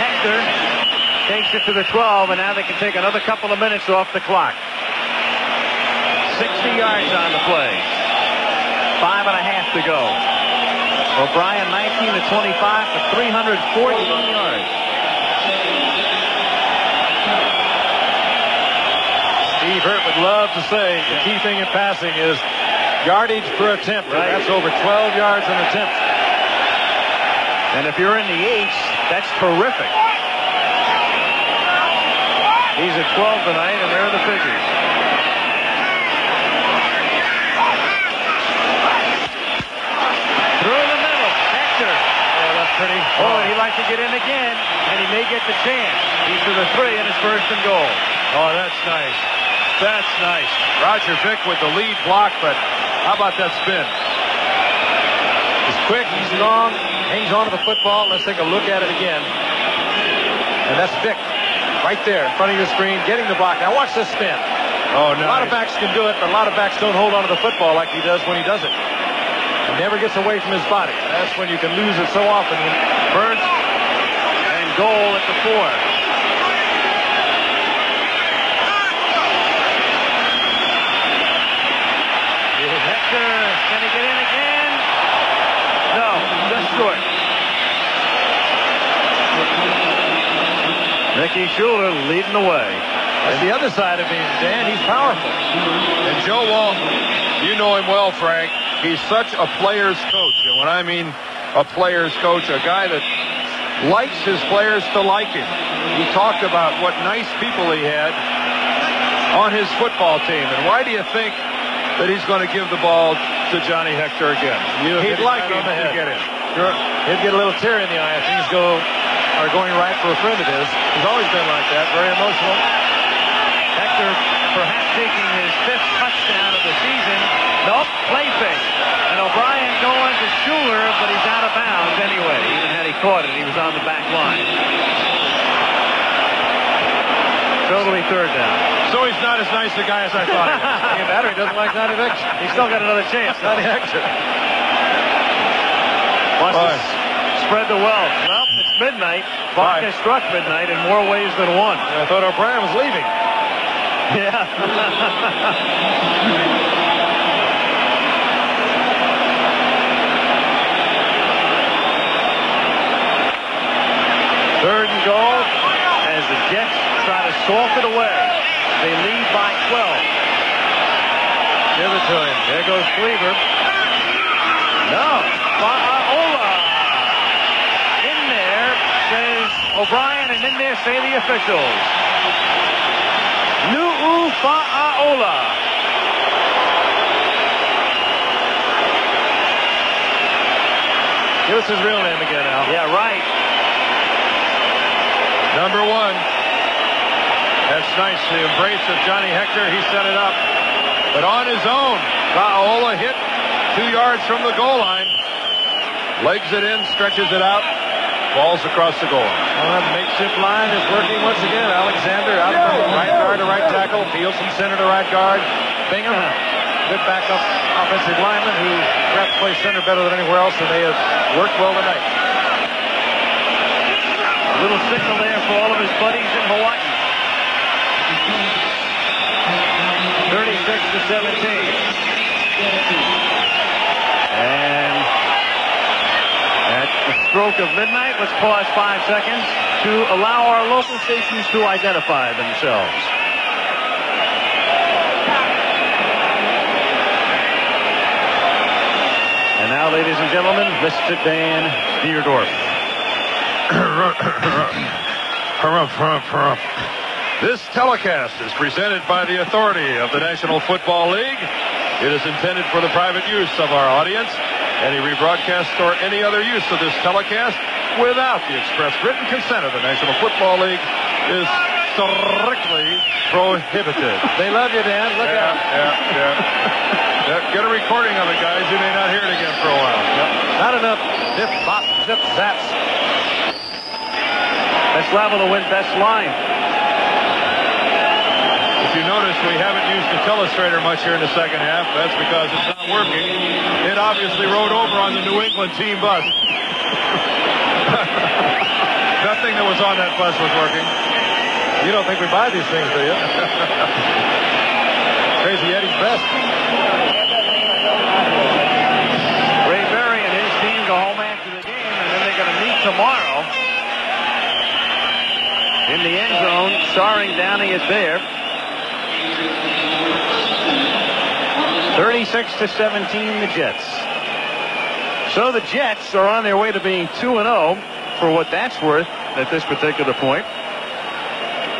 Hector takes it to the 12, and now they can take another couple of minutes off the clock. 60 yards on the play. 5.5 to go. O'Brien 19 to 25 for 314 yards. Steve Hurt would love to say the key thing in passing is yardage per attempt. Right. That's over 12 yards an attempt. And if you're in the 8s, that's terrific. He's at 12 tonight, and there are the figures. Through the middle, Hector. Oh, that's pretty. Oh, and he'd like to get in again, and he may get the chance. He's to the 3, and it's 1st and goal. Oh, that's nice. That's nice. Roger Vick with the lead block, but how about that spin? He's quick, he's strong, hangs on to the football. Let's take a look at it again. And that's Vick right there in front of your screen, getting the block. Now watch this spin. Oh, nice. A lot of backs can do it, but a lot of backs don't hold on to the football like he does when he does it. He never gets away from his body. That's when you can lose it so often. First and goal at the 4. Can he get in again? No, just short. Mickey Schuler leading the way. That's the other side of him, Dan. He's powerful. And Joe Walton, you know him well, Frank. He's such a player's coach. And when I mean a player's coach, a guy that likes his players to like him. He talked about what nice people he had on his football team. And why do you think that he's going to give the ball to Johnny Hector again? He'd like him to get in. Sure. He'd get a little tear in the eye if things are going right for a friend of his. He's always been like that, very emotional. Hector perhaps taking his 5th touchdown of the season. Nope, play fake. And O'Brien going to Schuler, but he's out of bounds anyway. Even had he caught it, he was on the back line. Totally 3rd down. So he's not as nice a guy as I thought he was. Even better, he doesn't like Johnny Hector. He's still got another chance. Johnny Hector. Wants to spread the wealth. Well, it's midnight. Clock has struck midnight in more ways than one. I thought O'Brien was leaving. Yeah. 3rd and goal as the Jets try to salt it away. They lead by 12. Give it to him. There goes Cleaver. No. Fa'aola. In there, says O'Brien, and in there say the officials. Nu'u Fa'aola. Give us his real name again, Al. Yeah, right. Number 1. That's nice. The embrace of Johnny Hector. He set it up. But on his own, Raiola hit 2 yards from the goal line. Legs it in, stretches it out. Balls across the goal line. Well, that makeshift line is working once again. Alexander out from right guard to right tackle. Fields from center to right guard. Bingham, good backup offensive lineman who perhaps plays center better than anywhere else, and they have worked well tonight. A little signal there for all of his buddies in Hawaii. 36-17. And at the stroke of midnight, let's pause 5 seconds to allow our local stations to identify themselves. And now, ladies and gentlemen, Mr. Dan Dierdorf. This telecast is presented by the authority of the National Football League. It is intended for the private use of our audience. Any rebroadcast or any other use of this telecast without the express written consent of the National Football League is strictly prohibited. They love you, Dan. Look out. Get a recording of it, guys. You may not hear it again for a while. Not enough zip, bop, zip, zaps. That's level to win best line. If you notice, we haven't used the telestrator much here in the second half. That's because it's not working. It obviously rode over on the New England team bus. Nothing that was on that bus was working. You don't think we buy these things, do you? Crazy Eddie's best. Ray Berry and his team go home after the game, and then they're going to meet tomorrow in the end zone, starring Downey at Bear. 36-17, the Jets. So the Jets are on their way to being 2-0 for what that's worth at this particular point.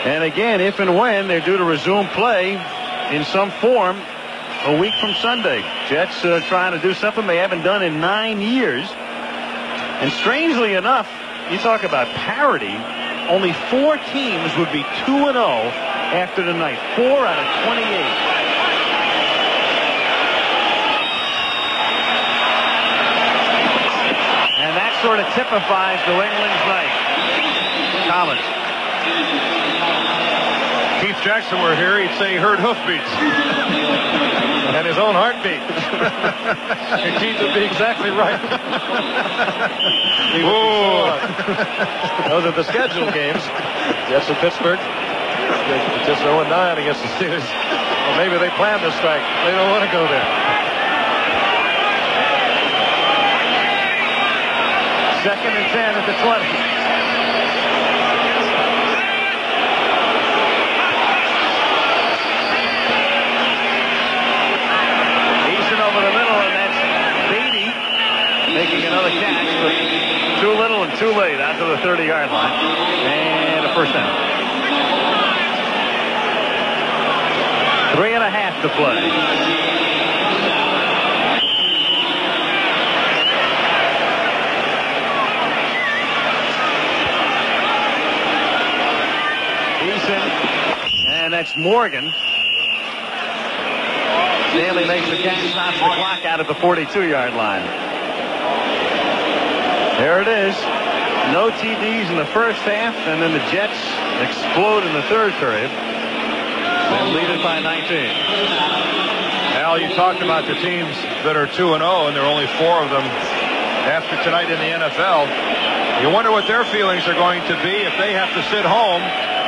And again, if and when they're due to resume play in some form a week from Sunday. Jets trying to do something they haven't done in 9 years. And strangely enough, you talk about parity, only 4 teams would be 2-0 after tonight. 4 out of 28. Sort of typifies New England's night. Collins. Keith Jackson were here, he'd say he heard hoofbeats. And his own heartbeat. And Keith would be exactly right. Those are the scheduled games. Jets of Pittsburgh. Just 0-9 against the Steelers. Well, maybe they planned the strike. They don't want to go there. Second and 10 at the 20. Eason over the middle, and that's Beatty making another catch, but too little and too late out to the 30-yard line. And a first down. 3.5 to play. And that's Morgan. Stanley makes the catch, stops the clock out at the 42-yard line. There it is. No TDs in the first half, and then the Jets explode in the third period and lead it by 19. Al, you talked about the teams that are 2-0, and there are only 4 of them after tonight in the NFL. You wonder what their feelings are going to be if they have to sit home,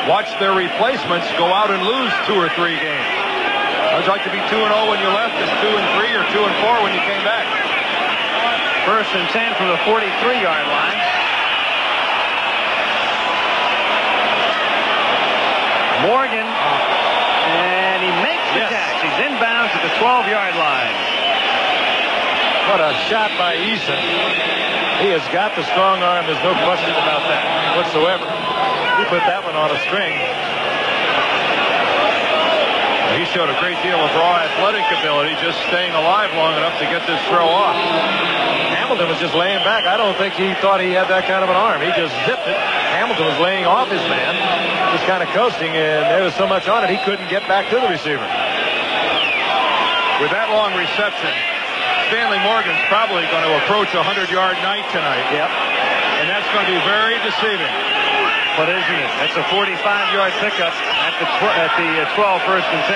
watch their replacements go out and lose 2 or 3 games. How'd you like to be 2-0 when you left and 2-3 or 2-4 when you came back? First and 10 from the 43-yard line. Morgan, and he makes the catch. He's inbounds at the 12-yard line. What a shot by Eason. He has got the strong arm. There's no question about that whatsoever. He put that one on a string. He showed a great deal of raw athletic ability, just staying alive long enough to get this throw off. Hamilton was just laying back. I don't think he thought he had that kind of an arm. He just zipped it. Hamilton was laying off his man, just kind of coasting, and there was so much on it he couldn't get back to the receiver. With that long reception, Stanley Morgan's probably going to approach a 100-yard night tonight. Yep. And that's going to be very deceiving. But isn't it? That's a 45-yard pickup at the 12, first and 10.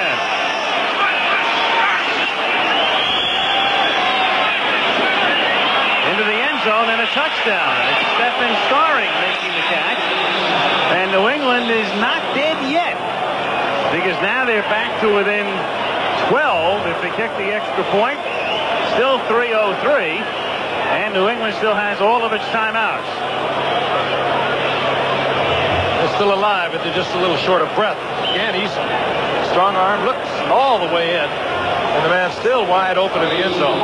Into the end zone and a touchdown. It's Stephen Starring making the catch. And New England is not dead yet, because now they're back to within 12 if they kick the extra point. Still 3:03, and New England still has all of its timeouts. They're still alive, but they're just a little short of breath. Again, he's strong arm, looks all the way in, and the man's still wide open in the end zone.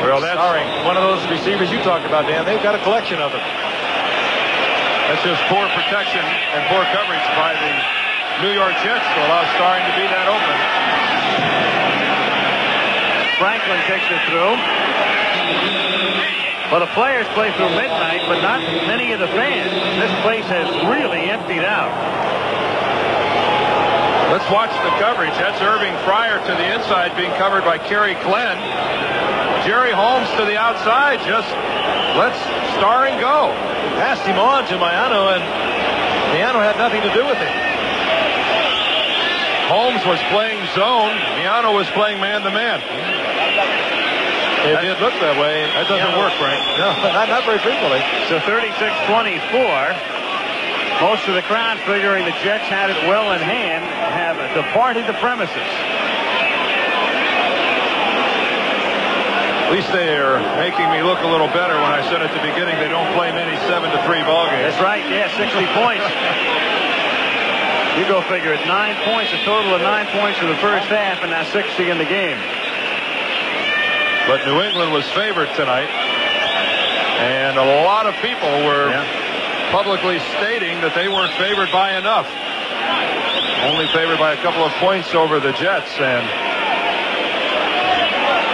Well, that's one of those receivers you talked about, Dan. They've got a collection of them. That's just poor protection and poor coverage by the New York Jets to allow Starring to be that open. Franklin takes it through. Well, the players play through midnight, but not many of the fans. This place has really emptied out. Let's watch the coverage. That's Irving Fryer to the inside, being covered by Kerry Glenn. Jerry Holmes to the outside. Just lets Starring go. Passed him on to Miano, and Miano had nothing to do with it. Holmes was playing zone. Miano was playing man-to-man. It did look that way. That doesn't work, Frank. No, not very frequently. So 36-24. Most of the crowd, figuring the Jets had it well in hand, have departed the premises. At least they are making me look a little better. When I said at the beginning they don't play many 7-3 ball games. That's right. Yeah, 60 points. You go figure. It's 9 points, a total of 9 points for the first half, and now 60 in the game. But New England was favored tonight, and a lot of people were publicly stating that they weren't favored by enough. Only favored by a couple of points over the Jets. And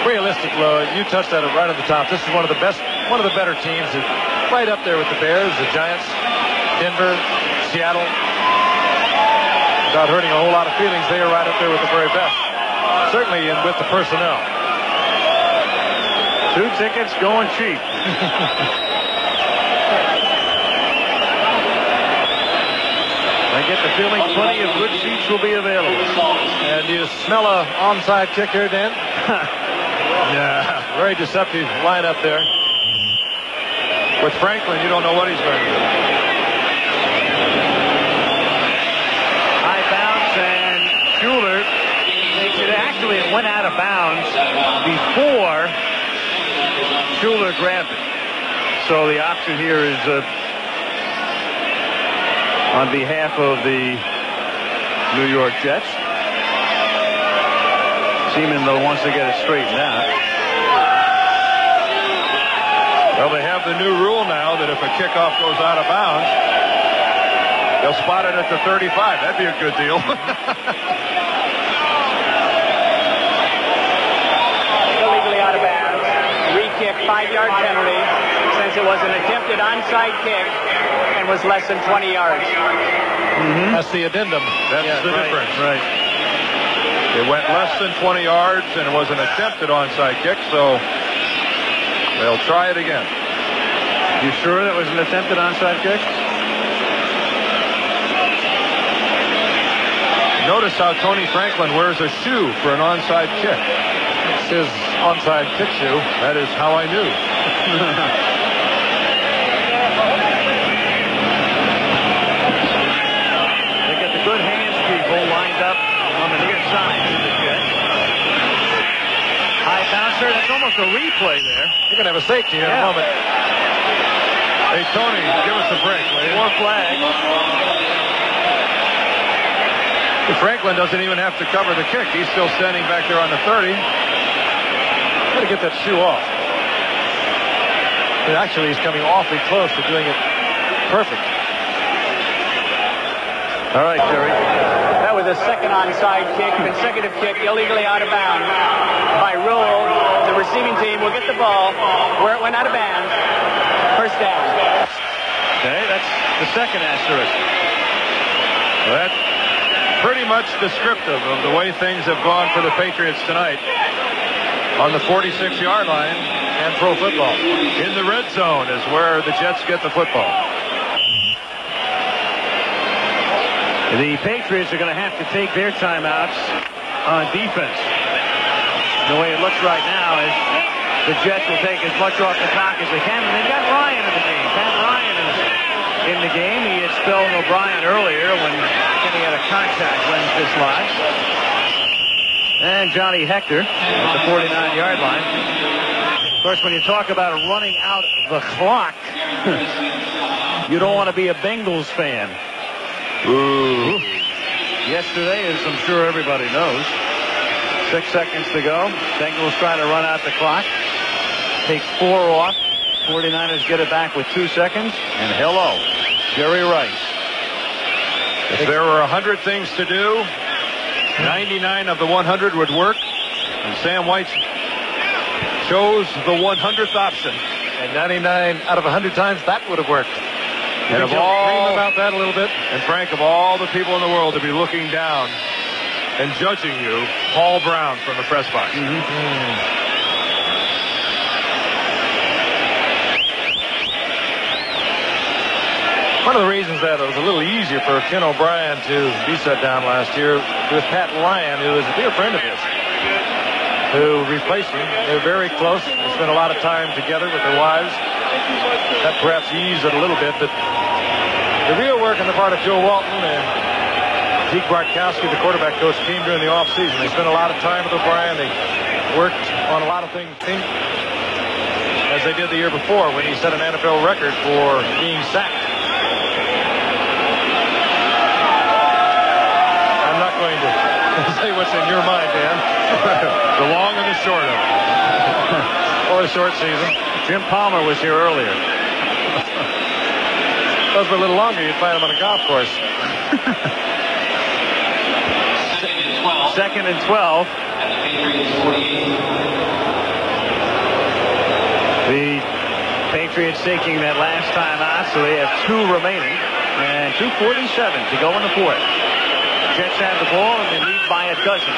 realistic, you touched on it right at the top. This is one of the better teams. Right up there with the Bears, the Giants, Denver, Seattle. Without hurting a whole lot of feelings, they are right up there with the very best. Certainly with the personnel. 2 tickets going cheap. I get the feeling plenty of good seats will be available. And you smell a onside kick here, Dan? yeah, very deceptive lineup there. With Franklin, you don't know what he's going to do. High bounce, and Schuler takes it. Actually, it went out of bounds before Schuler grabbed it. So the option here is on behalf of the New York Jets. Seaman, though, wants to get it straightened out. Well, they have the new rule now that if a kickoff goes out of bounds, they'll spot it at the 35. That'd be a good deal. Illegally out of bounds. Re-kick, 5-yard penalty, since it was an attempted onside kick and was less than 20 yards. That's the addendum. That's the difference. Right. It went less than 20 yards, and it was an attempted onside kick, so they'll try it again. You sure that was an attempted onside kick? Notice how Tony Franklin wears a shoe for an onside kick. It's his onside kick shoe. That is how I knew. They get the good hands people lined up on the near side of the Jets. High bouncer. That's almost a replay there. You're going to have a safety here in a moment. Hey, Tony, give us a break, will you? More flags. Franklin doesn't even have to cover the kick. He's still standing back there on the 30. Got to get that shoe off. And actually, he's coming awfully close to doing it perfect. All right, Terry. That was a the second onside kick, consecutive kick, illegally out of bounds. By rule, the receiving team will get the ball where it went out of bounds. First down. Okay, that's the second asterisk. Well, that's pretty much descriptive of the way things have gone for the Patriots tonight on the 46-yard line and pro football. In the red zone is where the Jets get the football. The Patriots are going to have to take their timeouts on defense. The way it looks right now is the Jets will take as much off the clock as they can. And they've got Ryan in the game. Pat Ryan is in the game. He had spelled O'Brien earlier when Kenny had a contact Wednesday slide. And Johnny Hector at the 49-yard line. Of course, when you talk about running out the clock, you don't want to be a Bengals fan. Ooh. Yesterday, as I'm sure everybody knows, 6 seconds to go. Bengals trying to run out the clock. Take 4 off. 49ers get it back with 2 seconds. And hello, Jerry Rice. If there were 100 things to do, 99 of the 100 would work. And Sam White chose the 100th option. And 99 out of 100 times that would have worked. And of all, about that a little bit. And Frank, of all the people in the world to be looking down and judging you, Paul Brown from the press box. One of the reasons that it was a little easier for Ken O'Brien to be set down last year was Pat Ryan, who is a dear friend of his, who replaced him. They were very close. They spent a lot of time together with their wives. That perhaps eased it a little bit, but the real work on the part of Joe Walton and Zeke Bartkowski, the quarterback coach, came during the offseason. They spent a lot of time with O'Brien. They worked on a lot of things, as they did the year before when he set an NFL record for being sacked. I'm not going to say what's in your mind, Dan. The long and the short of it. Or a short season. Jim Palmer was here earlier. Those were a little longer. You'd find them on a golf course. Second and 12. The Patriots taking that last time out, so they have 2 remaining and 2:47 to go in the fourth. Jets have the ball and they lead by a dozen.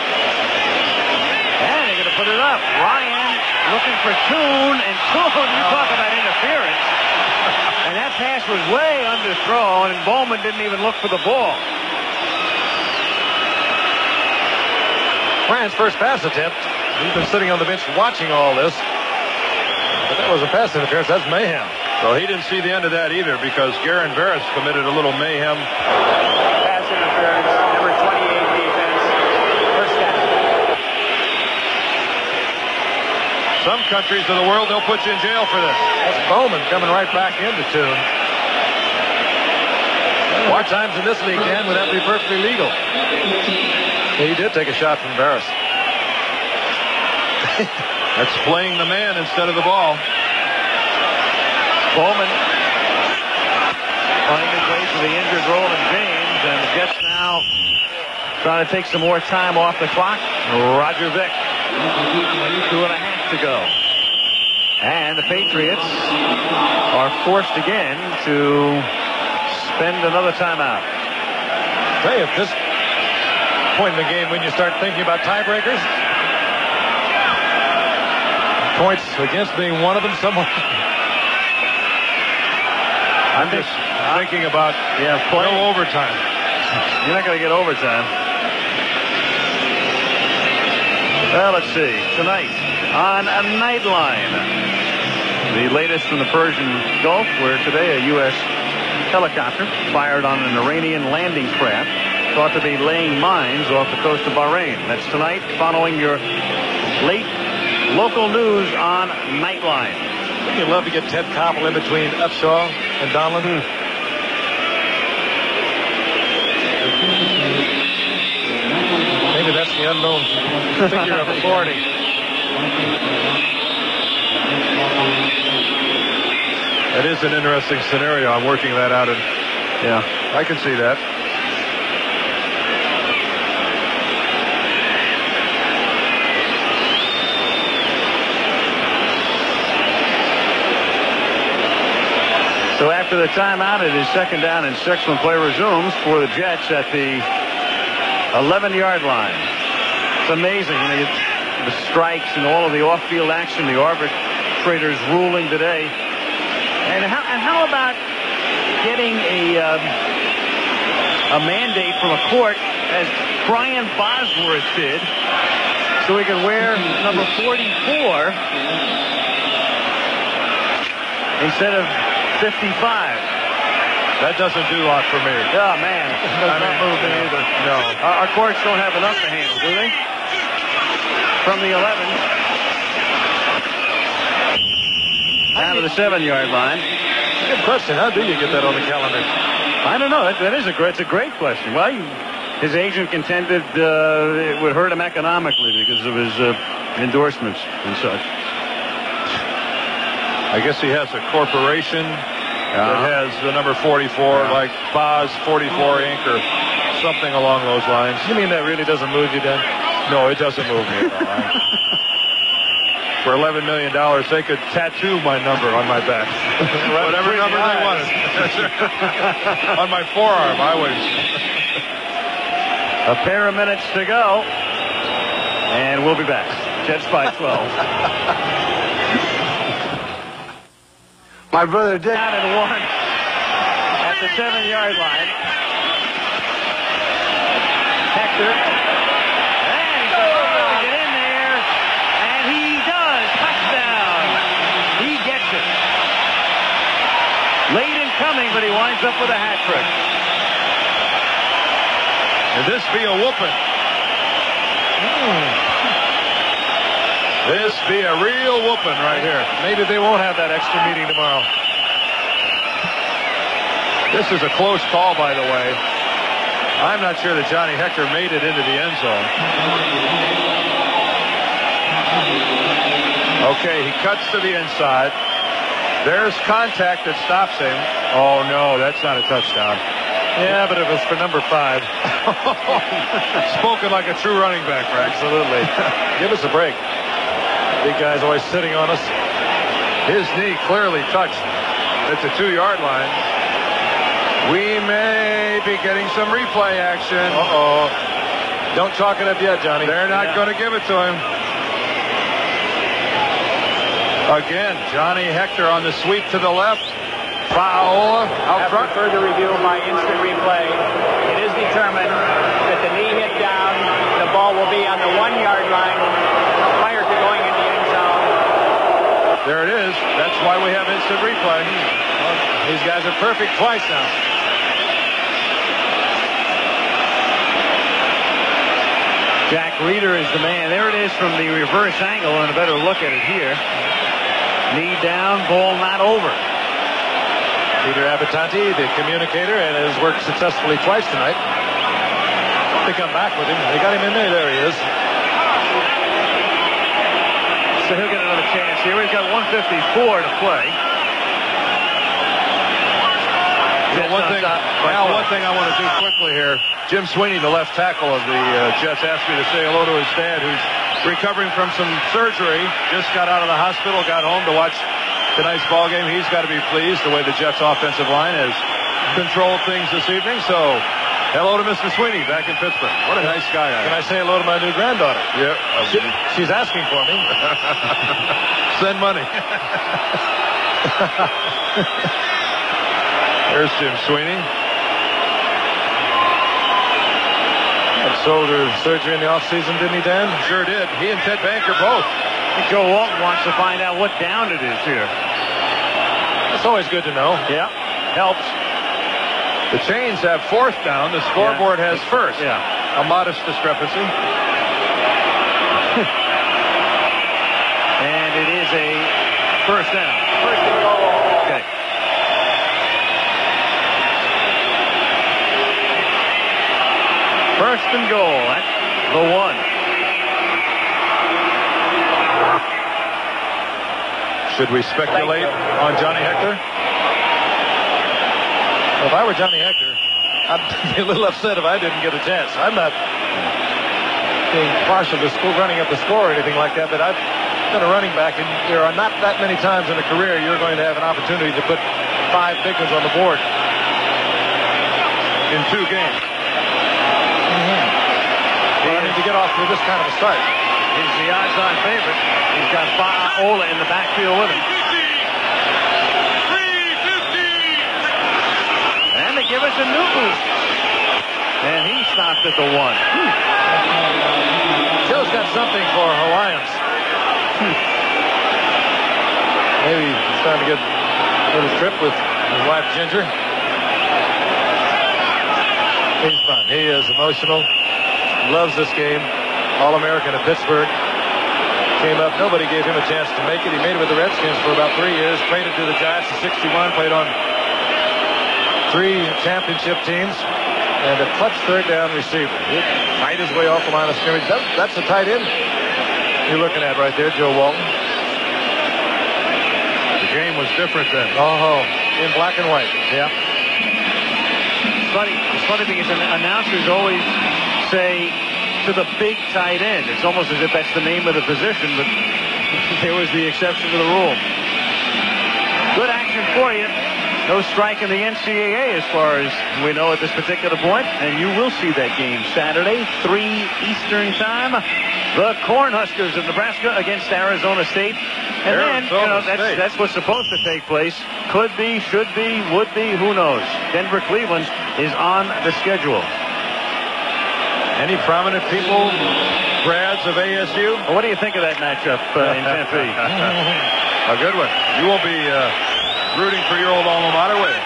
And they're going to put it up. Ryan looking for Toon, and Toon, you talk about interference. And that pass was way underthrown, and Bowman didn't even look for the ball. Ryan's first pass attempt. He's been sitting on the bench watching all this. But that was a pass interference. That's mayhem. Well, he didn't see the end of that either because Garen Barris committed a little mayhem. Pass interference, number 28 defense. First down. Some countries of the world, they'll put you in jail for this. That's Bowman coming right back into tune. More times in this league, Dan, would that be perfectly legal? He did take a shot from Barris. That's playing the man instead of the ball. Bowman finding his way to the injured Roland James, and the Jets now trying to take some more time off the clock. Roger Vick, 2.5 to go. And the Patriots are forced again to spend another timeout. Hey, at this point in the game, when you start thinking about tiebreakers, points against being one of them somewhere. I'm just thinking about no overtime. You're not going to get overtime. Well, let's see. Tonight on a Nightline, the latest from the Persian Gulf, where today a U.S. helicopter fired on an Iranian landing craft thought to be laying mines off the coast of Bahrain. That's tonight, following your late local news on Nightline. Wouldn't you love to get Ted Koppel in between Upshaw and Donlan? Maybe that's the unknown figure of authority. That is an interesting scenario. I'm working that out, and yeah, I can see that. So after the timeout, it is 2nd down and 6 when play resumes for the Jets at the 11-yard line. It's amazing. You know, the strikes and all of the off-field action, the arbitrators ruling today. And how about getting a mandate from a court, as Brian Bosworth did, so he could wear number 44 instead of 55. That doesn't do a lot for me. Oh, man. Does not move me either. No. Our courts don't have enough to handle, do they? From the 11. Down to the 7-yard line. Good question. How do you get that on the calendar? I don't know. It's a great question. Well, his agent contended it would hurt him economically because of his endorsements and such. I guess he has a corporation that has the number 44, like Boz 44 Inc. or something along those lines. You mean that really doesn't move you, Dan? No, it doesn't move me at all. For $11 million, they could tattoo my number on my back. Whatever number they wanted. On my forearm, I was. A pair of minutes to go. And we'll be back. Jets by 12. My brother Dick. Down and 1 at the 7-yard line. Hector. And he's going to get in there. And he does. Touchdown. He gets it. Late in coming, but he winds up with a hat trick. And this be a whooping. This be a real whooping right here. Maybe they won't have that extra meeting tomorrow. This is a close call, by the way. I'm not sure that Johnny Hector made it into the end zone. Okay, he cuts to the inside. There's contact that stops him. Oh, no, that's not a touchdown. Yeah, but it was for number 5. Spoken like a true running back, Rex. Absolutely. Give us a break. Big guy's always sitting on us. His knee clearly touched at the 2-yard line. We may be getting some replay action. Uh-oh. Don't chalk it up yet, Johnny. They're not going to give it to him. Again, Johnny Hector on the sweep to the left. Foul out front. After further review by instant replay, it is determined that the knee hit down. The ball will be on the 1-yard line prior to going in the end zone. There it is. That's why we have instant replay. Well, these guys are perfect twice now. Jack Reeder is the man. There it is from the reverse angle, and a better look at it here. Knee down, ball not over. Peter Abitanti, the communicator, and has worked successfully twice tonight. They come back with him. They got him in there. There he is. So he'll get another chance here. He's got 1:54 to play. One thing I want to do quickly here. Jim Sweeney, the left tackle of the Jets, asked me to say hello to his dad, who's recovering from some surgery. Just got out of the hospital, got home to watch tonight's ball game. He's got to be pleased the way the Jets offensive line has controlled things this evening. So hello to Mr. Sweeney back in Pittsburgh. What a nice guy. Can I say hello to my new granddaughter? Yeah. She's asking for me. Send money. There's Jim Sweeney. Had shoulder surgery in the offseason, didn't he, Dan? Sure did. He and Ted Banker both. Joe Walton wants to find out what down it is here. It's always good to know. Yeah, helps. The Chains have 4th down. The scoreboard has 1st. Yeah. A modest discrepancy. And it is a 1st down. First and goal. Okay. First and goal at the 1. Should we speculate on Johnny Hector? Well, if I were Johnny Hector, I'd be a little upset if I didn't get a chance. I'm not being partial to running up the score or anything like that, but I've been a running back, and there are not that many times in a career you're going to have an opportunity to put 5 big ones on the board in 2 games. Well, I mean, to get off to this kind of a start. He's the odds-on favorite. He's got Ola in the backfield with him. And they give us a new boost. And he stopped at the 1. Joe's got something for Hawaiians. Maybe he's trying to get a little trip with his wife Ginger. He's fun. He is emotional. Loves this game. All-American at Pittsburgh. Came up. Nobody gave him a chance to make it. He made it with the Redskins for about 3 years. Traded to the Giants in '61. Played on 3 championship teams. And a clutch third down receiver. He fight his way off the line of scrimmage. That's the tight end you're looking at right there, Joe Walton. The game was different then. Oh, in black and white. Yeah. It's funny because announcers always say to the big tight end. It's almost as if that's the name of the position, but there was the exception to the rule. Good action for you. No strike in the NCAA as far as we know at this particular point, and you will see that game Saturday, 3 Eastern time. The Cornhuskers of Nebraska against Arizona State. And that's what's supposed to take place. Could be, should be, would be, who knows. Denver Cleveland is on the schedule. Any prominent people, grads of ASU? Well, what do you think of that matchup in Tempe? A good one. You won't be rooting for your old alma mater, will you?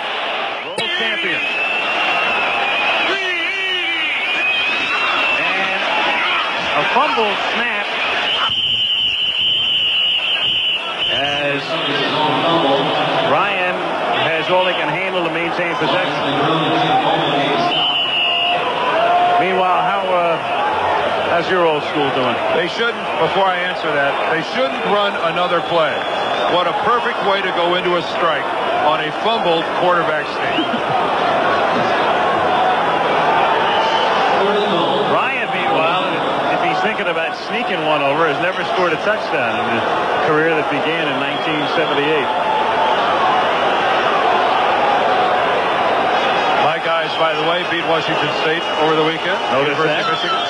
World champions. And a fumble snap as Ryan has all he can handle to maintain possession. Meanwhile, how's your old school doing? They shouldn't, before I answer that, they shouldn't run another play. What a perfect way to go into a strike on a fumbled quarterback sneak. Ryan, meanwhile, if he's thinking about sneaking one over, has never scored a touchdown in his career that began in 1978. My guys, by the way, beat Washington State over the weekend. Notice University that. of Michigan.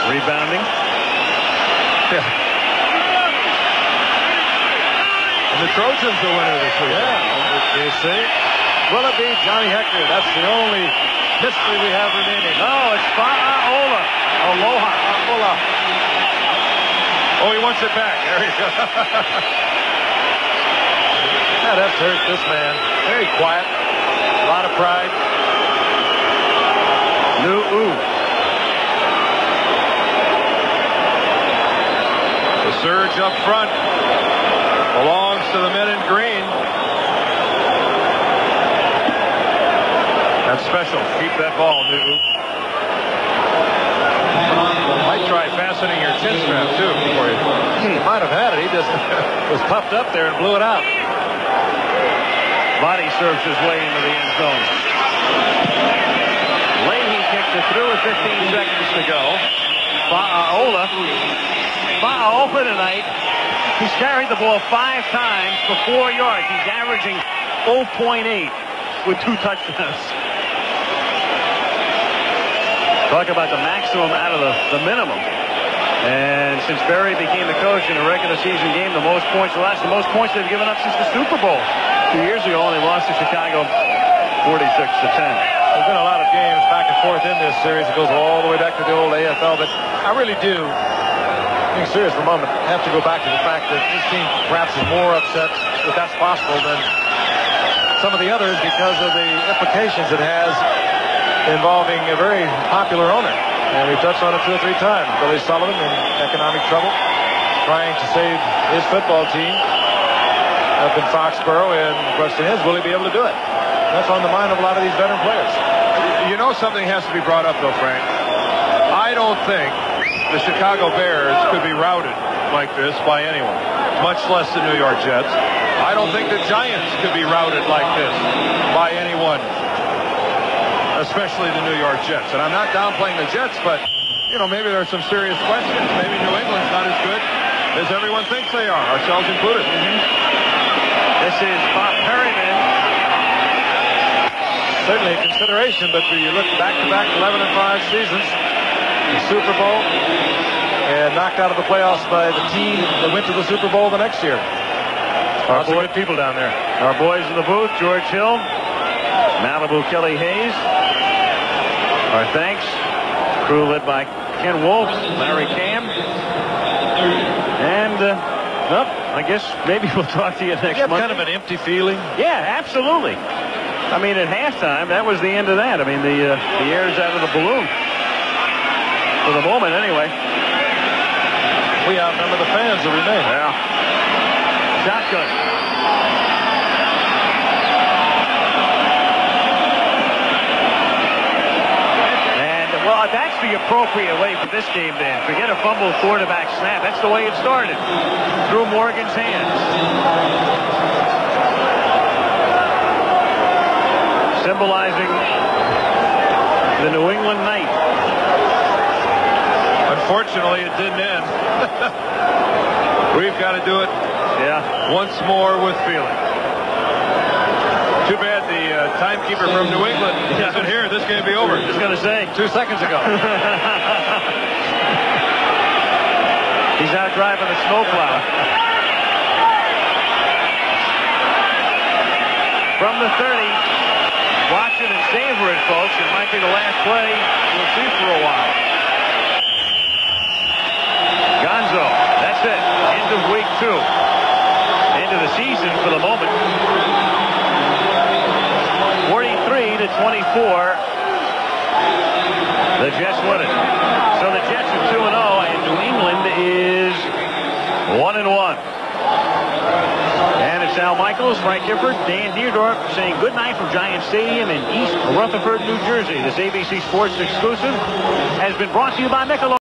Rebounding. Yeah. And the Trojans the winner this week. Yeah. You see? Will it be Johnny Hector? That's the only mystery we have remaining. No, it's Fa'aola. Aloha. Ola. Oh, he wants it back. There you go. Yeah, that's hurt this man. Very quiet. A lot of pride. Nu'u. The surge up front belongs to the men in green. That's special. Keep that ball, Nu'u. Might try fastening your chin strap, too, before you. He might have had it. He just was puffed up there and blew it out. Body serves his way into the end zone. Leahy kicked it through with 15 seconds to go. Fa'aola tonight. He's carried the ball 5 times for 4 yards. He's averaging 0.8 with 2 touchdowns. Talk about the maximum out of the minimum. And since Berry became the coach in a regular season game, the most points they've given up since the Super Bowl 2 years ago, and they lost to Chicago 46-10. There's been a lot of games back and forth in this series. It goes all the way back to the old AFL, but I really do, being serious for a moment, have to go back to the fact that this team perhaps is more upset, if that's possible, than some of the others because of the implications it has involving a very popular owner. And we've touched on it 2 or 3 times. Billy Sullivan in economic trouble, trying to save his football team up in Foxborough, and the question is, will he be able to do it? That's on the mind of a lot of these veteran players. You know something has to be brought up, though, Frank. I don't think the Chicago Bears could be routed like this by anyone, much less the New York Jets. I don't think the Giants could be routed like this by anyone, especially the New York Jets. And I'm not downplaying the Jets, but, you know, maybe there's some serious questions. Maybe New England's not as good as everyone thinks they are, ourselves included. This is Bob Perryman certainly a consideration, but you look back-to-back 11-5 seasons, the Super Bowl, and knocked out of the playoffs by the team that went to the Super Bowl the next year. Lots of good people down there. Our boys in the booth, George Hill, Malibu Kelly Hayes. Our thanks. Crew led by Ken Wolf, Larry Cam. And, I guess maybe we'll talk to you next month. Kind of an empty feeling. Yeah, absolutely. I mean, at halftime, that was the end of that. I mean, the air's out of the balloon. For the moment, anyway. We outnumber the fans that remain. Yeah. Shotgun. And, well, that's the appropriate way for this game then. Forget a fumble quarterback snap. That's the way it started. Through Morgan's hands. Symbolizing the New England night. Unfortunately, it didn't end. We've got to do it once more with feeling. Too bad the timekeeper from New England isn't here. This game will be over. Just going to say. 2 seconds ago. He's out driving the snowplow. From the 30. Watch it and savor it, folks. It might be the last play we'll see for a while. Gonzo, that's it. End of week 2. End of the season for the moment. 43-24. The Jets win it. So the Jets are 2-0, and New England is 1-1. And it's Al Michaels, Frank Gifford, Dan Dierdorf saying goodnight from Giant Stadium in East Rutherford, New Jersey. This ABC Sports exclusive has been brought to you by Michelob.